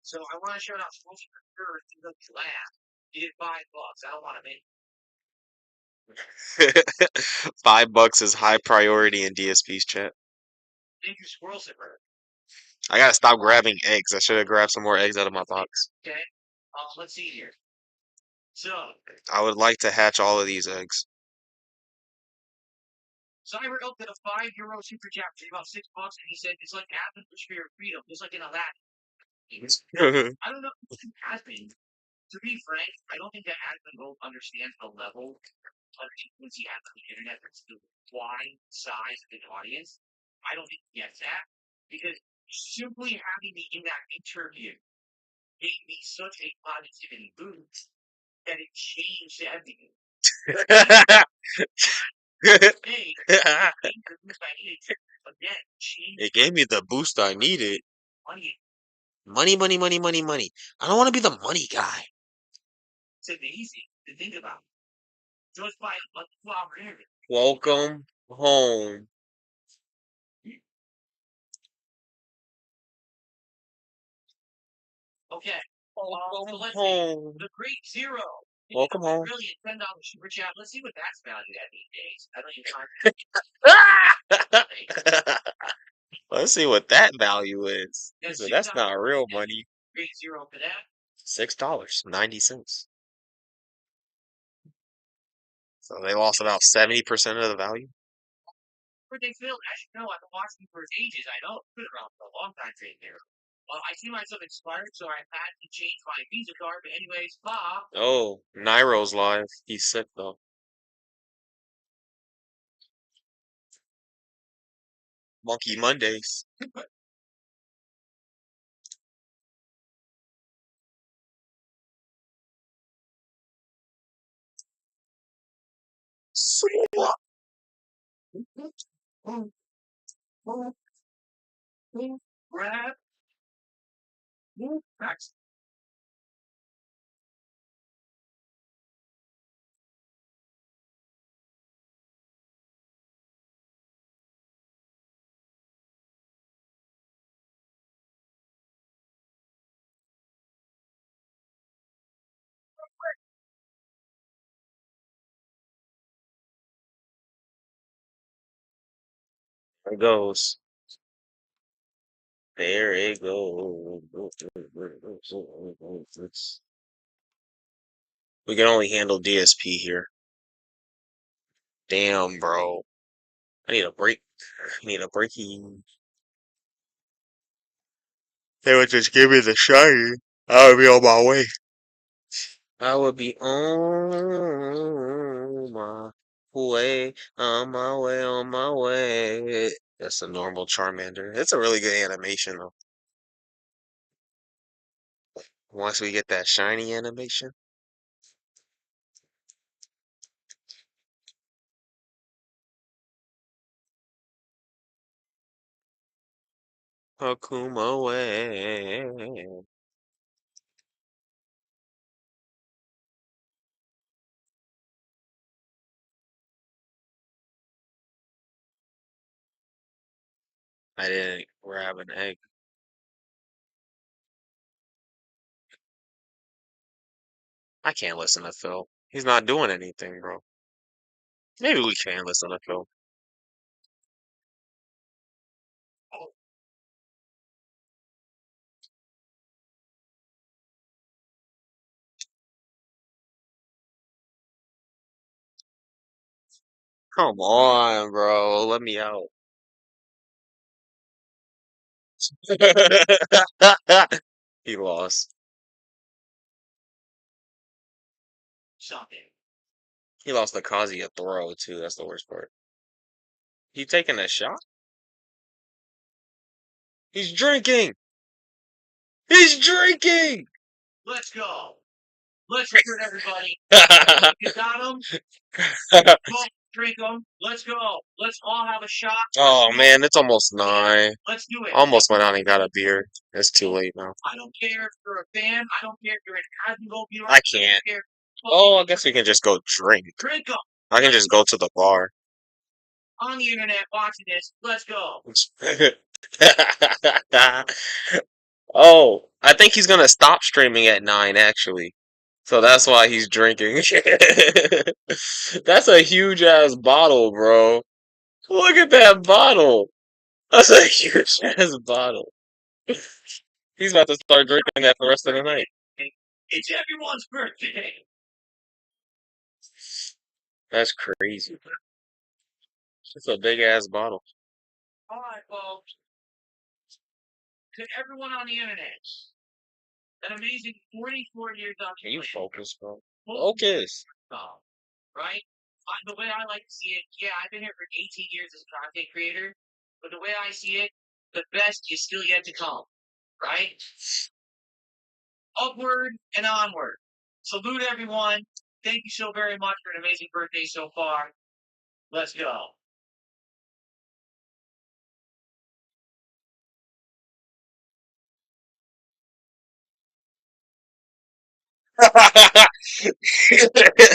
So I want to shout out Smoking for sure. He looks laugh. He did $5. I don't want to make. $5 is high priority in DSP's chat. Thank you, Squirrel Zipper. I gotta stop grabbing eggs. I should have grabbed some more eggs out of my box. Okay. Let's see here. So, I would like to hatch all of these eggs. Cyber Elk did a €5 super chat for about $6, and he said it's like Advent Wish for Your Freedom, just like in Aladdin. I don't know if it has been. To be frank, I don't think that Advent Gold understands the level of frequency has on the internet that's the wide size of the audience. I don't think he gets that because simply having me in that interview gave me such a positivity boost that it changed everything. Hey, the boost I needed again changed It gave me the boost I needed. money. Money, money, money, money, money. I don't want to be the money guy. It's amazing to think about. Just by a flower area. Welcome home. Okay. So Welcome let's see. home. The Great Zero. Welcome home. Brilliant $10 super chat. Let's see what that's valued at these days. I don't even know. Let's see what that value is. That's So that's not real $6 money. Great Zero for that. $6.90. So they lost about 70% of the value. Where they filled, as you know, I've been watching for ages. I know it's been around for a long time right there. I see myself expired, so I had to change my Visa card. But anyways, Oh, Nairo's live. He's sick though. Monkey Mondays. grab, facts. There it goes. There it goes. We can only handle DSP here. Damn, bro. I need a break. I need a breaking. They would just give me the shiny. I would be on my way. I would be on my way, on my way, on my way. That's a normal Charmander. It's a really good animation though. Once we get that shiny animation. Akuma way. I didn't grab an egg. I can't listen to Phil. He's not doing anything, bro. Maybe we can listen to Phil. Come on, bro. Let me out. He lost. Something. He lost the Kazuya throw too. That's the worst part. He taking a shot? He's drinking. He's drinking. Let's go. Let's do it, everybody. You got them? Go drink them. Let's go. Let's all have a shot. Oh man, it's almost 9. Let's do it. Almost went out and got a beer. It's too late now. I don't care if you're a fan. I don't care if you're an Admiral. I can't. Oh, I guess we can just go drink. Drink them. I can just go to the bar. On the internet watching this. Let's go. Oh, I think he's gonna stop streaming at 9 actually. So that's why he's drinking. That's a huge ass bottle, bro. Look at that bottle. That's a huge ass bottle. He's about to start drinking that for the rest of the night. It's everyone's birthday. That's crazy. It's a big ass bottle. All right, folks. To everyone on the internet, an amazing 44 years on Can you planet. focus, bro? Holy Focus. cow, right? The way I like to see it, yeah, I've been here for 18 years as a content creator, but the way I see it, the best is still yet to come, right? Upward and onward. Salute everyone. Thank you so very much for an amazing birthday so far. Let's go.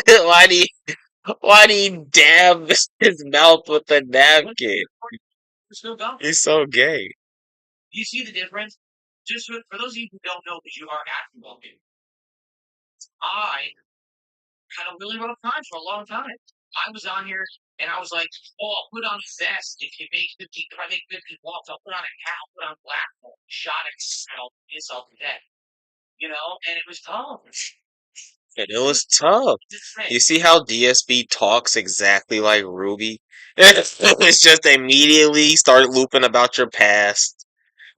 Why do you why do you dab his mouth with the napkin? We're still going. He's so gay. Do you see the difference? Just for those of you who don't know, because you are acting well, I had a really rough time for a long time. I was on here and I was like, oh, I'll put on a vest if you make 50, if I make 50 walks, I'll put on a hat, I'll put on black, shot it, I'll piss off the dead. You know, and it was tough. And it was tough. You see how DSB talks exactly like Ruby? It's just immediately start looping about your past,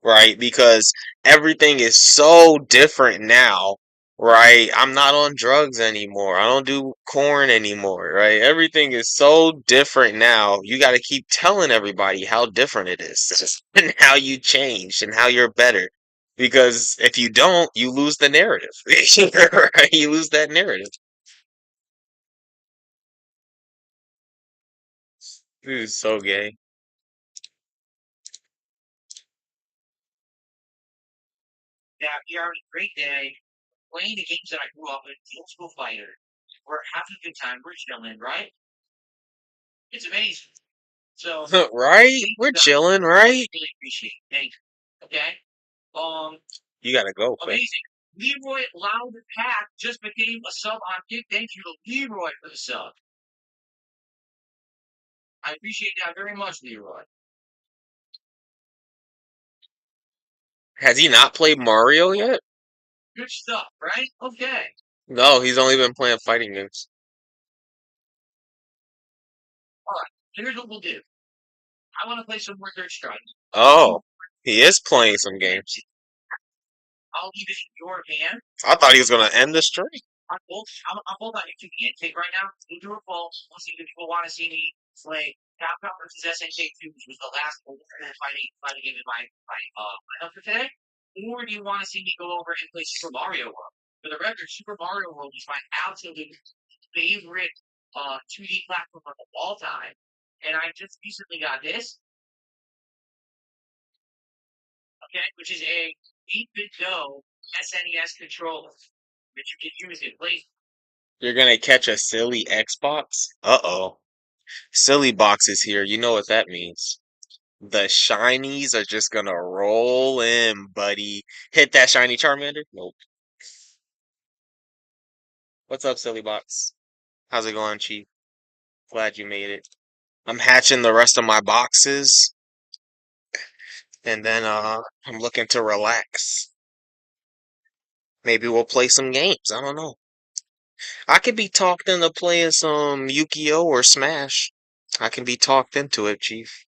right? Because everything is so different now, right? I'm not on drugs anymore. I don't do corn anymore, right? Everything is so different now. You got to keep telling everybody how different it is and how you changed and how you're better. Because if you don't, you lose the narrative. Right? You lose that narrative. Dude is so gay. Now, you're having a great day playing the games that I grew up with, the old school fighter. We're having a good time. We're chilling, right? It's amazing. So, Right? thank We're you guys. chilling, right? Really appreciate it. Thank you. Okay? Um, You gotta go, Quinn. Amazing. Leroy Loud Pack just became a sub on Kick. Thank you to Leroy for the sub. I appreciate that very much, Leroy. Has he not played Mario yet? Good stuff, right? Okay. No, he's only been playing fighting games. All right. Here's what we'll do. I want to play some more Third Strike. Oh, he is playing some games. I'll leave it in your hand. I thought he was gonna end the streak. I'm both on YouTube and Kick right now. We'll do a poll. We'll see if people want to see me play Capcom versus SNK2, which was the last fighting game in my lineup for today. Or do you want to see me go over and play Super Mario World? For the record, Super Mario World is my absolute favorite 2D platformer of all time. And I just recently got this, okay, which is a 8-bit Go SNES controller, which you can use in place. You're gonna catch a silly Xbox? Uh-oh. Silly box is here. You know what that means. The shinies are just gonna roll in, buddy. Hit that shiny Charmander? Nope. What's up, silly box? How's it going, Chief? Glad you made it. I'm hatching the rest of my boxes, and then I'm looking to relax. Maybe we'll play some games. I don't know. I could be talked into playing some Yu-Gi-Oh or Smash. I can be talked into it, Chief.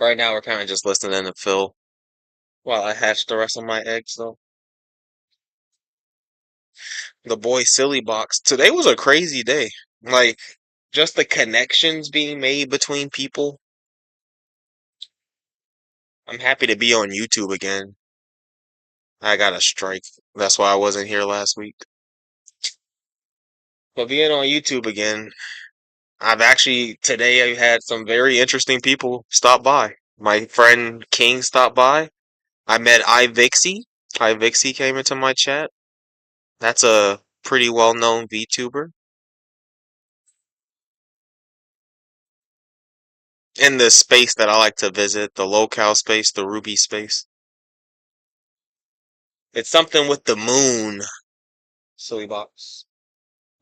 Right now, we're kind of just listening to Phil while I hatch the rest of my eggs, though. The boy Silly Box. Today was a crazy day. Like, just the connections being made between people. I'm happy to be on YouTube again. I got a strike. That's why I wasn't here last week. But being on YouTube again, today I had some very interesting people stop by. My friend King stopped by. I met iVixie. iVixie came into my chat. That's a pretty well-known VTuber in the space that I like to visit, the locale space, the Ruby space. It's something with the moon. Silly box.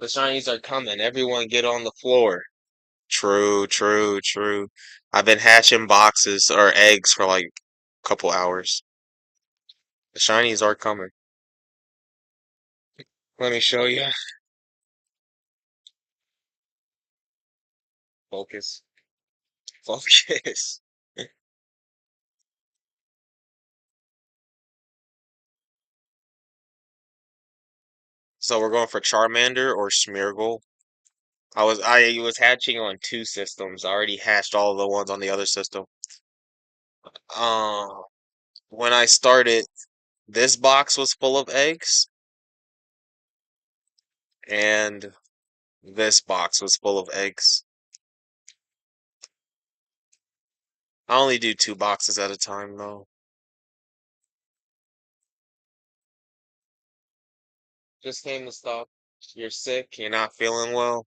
The shinies are coming. Everyone get on the floor. True, true, true. I've been hatching boxes or eggs for like a couple hours. The shinies are coming. Let me show you. Focus. Focus. So we're going for Charmander or Smeargle. I was hatching on two systems. I already hatched all of the ones on the other system. Uh, when I started, this box was full of eggs, and this box was full of eggs. I only do two boxes at a time, though. Just came to stop. You're sick, you're not feeling well.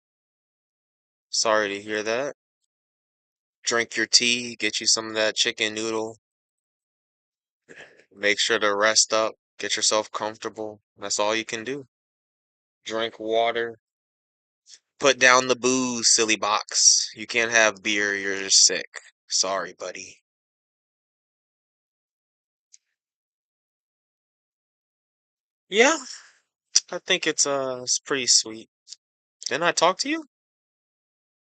Sorry to hear that. Drink your tea, get you some of that chicken noodle. Make sure to rest up, get yourself comfortable. That's all you can do. Drink water. Put down the booze, silly box. You can't have beer, you're sick. Sorry, buddy. Yeah, I think it's pretty sweet. Didn't I talk to you?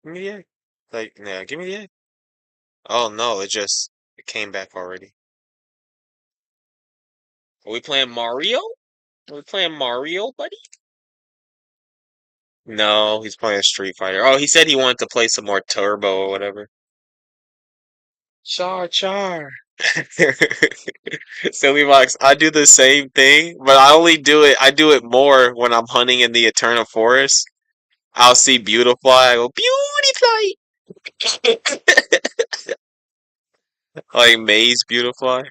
Give me the egg. Like, yeah, give me the egg. Oh no, it came back already. Are we playing Mario? Are we playing Mario, buddy? No, he's playing Street Fighter. Oh, he said he wanted to play some more Turbo or whatever. Char Char. Silly Box, I do the same thing, but I do it more when I'm hunting in the Eternal Forest. I'll see Beautifly, I go, Beautifly! Like Maze Beautifly.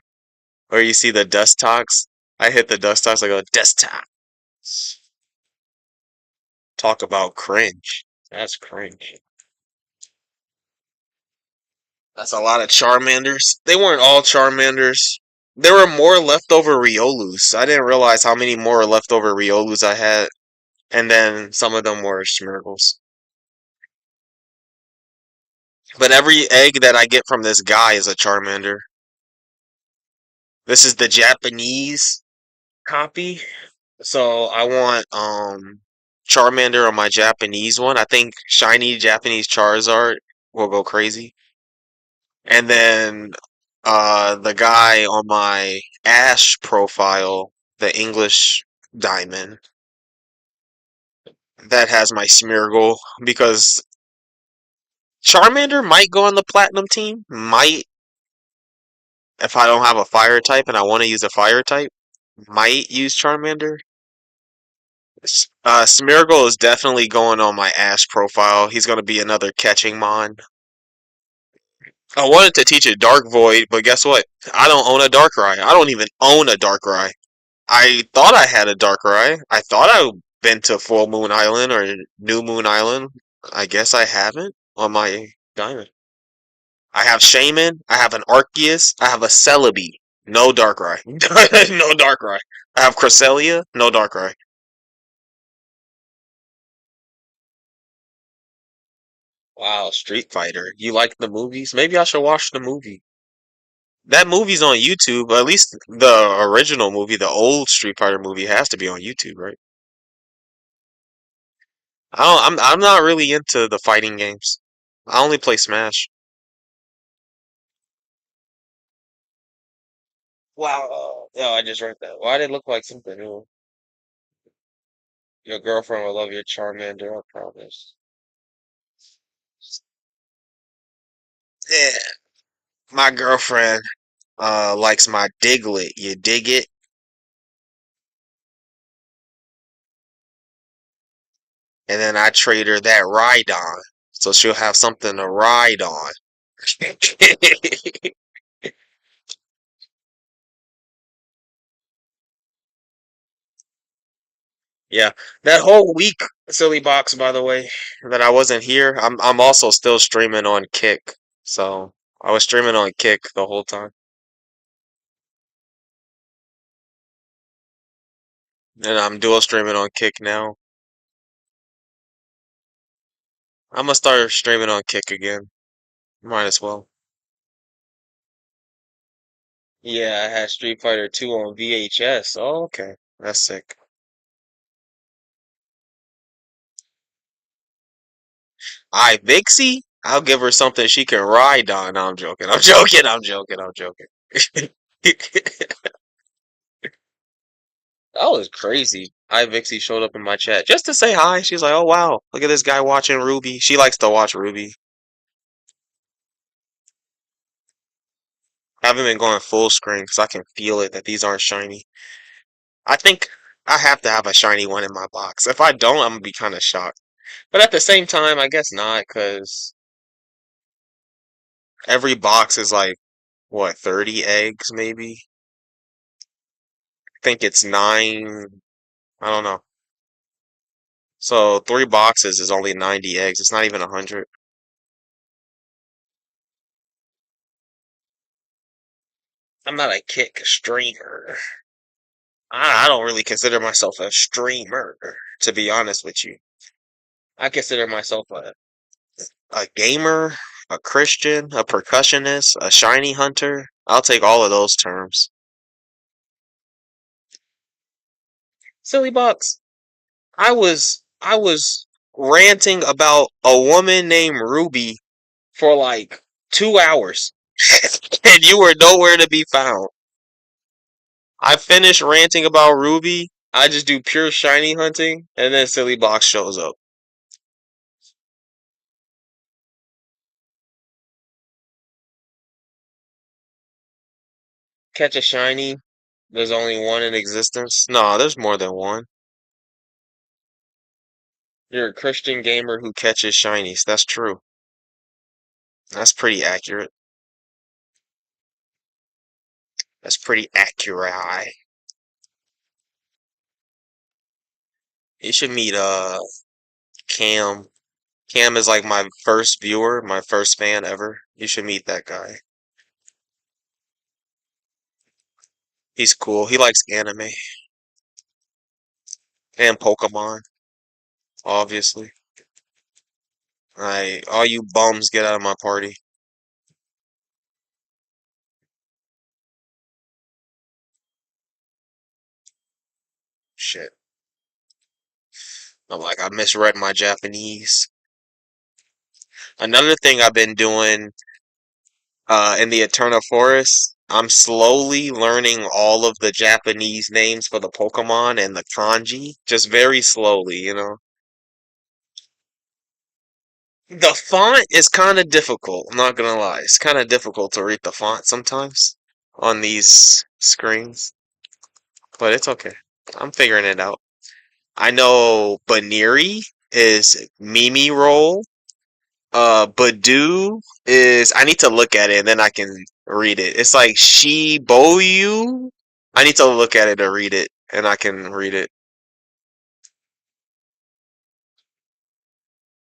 Or you see the Dustox. I hit the Dustox, I go, Dustox. Talk about cringe. That's cringe. That's a lot of Charmanders. They weren't all Charmanders. There were more leftover Riolus. I didn't realize how many more leftover Riolus I had. And then some of them were Smeargles. But every egg that I get from this guy is a Charmander. This is the Japanese copy. So I want Charmander on my Japanese one. I think shiny Japanese Charizard will go crazy. And then the guy on my Ash profile, the English Diamond, that has my Smeargle because Charmander might go on the Platinum team. Might if I don't have a fire type and I want to use a fire type. Might use Charmander. Smeargle is definitely going on my Ash profile. He's going to be another catching mon. I wanted to teach it Dark Void, but guess what? I don't own a Darkrai. I don't even own a Darkrai. I thought I had a Darkrai. I thought I'd been to Full Moon Island or New Moon Island. I guess I haven't on my diamond. I have Shaman. I have an Arceus. I have a Celebi. No Darkrai. No Darkrai. I have Cresselia. No Darkrai. Wow, Street Fighter. You like the movies? Maybe I should watch the movie. That movie's on YouTube. At least the original movie, the old Street Fighter movie, has to be on YouTube, right? I'm not really into the fighting games. I only play Smash. Wow. Yeah, I just read that. Why did it look like something new? Your girlfriend will love your Charmander, I promise. Yeah, my girlfriend likes my Diglett. You dig it? And then I trade her that Rhydon, so she'll have something to ride on. Yeah, that whole week, silly box, by the way, that I wasn't here, I'm also still streaming on Kick. So I was streaming on Kick the whole time. And I'm dual streaming on Kick now. I'm gonna start streaming on Kick again. Might as well. Yeah, I had Street Fighter 2 on VHS. Oh, okay. That's sick. I Vixie? I'll give her something she can ride on. No, I'm joking. I'm joking. I'm joking. I'm joking. That was crazy. I Vixie showed up in my chat just to say hi. She's like, "Oh wow, look at this guy watching Ruby." She likes to watch Ruby. I haven't been going full screen because I can feel it that these aren't shiny. I think I have to have a shiny one in my box. If I don't, I'm gonna be kind of shocked. But at the same time, I guess not because every box is like what, 30 eggs maybe? I think it's nine. I don't know. So three boxes is only 90 eggs. It's not even 100. I'm not a kick streamer. I don't really consider myself a streamer, to be honest with you. I consider myself a gamer, a Christian, a percussionist, a shiny hunter. I'll take all of those terms. Silly box. I was ranting about a woman named Ruby for like 2 hours, and you were nowhere to be found. I finished ranting about Ruby. I just do pure shiny hunting, and then Silly Box shows up. Catch a shiny. There's only one in existence. No, there's more than one. You're a Christian gamer who catches shinies. That's true. That's pretty accurate. That's pretty accurate. You should meet Cam. Cam is like my first viewer, my first fan ever. You should meet that guy. He's cool. He likes anime and Pokemon, obviously. All you bums get out of my party. Shit. I'm like, I misread my Japanese. Another thing I've been doing in the Eternal Forest, I'm slowly learning all of the Japanese names for the Pokemon and the kanji, just very slowly, you know. The font is kind of difficult, I'm not gonna lie. It's kind of difficult to read the font sometimes on these screens, but it's okay. I'm figuring it out. I know Baniri is Mimi roll. Badu is I need to look at it and then I can read it. It's like Shiboyu. I need to look at it to read it and I can read it.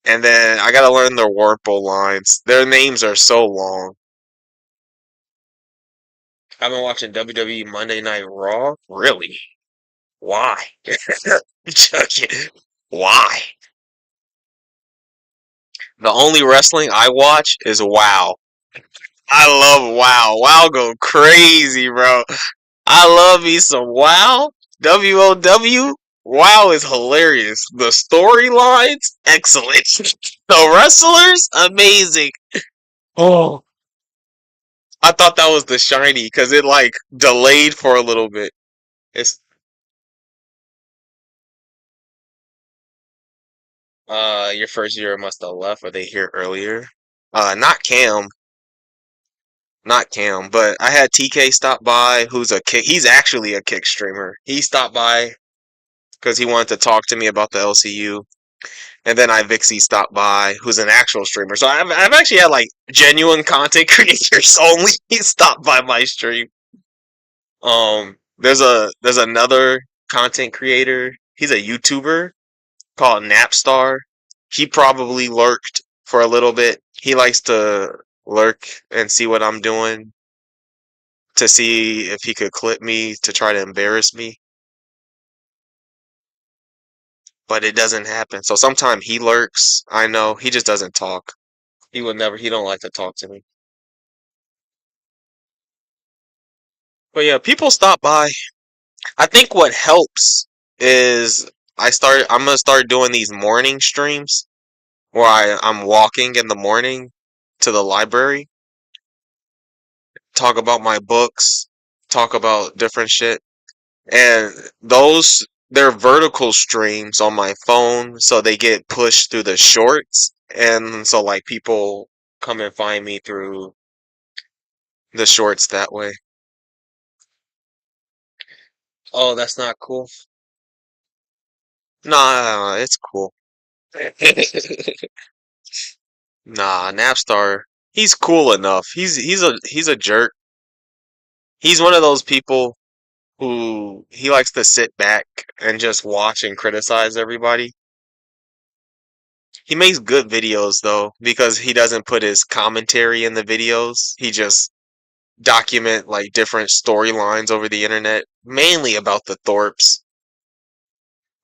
And then I gotta learn their Warple lines. Their names are so long. I've been watching WWE Monday Night Raw. Really? Why? Joking. Why? The only wrestling I watch is WoW. I love WoW. WoW go crazy, bro. I love me some WoW. WOW. WoW is hilarious. The storylines, excellent. The wrestlers, amazing. Oh, I thought that was the shiny because it like delayed for a little bit. It's your first year must have left. Or they here earlier? Not Cam, not Cam, but I had TK stop by. Who's a kick? He's actually a kick streamer. He stopped by because he wanted to talk to me about the LCU. And then Ivixie stopped by, who's an actual streamer. So I've actually had like genuine content creators only stop by my stream. There's another content creator. He's a YouTuber called Napstar. He probably lurked for a little bit. He likes to lurk and see what I'm doing to see if he could clip me to try to embarrass me. but it doesn't happen. So sometimes he lurks. I know he just doesn't talk. He would never. He don't like to talk to me. But yeah, people stop by. I think what helps is I'm gonna start doing these morning streams where I'm walking in the morning to the library, talk about my books, talk about different shit. And they're vertical streams on my phone, so they get pushed through the shorts. And so like people come and find me through the shorts that way. Oh, that's not cool. Nah, it's cool. Nah, Napstar, he's cool enough. He's a jerk. He's one of those people who he likes to sit back and just watch and criticize everybody. He makes good videos though, because he doesn't put his commentary in the videos. He just document like different storylines over the internet, mainly about the Thorpes,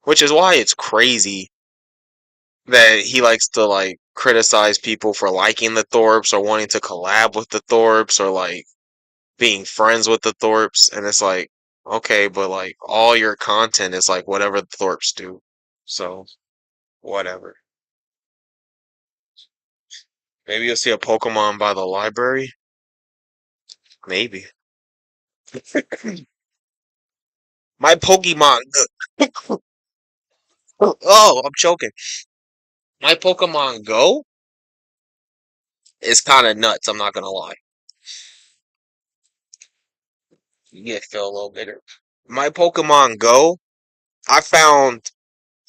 which is why it's crazy that he likes to like criticize people for liking the Thorpes or wanting to collab with the Thorpes or like being friends with the Thorpes. And it's like, okay, but like all your content is like whatever the Thorpes do. So, whatever. Maybe you'll see a Pokemon by the library. Maybe. My Pokemon. Oh, I'm choking. My Pokemon Go is kind of nuts. I'm not gonna lie. You get feel a little bitter. My Pokemon Go, I found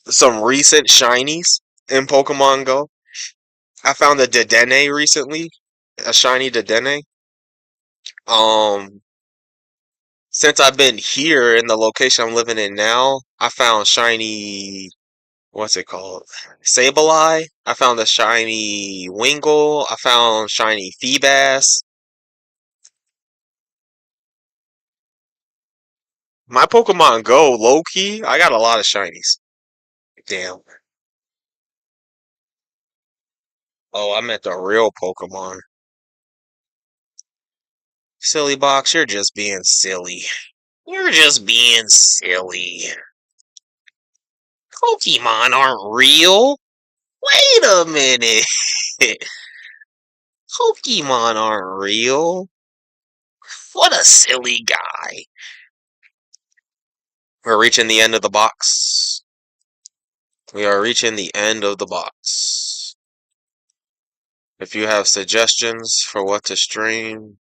some recent shinies in Pokemon Go. I found a Dedenne recently, a shiny Dedenne. Um, since I've been here in the location I'm living in now, I found shiny, what's it called? Sableye. I found a shiny Wingull. I found shiny Feebas. My Pokemon Go, low key, I got a lot of shinies. Damn. Oh, I meant the real Pokemon. Silly Box, you're just being silly. You're just being silly. Pokemon aren't real. Wait a minute. Pokemon aren't real. What a silly guy. We're reaching the end of the box. We are reaching the end of the box. If you have suggestions for what to stream,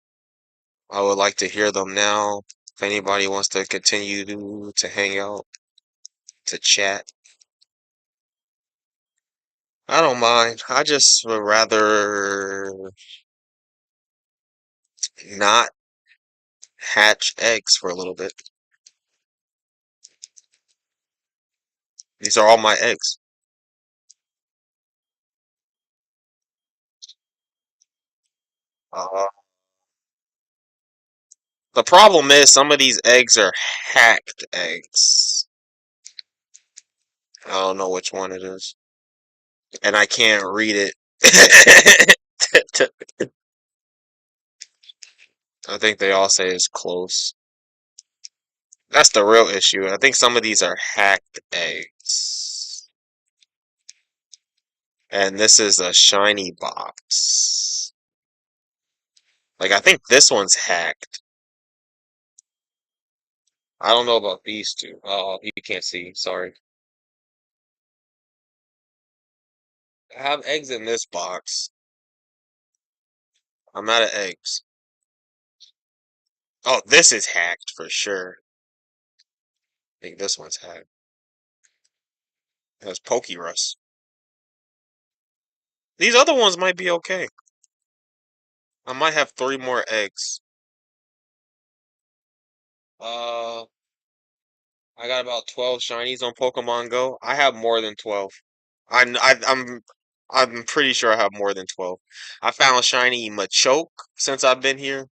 I would like to hear them now. If anybody wants to continue to hang out, to chat, I don't mind. I just would rather not hatch eggs for a little bit. These are all my eggs. Uh, the problem is some of these eggs are hacked eggs. I don't know which one it is. And I can't read it. I think they all say it's close. That's the real issue. I think some of these are hacked eggs. And this is a shiny box. Like, I think this one's hacked. I don't know about these two. Oh, you can't see. Sorry. I have eggs in this box. I'm out of eggs. Oh, this is hacked for sure. I think this one's hacked. It has Pokerus. These other ones might be okay. I might have 3 more eggs. Uh, I got about 12 shinies on Pokemon Go. I have more than 12. I'm pretty sure I have more than 12. I found shiny Machoke since I've been here.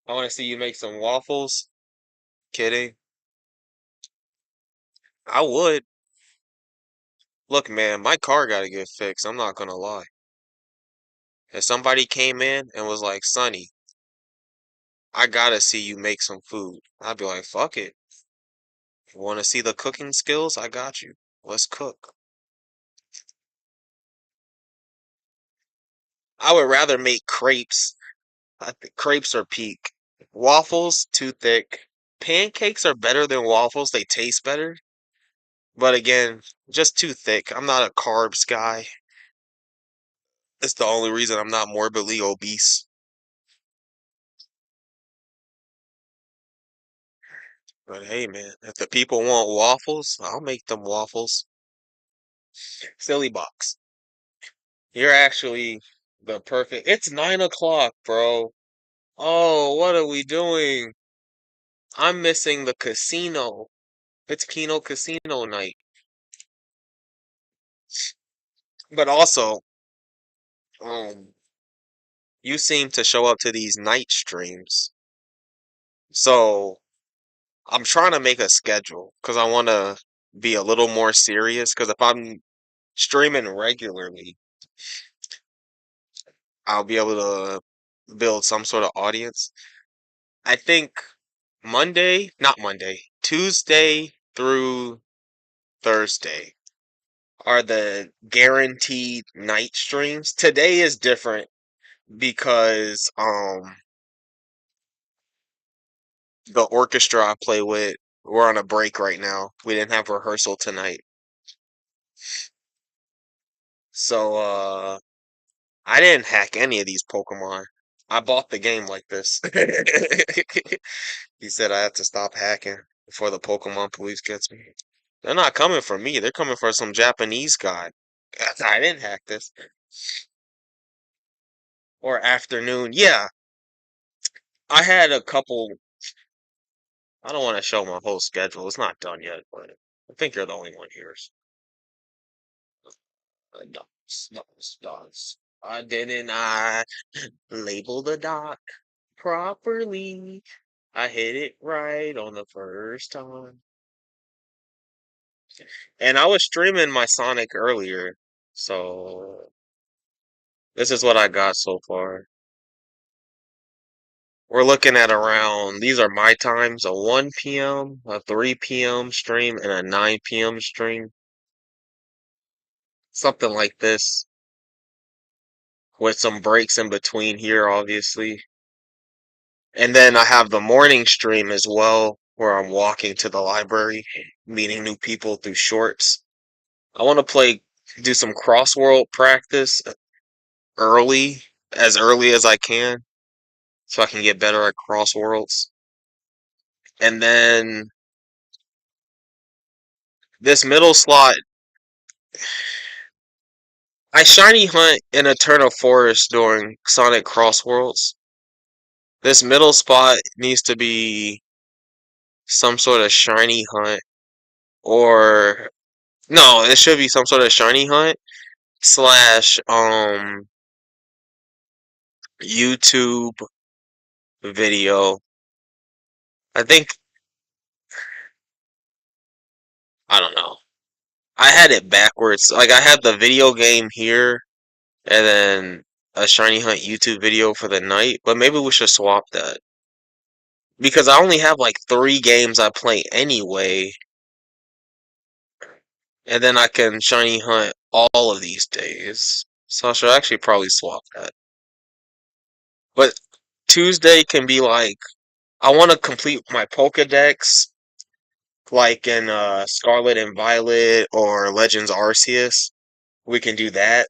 I want to see you make some waffles. Kidding. I would. Look, man, my car gotta get fixed. I'm not gonna lie. If somebody came in and was like, Sonny, I gotta see you make some food, I'd be like, fuck it. You wanna see the cooking skills? I got you. Let's cook. I would rather make crepes. I think crepes are peak. Waffles, too thick. Pancakes are better than waffles. They taste better. But again, just too thick. I'm not a carbs guy. It's the only reason I'm not morbidly obese. But hey, man, if the people want waffles, I'll make them waffles. Silly box. You're actually the perfect. It's 9 o'clock, bro. Oh, what are we doing? I'm missing the casino. It's Kino Casino night. But also, um, you seem to show up to these night streams. So I'm trying to make a schedule because I want to be a little more serious. Because if I'm streaming regularly, I'll be able to build some sort of audience. I think not Monday, Tuesday through Thursday are the guaranteed night streams. Today is different because the orchestra I play with, we're on a break right now. We didn't have rehearsal tonight. So I didn't hack any of these Pokemon. I bought the game like this. He said I have to stop hacking before the Pokemon police gets me. They're not coming for me. They're coming for some Japanese guy. I didn't hack this. Or afternoon. Yeah, I had a couple. I don't want to show my whole schedule. It's not done yet, but I think you're the only one here. Dots. I label the dot properly. I hit it right on the first time. And I was streaming my Sonic earlier, so this is what I got so far. We're looking at around, these are my times, a 1 p.m., a 3 p.m. stream, and a 9 p.m. stream. Something like this, with some breaks in between here, obviously. And then I have the morning stream as well, where I'm walking to the library, meeting new people through shorts. I want to do some crossword practice early, as early as I can, so I can get better at crosswords. And then this middle slot, I shiny hunt in Eternal Forest during Sonic Crossworlds. This middle spot needs to be some sort of shiny hunt, or no, it should be some sort of shiny hunt slash YouTube video. I think I don't know. I had it backwards. Like I had the video game here and then a shiny hunt YouTube video for the night, but maybe we should swap that. Because I only have like 3 games I play anyway, and then I can shiny hunt all of these days. So I should actually probably swap that. But Tuesday can be like I want to complete my Pokedex like in Scarlet and Violet or Legends Arceus. We can do that.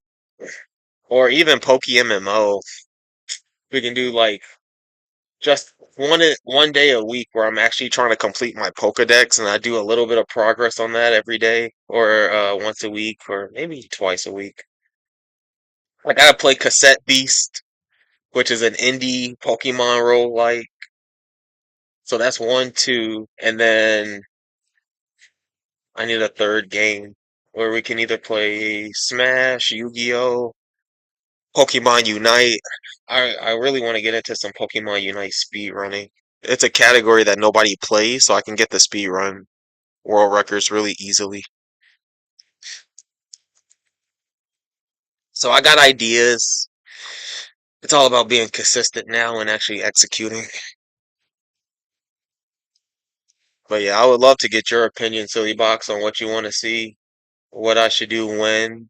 Or even Poke MMO. We can do like just one day a week where I'm actually trying to complete my Pokedex and I do a little bit of progress on that every day or once a week or maybe twice a week. Like I gotta play Cassette Beast, which is an indie Pokemon roguelike. So that's one, two, and then I need a third game where we can either play Smash, Yu-Gi-Oh, Pokemon Unite. I really want to get into some Pokemon Unite speed running. It's a category that nobody plays, so I can get the speed run. world records really easily. So I got ideas. It's all about being consistent now and actually executing. But yeah, I would love to get your opinion, Silly Box, on what you want to see, what I should do when,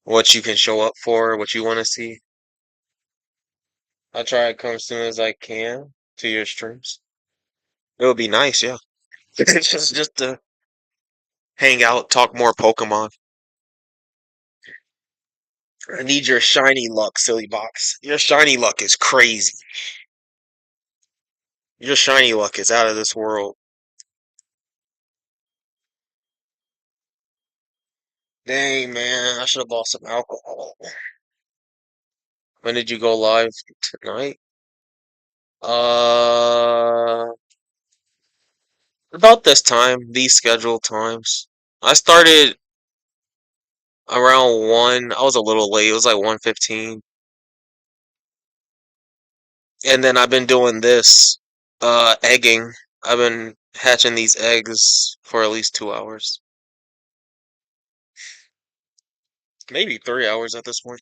what you can show up for, what you want to see. I'll try to come as soon as I can to your streams. It would be nice, yeah. Just to hang out, talk more Pokemon. I need your shiny luck, Silly Box. Your shiny luck is crazy. Your shiny luck is out of this world. Dang, man, I should have bought some alcohol. When did you go live tonight? Uh, about this time, these scheduled times. I started around 1. I was a little late. It was like 1:15. And then I've been doing this, egging. I've been hatching these eggs for at least 2 hours. Maybe 3 hours at this point.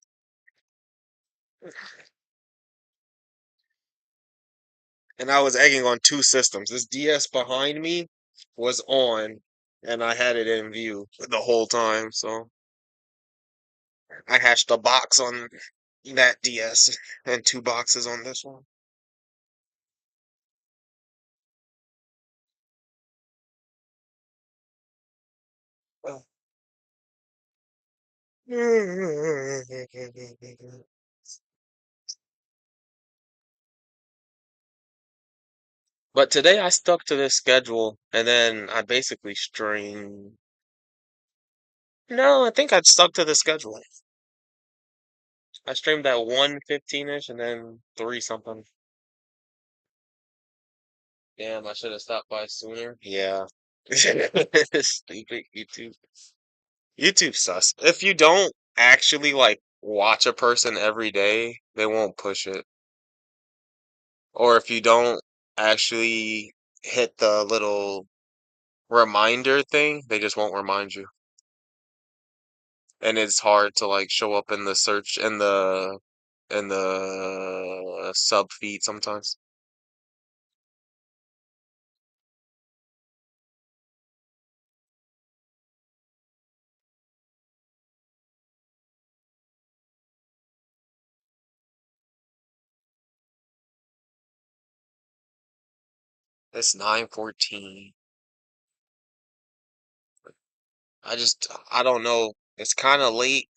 And I was egging on two systems. This DS behind me was on, and I had it in view the whole time. So I hatched a box on that DS and two boxes on this one. Well, but today I stuck to this schedule, and then I basically streamed. No, I think I stuck to the schedule. I streamed at 1:15-ish and then 3 something. Damn, I should have stopped by sooner. Yeah. Stupid YouTube. YouTube sus. If you don't actually like watch a person every day, they won't push it. Or if you don't actually hit the little reminder thing, they just won't remind you. And it's hard to like show up in the search in the sub feed sometimes. It's 9:14. I don't know. It's kind of late.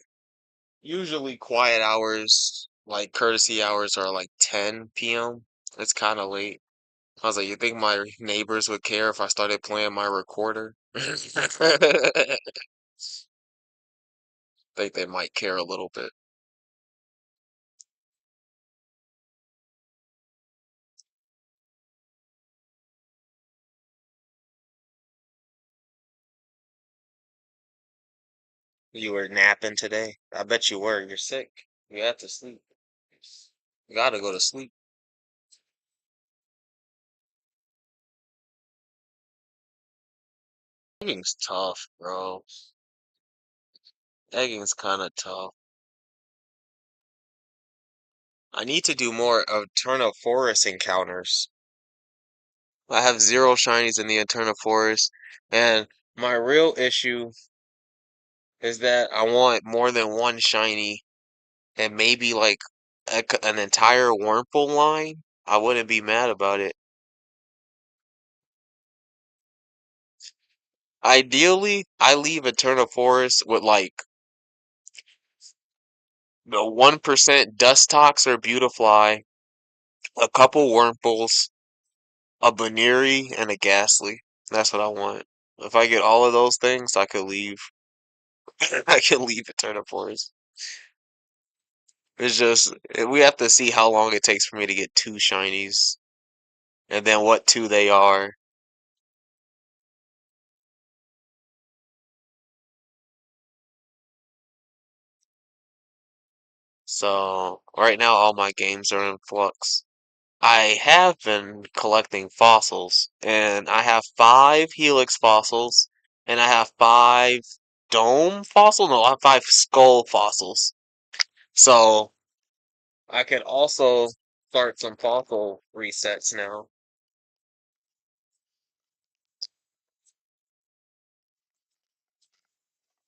Usually quiet hours, like courtesy hours, are like 10 p.m. It's kind of late. I was like, you think my neighbors would care if I started playing my recorder? Think they might care a little bit. You were napping today? I bet you were. You're sick. You have to sleep. You gotta go to sleep. Egging's tough, bro. Egging's kind of tough. I need to do more of Forest encounters. I have zero shinies in the Eternal Forest, and my real issue is that I want more than one shiny and maybe like an entire Wurmple line. I wouldn't be mad about it. Ideally, I leave Eternal Forest with like the 1% Dustox or Beautifly, a couple Wurmples, a Baneri, and a Ghastly. That's what I want. If I get all of those things, I could leave. I can leave Eternal Forest. It's just we have to see how long it takes for me to get two shinies, and then what two they are. So right now, all my games are in flux. I have been collecting fossils, and I have 5 helix fossils, and I have 5 dome fossils. No, I have 5 skull fossils. So I could also start some fossil resets now.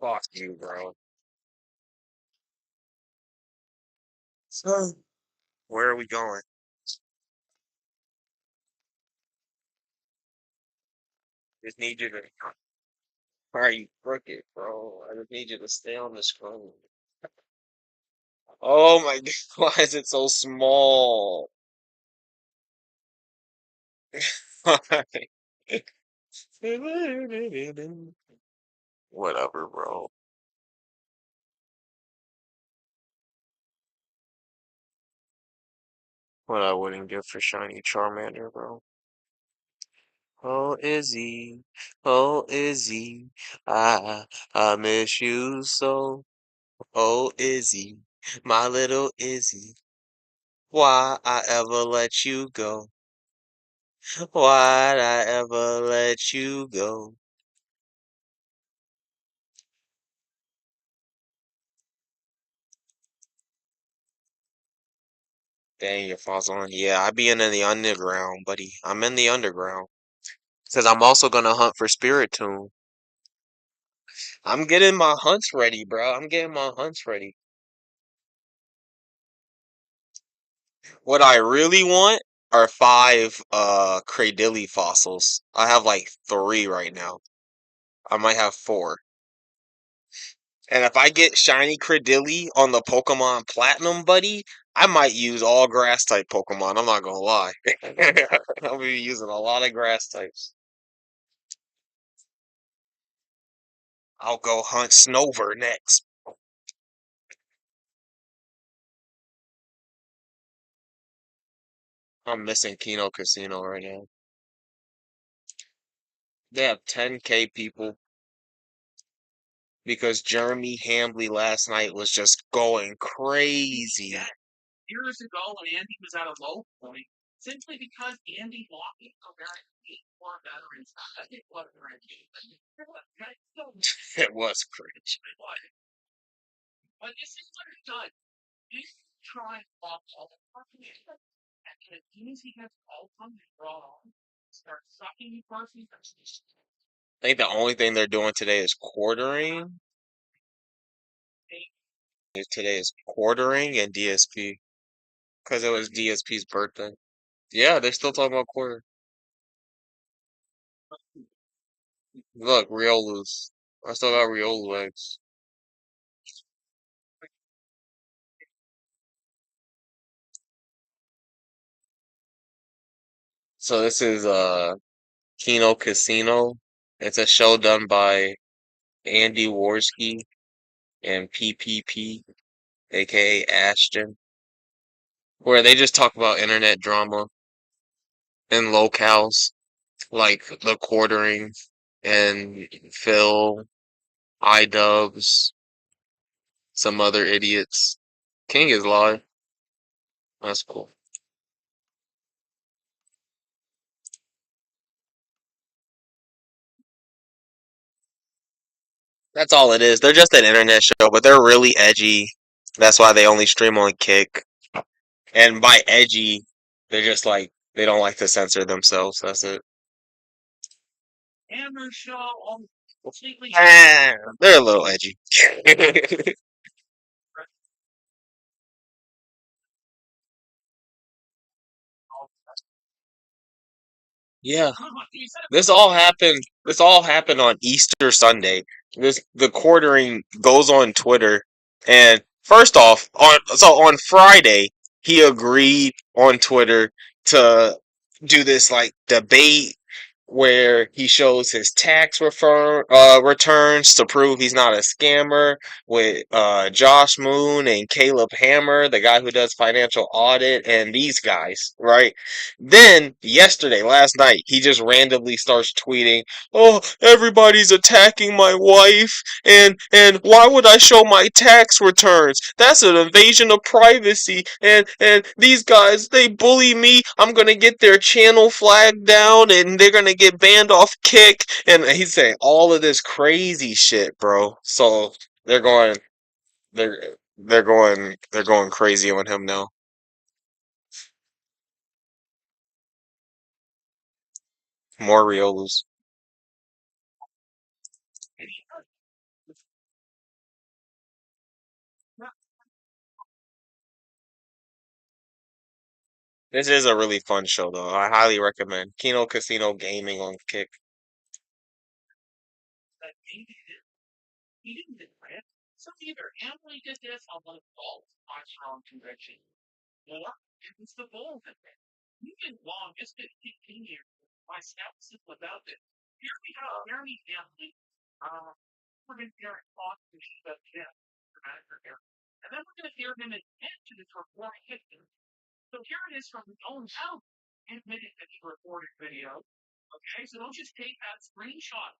Fuck you, bro. So where are we going? Just need you to. Why are you crooked, bro? I just need you to stay on the screen. Oh my god, why is it so small? Whatever, bro. What I wouldn't give for shiny Charmander, bro. Oh, Izzy. Oh, Izzy. I miss you so. Oh, Izzy. My little Izzy. Why I ever let you go? Why'd I ever let you go? Dang, your phone's on. Yeah, I be in the underground, buddy. I'm in the underground. Because I'm also gonna hunt for Spirit Tomb. I'm getting my hunts ready, bro. I'm getting my hunts ready. What I really want are 5 Cradilly fossils. I have like 3 right now. I might have 4. And if I get shiny Cradilly on the Pokemon Platinum, buddy, I might use all grass type Pokemon. I'm not gonna lie. I'll be using a lot of grass types. I'll go hunt Snover next. I'm missing Kino Casino right now. They have 10K people because Jeremy Hambley last night was just going crazy. Years ago when Andy was at a low point, simply because Andy walking around more veterans, it wasn't cringe. It was cringe. But this is what it does. This trying off all the fucking shit. And as soon as he gets all come and brought on, start sucking you person. I think the only thing they're doing today is quartering. Today is quartering and DSP because it was DSP's birthday. Yeah, they're still talking about quarter. Look, Riolu's. I still got Riolu eggs. So this is Kino Casino. It's a show done by Andy Worski and PPP, aka Ashton, where they just talk about internet drama and locales like the quartering and Phil, iDubbbz, some other idiots. King is live. That's cool. That's all it is. They're just an internet show, but they're really edgy. That's why they only stream on Kick. And by edgy, they're just like they don't like to censor themselves. That's it. Hammer show, all completely. Ah, they're a little edgy. Yeah. This all happened. This all happened on Easter Sunday. The quartering goes on Twitter, and first off, on Friday he agreed on Twitter to do this like debate where he shows his returns to prove he's not a scammer with Josh Moon and Caleb Hammer, the guy who does financial audit, and these guys, right? Then yesterday, last night, he just randomly starts tweeting, "Oh, everybody's attacking my wife, and why would I show my tax returns? That's an invasion of privacy, and these guys, they bully me. I'm gonna get their channel flagged down, and they're gonna get banned off Kick." And he's saying all of this crazy shit, bro. So they're going, they're going crazy on him now. More Riolus. This is a really fun show, though. I highly recommend Kino Casino Gaming on Kick. That he didn't get grant. So either Emily did this on one of the balls on strong convention, or it was the bull that did. We've been long, it's been 15 years. My skepticism about this. Here we have Jeremy Emily. We're going to hear it talk to Shiva Jeff, dramatic here. And then we're going to hear him admit to this recording history. So here it is from his own mouth, admitting that he recorded video. Okay, so don't just take that screenshot.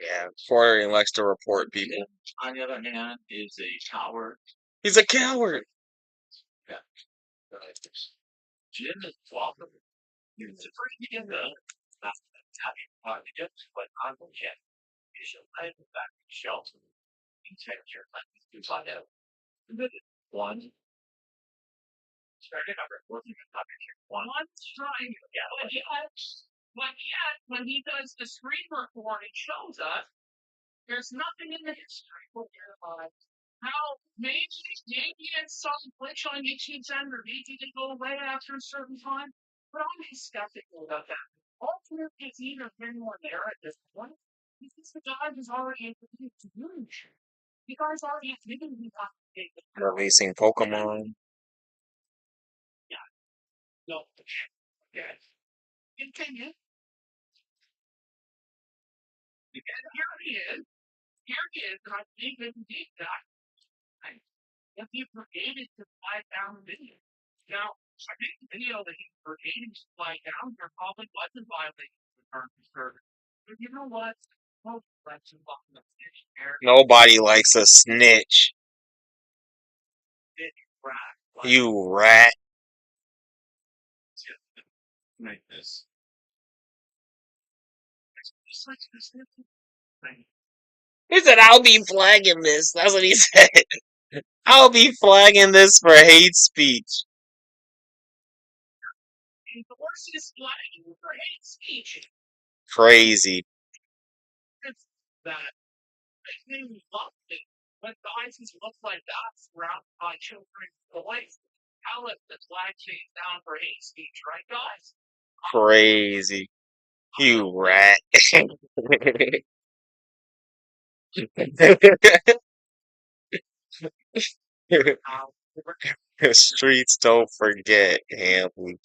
Yeah, Florian likes to report people. On the other hand, is a coward. He's a coward. Yeah. Jim is welcome. It's a pretty good not having positive, but on the jet. You should live back in shelter. You take your life to find out. One. Started number working one. Trying to get but yet, when he does the screen report, it shows us there's nothing in the history for whereby how maybe it's some glitch on YouTube's end or maybe they go away after a certain time. But I'm skeptical about that. Ultimately, it's either been more there at this point because the guy was already introduced to doing shit. You guys already admitted he got to take it. Releasing Pokemon. Yeah. No. Yeah. Continue. And here he is. Here he is, and I think that indeed that if he created to fly down video. Now, I think the video that he created to fly down there probably wasn't violating the terms of service. But you know what? Most let's fuck the snitch there. Nobody likes a snitch. You rat. Like this. It's like this thing. He said, "I'll be flagging this." That's what he said. "I'll be flagging this for hate speech." Endorses flagging for hate speech. Crazy. It's that they love it when guys who look like that surrounded by children's toys. How let the flag change down for hate speech, right, guys? Crazy. You rat. The streets don't forget, Hamley.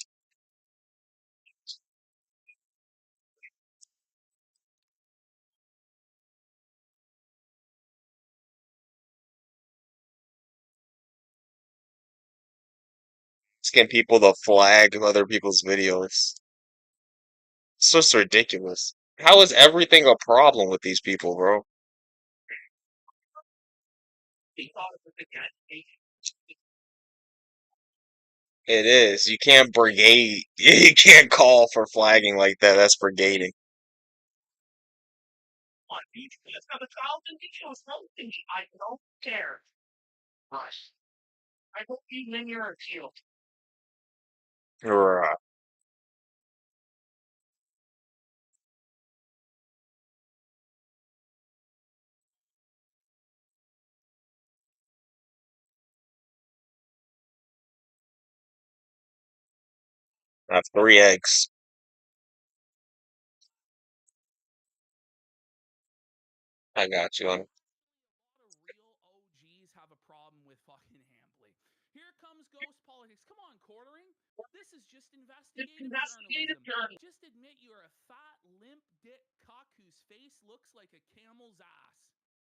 Asking people to flag other people's videos. It's just ridiculous. How is everything a problem with these people, bro? He thought it was against It is. You can't brigade. You can't call for flagging like that. That's brigading. on beach. It's got a child and beach was something. I don't care. Rush. I hope you linear appeal. Right. That's 3 eggs. I got you. A lot of real OGs have a problem with fucking Hampley. Here comes Ghost Politics. Come on, quartering. This This is just investigative journalism. Just admit you're a fat, limp dick cuck whose face looks like a camel's ass.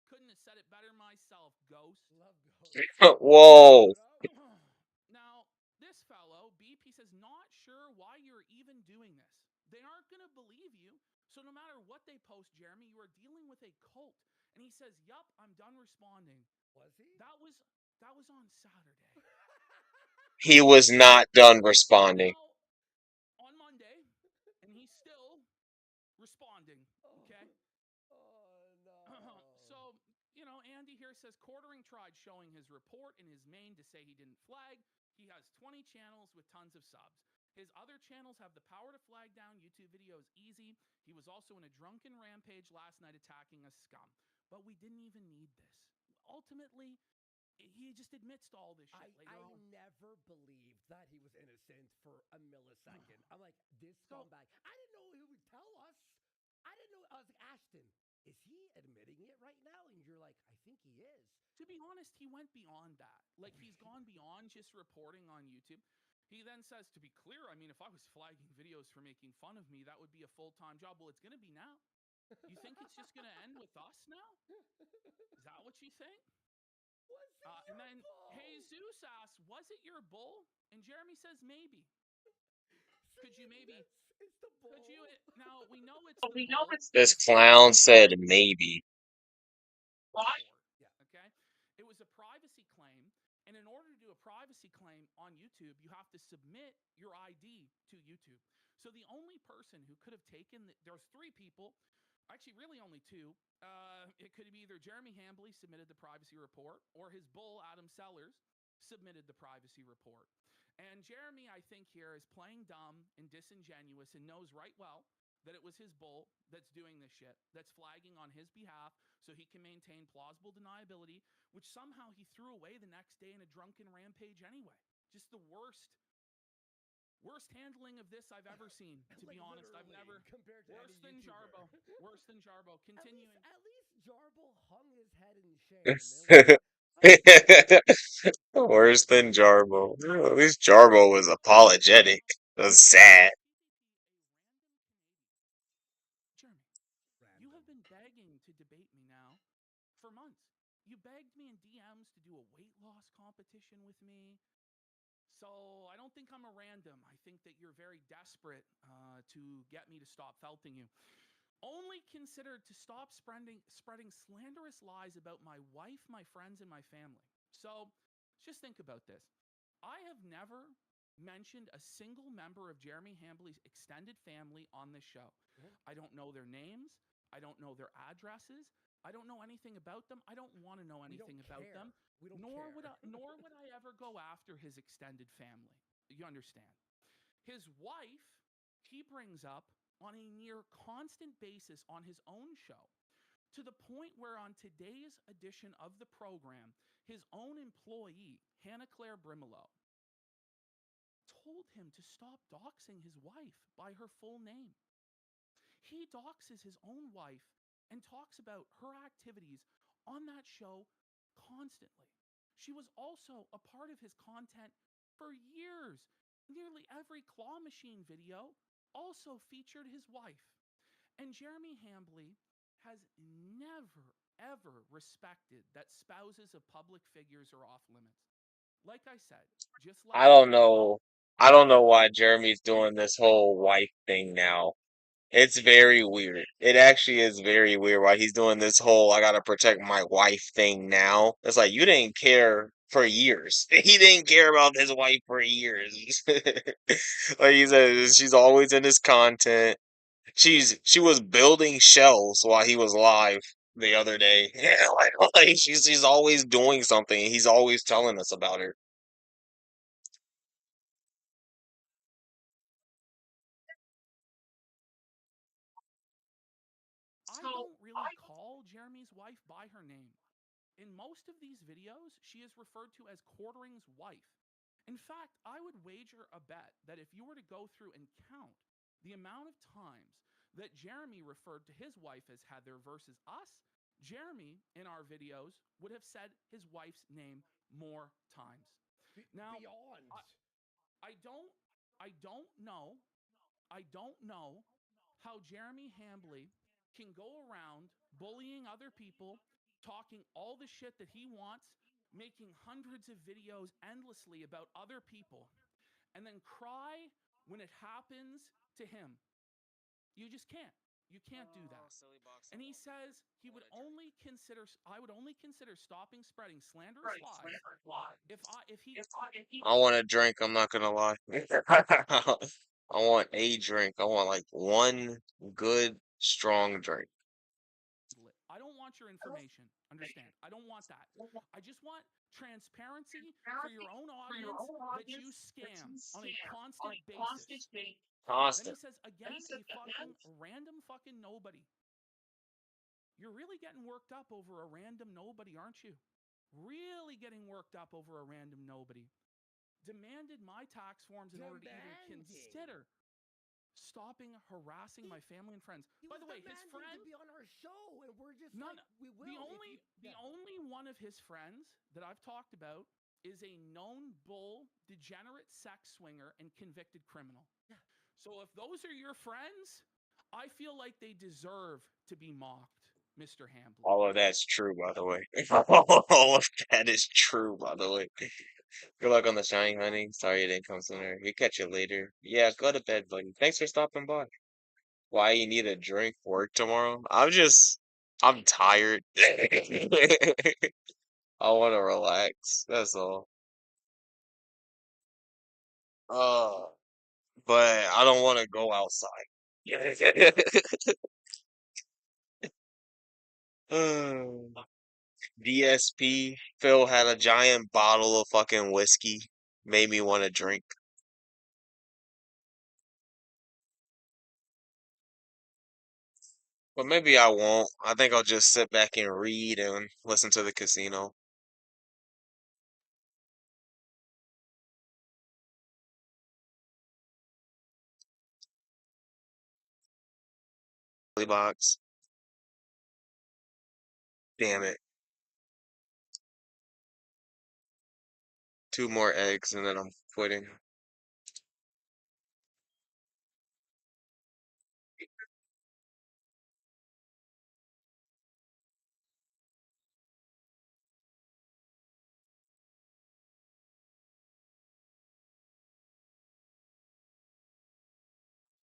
Couldn't have said it better myself, Ghost. Love Ghost. Whoa. Shout out. Now, this fellow, Beep, he says, not sure why you're even doing this. They aren't going to believe you. So no matter what they post, Jeremy, you are dealing with a cult. And he says, yup, I'm done responding. Was he? That was on Saturday. He was not done responding. Now, on Monday, and he's still responding. Okay. Oh no. So, Andy here says Quartering tried showing his report in his main to say he didn't flag. He has 20 channels with tons of subs. His other channels have the power to flag down YouTube videos easy. He was also in a drunken rampage last night attacking a scum. But we didn't even need this. Ultimately, he just admits to all this shit later I on. never believed that he was innocent for a millisecond. I'm like, this scumbag. I didn't know he would tell us. I didn't know. I was like, Ashton, is he admitting it right now? And you're like, I think he is. To be honest, he went beyond that. Like, he's gone beyond just reporting on YouTube. He then says, to be clear, I mean, if I was flagging videos for making fun of me, that would be a full-time job. Well, it's going to be now. You think it's just going to end with us now? Is that what you think? And then Jesus asks, was it your bull? And Jeremy says, maybe. Could you maybe? It's the bull. Could you? Now, we know it's the bull. This clown said maybe. Why? Yeah. Okay. It was a privacy claim. And in order to do a privacy claim on YouTube, you have to submit your ID to YouTube. So the only person who could have taken there's three people, actually really only two. It could be either Jeremy Hambley submitted the privacy report or his bull, Adam Sellers, submitted the privacy report. And Jeremy, I think here, is playing dumb and disingenuous and knows right well that it was his bull that's doing this shit, that's flagging on his behalf so he can maintain plausible deniability, which somehow he threw away the next day in a drunken rampage anyway. Just the worst handling of this I've ever seen, to be honest. I've never compared to worse than Jarbo. Worse than Jarbo. Continuing. At least Jarbo hung his head in shame. Worse than Jarbo. At least Jarbo was apologetic. It was sad. Jeremy, you have been begging to debate me now for months. You begged me in DMs to do a weight loss competition with me. So I don't think I'm a random. I think that you're very desperate to get me to stop felting you. Only considered to stop spreading slanderous lies about my wife, my friends, and my family. So just think about this. I have never mentioned a single member of Jeremy Hambley's extended family on this show. I don't know their names. I don't know their addresses. I don't know anything about them. I don't want to know anything about them. Nor would I ever go after his extended family. You understand? His wife, he brings up on a near constant basis on his own show, to the point where on today's edition of the program, his own employee, Hannah Claire Brimelow, told him to stop doxing his wife by her full name. He doxes his own wife and talks about her activities on that show constantly. She was also a part of his content for years. Nearly every claw machine video also featured his wife. And Jeremy Hambley has never, ever respected that spouses of public figures are off limits. Like I said, just I last don't night. know. I don't know why Jeremy's doing this whole wife thing now. It's very weird. It actually is very weird why he's doing this whole I gotta protect my wife thing now. It's like you didn't care for years. He didn't care about his wife for years. Like he said, she's always in his content. She was building shells while he was live the other day. Yeah, like she's always doing something. He's always telling us about her. I don't really call Jeremy's wife by her name. In most of these videos, she is referred to as Quartering's wife. In fact, I would wager a bet that if you were to go through and count the amount of times that Jeremy referred to his wife as Heather versus us, Jeremy in our videos would have said his wife's name more times. Now, Beyond. I, I don't I don't know. I don't know how Jeremy Hambley can go around bullying other people, talking all the shit that he wants, making hundreds of videos endlessly about other people, and then cry when it happens to him. You just can't. You can't do Oh, that. silly box. And he says he would only consider I would only consider stopping spreading slanderous lies if he I want a drink. I'm not gonna lie. I want a drink. I want like one good, strong drink. I don't want your information. Understand? I don't want that. I just want transparency for your own audience that you scam on a constant basis. Then he Constant. says again, a fucking random fucking nobody. You're really getting worked up over a random nobody, aren't you? Really getting worked up over a random nobody. Demanded my tax forms in order to even consider stopping harassing my family and friends. By the way, his friend to be on our show, and we're just none like, we will. the only one of his friends that I've talked about is a known bull, degenerate sex swinger, and convicted criminal. Yeah. So if those are your friends, I feel like they deserve to be mocked, Mr. Hambley. All of that's true, by the way. All of that is true, by the way. Good luck on the shiny, honey. Sorry you didn't come sooner. We catch you later. Yeah, go to bed, buddy. Thanks for stopping by. Why you need a drink? Work tomorrow? I'm tired. I want to relax. That's all. Uh, but I don't want to go outside. DSP, Phil had a giant bottle of fucking whiskey. Made me want to drink. But maybe I won't. I think I'll just sit back and read and listen to the casino. Box. Damn it. Two more eggs and then I'm quitting.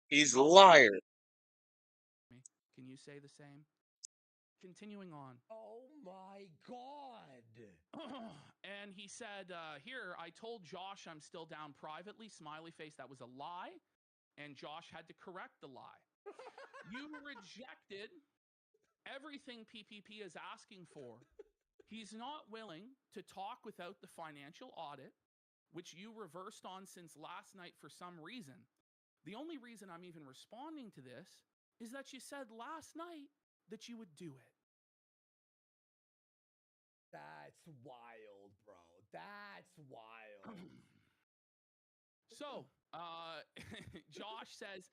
He's a liar. Can you say the same? Continuing on. Oh my god! And he said, here, I told Josh I'm still down privately. Smiley face, that was a lie. And Josh had to correct the lie. You rejected everything PPP is asking for. He's not willing to talk without the financial audit, which you reversed on since last night for some reason. The only reason I'm even responding to this is that you said last night that you would do it. That's wild, bro. That's wild. So, Josh says,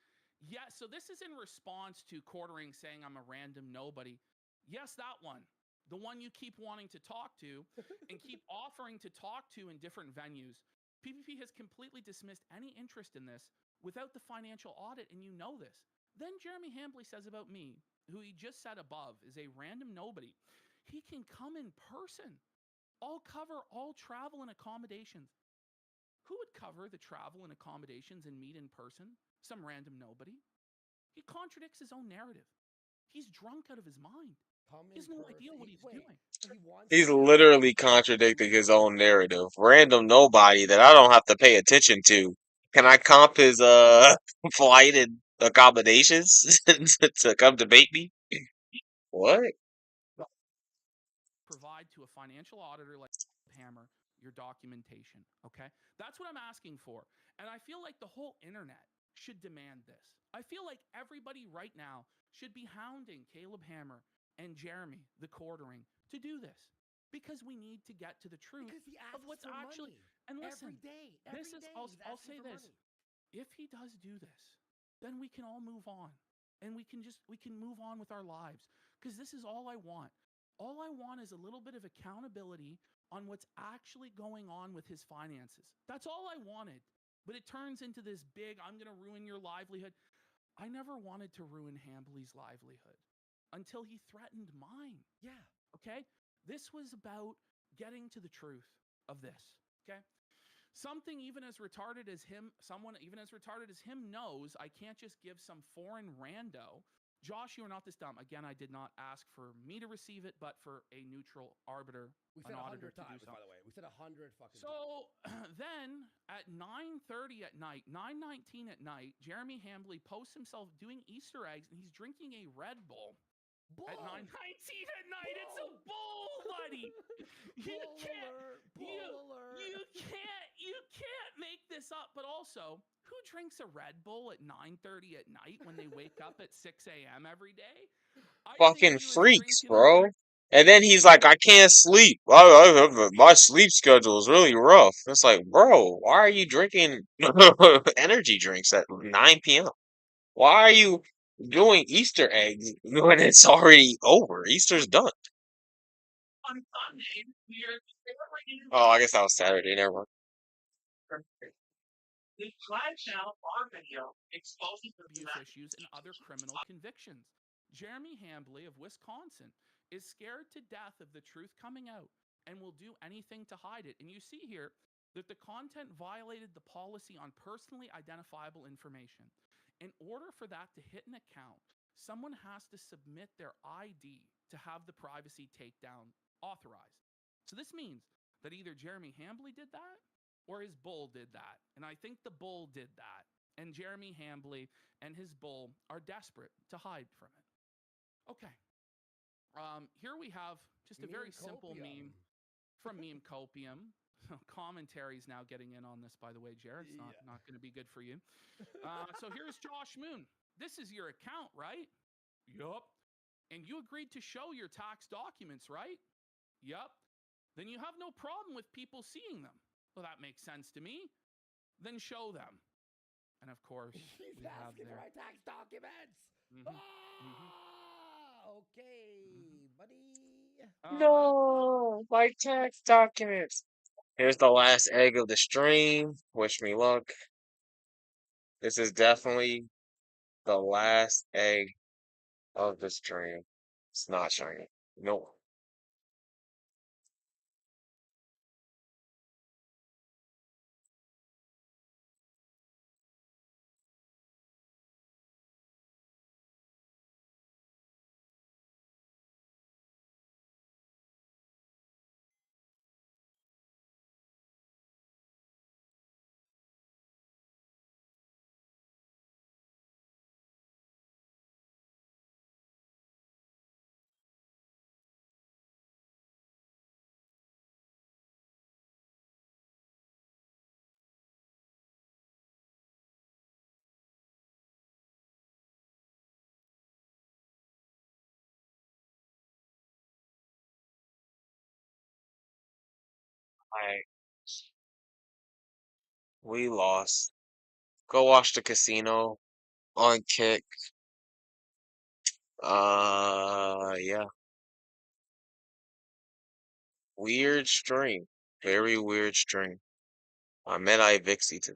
yeah, so this is in response to Quartering saying I'm a random nobody. Yes, that one. The one you keep wanting to talk to and keep offering to talk to in different venues. PPP has completely dismissed any interest in this without the financial audit, and you know this. Then Jeremy Hambley says about me, who he just said above is a random nobody. He can come in person. I'll cover all travel and accommodations. Who would cover the travel and accommodations and meet in person? Some random nobody. He contradicts his own narrative. He's drunk out of his mind. He has no idea what he's doing. So he wants He's to come literally contradicting his own narrative. Random nobody that I don't have to pay attention to. Can I comp his flight and accommodations to come debate me? What? Provide to a financial auditor like Hammer your documentation. Okay? That's what I'm asking for. And I feel like the whole internet should demand this. I feel like everybody right now should be hounding Caleb Hammer and Jeremy, the Quartering, to do this. Because we need to get to the truth because he of asks what's for actually. money And listen, every day. this is. I'll say this: if he does do this, then we can all move on, and we can move on with our lives. Because this is all I want. All I want is a little bit of accountability on what's actually going on with his finances. That's all I wanted. But it turns into this big, I'm going to ruin your livelihood. I never wanted to ruin Hambly's livelihood until he threatened mine. Yeah. Okay? This was about getting to the truth of this. Okay? Something even as retarded as him, someone even as retarded as him knows I can't just give some foreign rando. Josh, you are not this dumb. Again, I did not ask for me to receive it, but for a neutral arbiter, We an said auditor 100 to do times, so. by the way. We said 100 fucking times. So then at 9:30 at night, 9:19 at night, Jeremy Hambly posts himself doing Easter eggs and he's drinking a Red Bull. Bull! At 9:19 at night, it's a bull, buddy. You Bull can't, alert! you, Bull alert! you can't make this up. But also, who drinks a Red Bull at 9:30 at night when they wake up at 6 a.m. every day? I think Fucking he was freaks, drinking. bro. And then he's like, I can't sleep. My sleep schedule is really rough. It's like, bro, why are you drinking energy drinks at 9 p.m.? Why are you doing Easter eggs when it's already over? Easter's done. On Sunday, we are celebrating Oh, I guess that was Saturday. Never mind. the flash out our video exposing the Abuse issues and other criminal convictions. Jeremy Hambly of Wisconsin is scared to death of the truth coming out and will do anything to hide it. And you see here that the content violated the policy on personally identifiable information. In order for that to hit an account, someone has to submit their ID to have the privacy takedown authorized. So this means that either Jeremy Hambly did that or his bull did that. And I think the bull did that. And Jeremy Hambly and his bull are desperate to hide from it. Okay. Here we have just a very simple meme from Meme Copium. Commentary's now getting in on this, by the way, Jared. It's not going to be good for you. So here's Josh Moon. This is your account, right? Yup. And you agreed to show your tax documents, right? Yup. Then you have no problem with people seeing them. Well, that makes sense to me. Then show them. And of course, He's we have asking for there. my tax documents. Okay, buddy. No, my tax documents. Here's the last egg of the stream. Wish me luck. This is definitely the last egg of the stream. It's not shiny. No. We lost. Go watch the casino on Kick. Yeah. Weird stream. Very weird stream. I met Ivixie today.